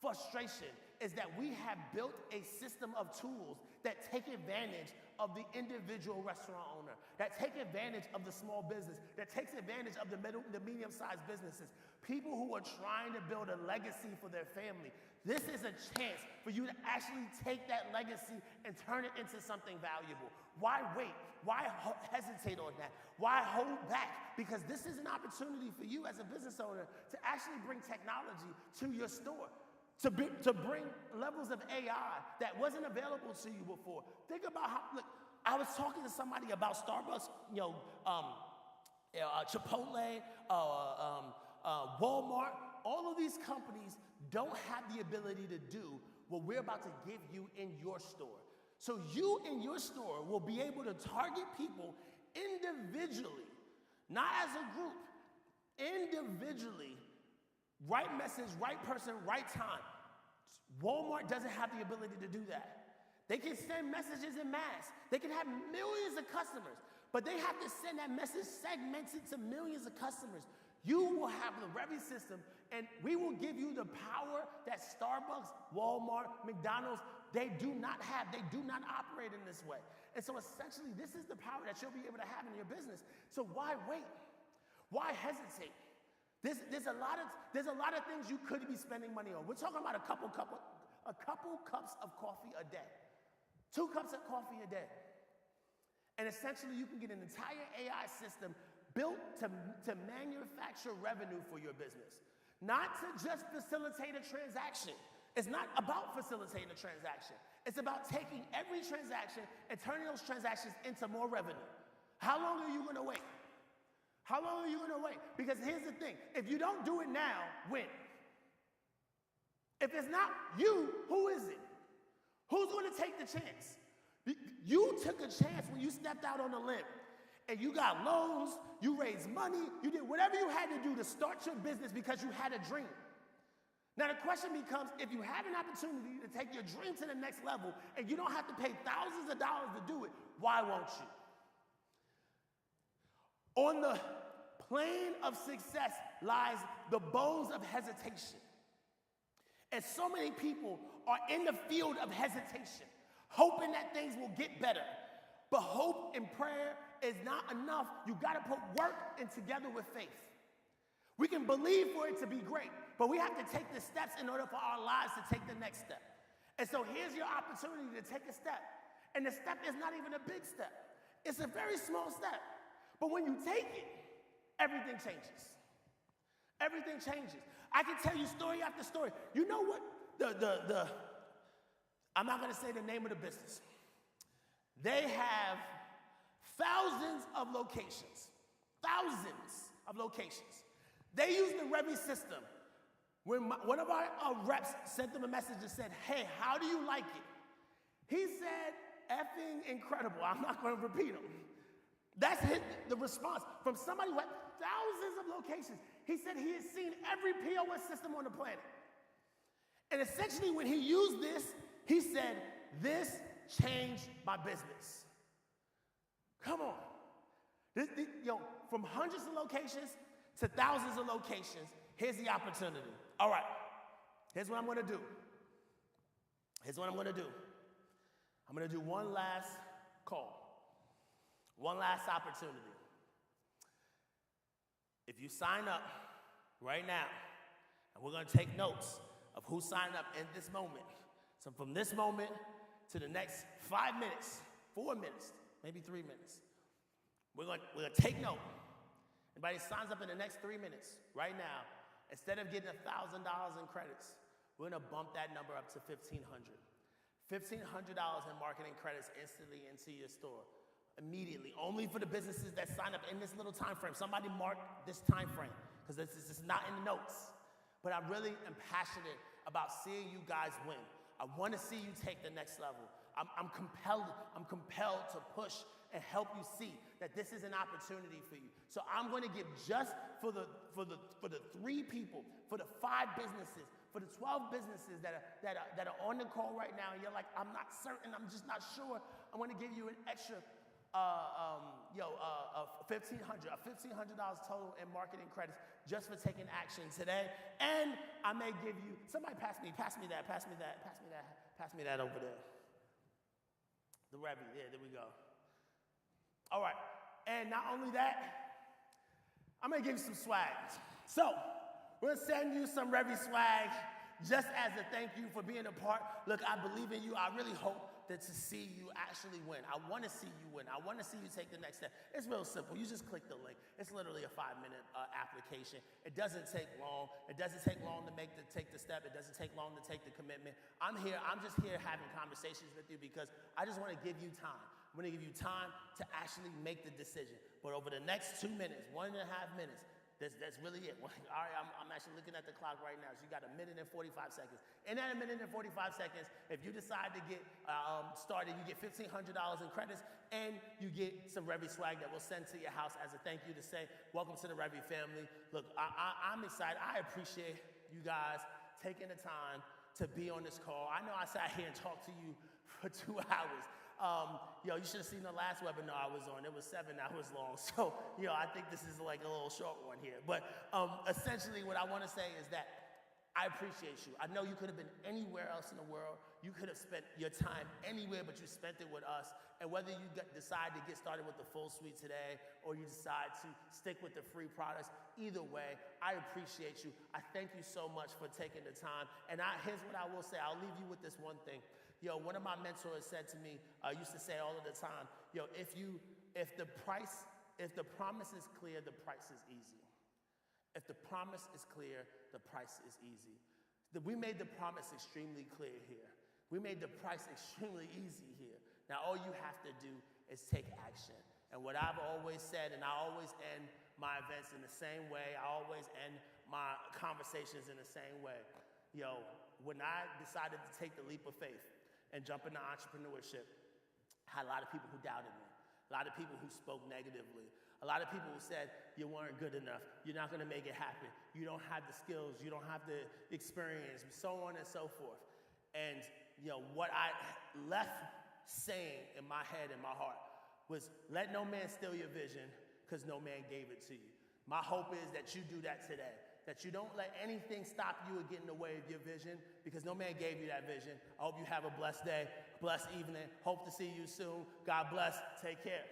frustration is that we have built a system of tools that take advantage of the individual restaurant owner, that take advantage of the small business, that takes advantage of the medium-sized businesses, people who are trying to build a legacy for their family. This is a chance for you to actually take that legacy and turn it into something valuable. Why wait? Why hesitate on that? Why hold back? Because this is an opportunity for you as a business owner to actually bring technology to your store, to bring levels of AI that wasn't available to you before. Think about how, look, I was talking to somebody about Starbucks, Chipotle, Walmart. All of these companies don't have the ability to do what we're about to give you in your store. So you in your store will be able to target people individually, not as a group, individually. Right message, right person, right time. Walmart doesn't have the ability to do that. They can send messages in mass. They can have millions of customers, but they have to send that message segmented to millions of customers. You will have the Revi system, and we will give you the power that Starbucks, Walmart, McDonald's, they do not have. They do not operate in this way. And so essentially, this is the power that you'll be able to have in your business. So why wait? Why hesitate? There's a lot of things you could be spending money on. We're talking about a couple cups of coffee a day. 2 cups of coffee a day. And essentially, you can get an entire AI system built to manufacture revenue for your business. Not to just facilitate a transaction. It's not about facilitating a transaction. It's about taking every transaction and turning those transactions into more revenue. How long are you going to wait? How long are you going to wait? Because here's the thing. If you don't do it now, when? If it's not you, who is it? Who's going to take the chance? You took a chance when you stepped out on a limb. And you got loans, you raised money, you did whatever you had to do to start your business because you had a dream. Now the question becomes, if you have an opportunity to take your dream to the next level and you don't have to pay thousands of dollars to do it, why won't you? On the plane of success lies the bones of hesitation. And so many people are in the field of hesitation, hoping that things will get better. But hope and prayer is not enough. You gotta put work in together with faith. We can believe for it to be great, but we have to take the steps in order for our lives to take the next step. And so here's your opportunity to take a step. And the step is not even a big step. It's a very small step. But when you take it, everything changes. Everything changes. I can tell you story after story. You know what? I'm not gonna say the name of the business. They have thousands of locations. Thousands of locations. They use the Revi system. When one of our reps sent them a message and said, hey, how do you like it? He said, effing incredible. I'm not going to repeat him. That's the response from somebody who had thousands of locations. He said he has seen every POS system on the planet. And essentially when he used this, he said, this changed my business. Come on. From hundreds of locations to thousands of locations, here's the opportunity. All right, here's what I'm gonna do. I'm gonna do one last call, one last opportunity. If you sign up right now, and we're gonna take notes of who signed up in this moment. So from this moment to the next 5 minutes, 4 minutes, maybe 3 minutes, we're gonna take note. Anybody signs up in the next 3 minutes, right now, instead of getting $1,000 in credits, we're gonna bump that number up to $1,500. $1,500 in marketing credits instantly into your store, immediately, only for the businesses that sign up in this little time frame. Somebody mark this time frame, because this is not in the notes. But I really am passionate about seeing you guys win. I wanna see you take the next level. I'm compelled to push and help you see that this is an opportunity for you. So I'm going to give just for the 3 people, for the 5 businesses, for the 12 businesses that are on the call right now, and you're like, I'm not certain, I'm just not sure. I'm going to give you an extra $1,500 total in marketing credits just for taking action today. And I may give you, somebody pass me that over there. The Revi, there we go. All right, and not only that, I'm gonna give you some swag. So, we're gonna send you some Revi swag just as a thank you for being a part. Look, I believe in you. I really hope that to see you actually win. I wanna see you win. I wanna see you take the next step. It's real simple. You just click the link. It's literally a 5-minute application. It doesn't take long. It doesn't take long to take the step. It doesn't take long to take the commitment. I'm just here having conversations with you because I just wanna give you time. I'm gonna give you time to actually make the decision. But over the next 2 minutes, 1.5 minutes, that's really it. All right, I'm actually looking at the clock right now. So you got 1 minute and 45 seconds. In that 1 minute and 45 seconds, if you decide to get started, you get $1,500 in credits, and you get some Revi swag that we'll send to your house as a thank you to say, welcome to the Revi family. Look, I'm excited. I appreciate you guys taking the time to be on this call. I know I sat here and talked to you for 2 hours. You should have seen the last webinar I was on. It was 7 hours long. So, I think this is like a little short one here. But essentially what I want to say is that I appreciate you. I know you could have been anywhere else in the world. You could have spent your time anywhere, but you spent it with us. And whether you decide to get started with the full suite today or you decide to stick with the free products, either way, I appreciate you. I thank you so much for taking the time. And here's what I will say. I'll leave you with this one thing. One of my mentors said to me, used to say all of the time, if the promise is clear, the price is easy. If the promise is clear, the price is easy. We made the promise extremely clear here. We made the price extremely easy here. Now all you have to do is take action. And what I've always said, and I always end my events in the same way, I always end my conversations in the same way. When I decided to take the leap of faith and jump into entrepreneurship, I had a lot of people who doubted me, a lot of people who spoke negatively, A lot of people said you weren't good enough. You're not going to make it happen. You don't have the skills. You don't have the experience, so on and so forth. And what I left saying in my head and my heart was, let no man steal your vision, because no man gave it to you. My hope is that you do that today, that you don't let anything stop you or get in the way of your vision, because no man gave you that vision. I hope you have a blessed day, blessed evening. Hope to see you soon. God bless. Take care.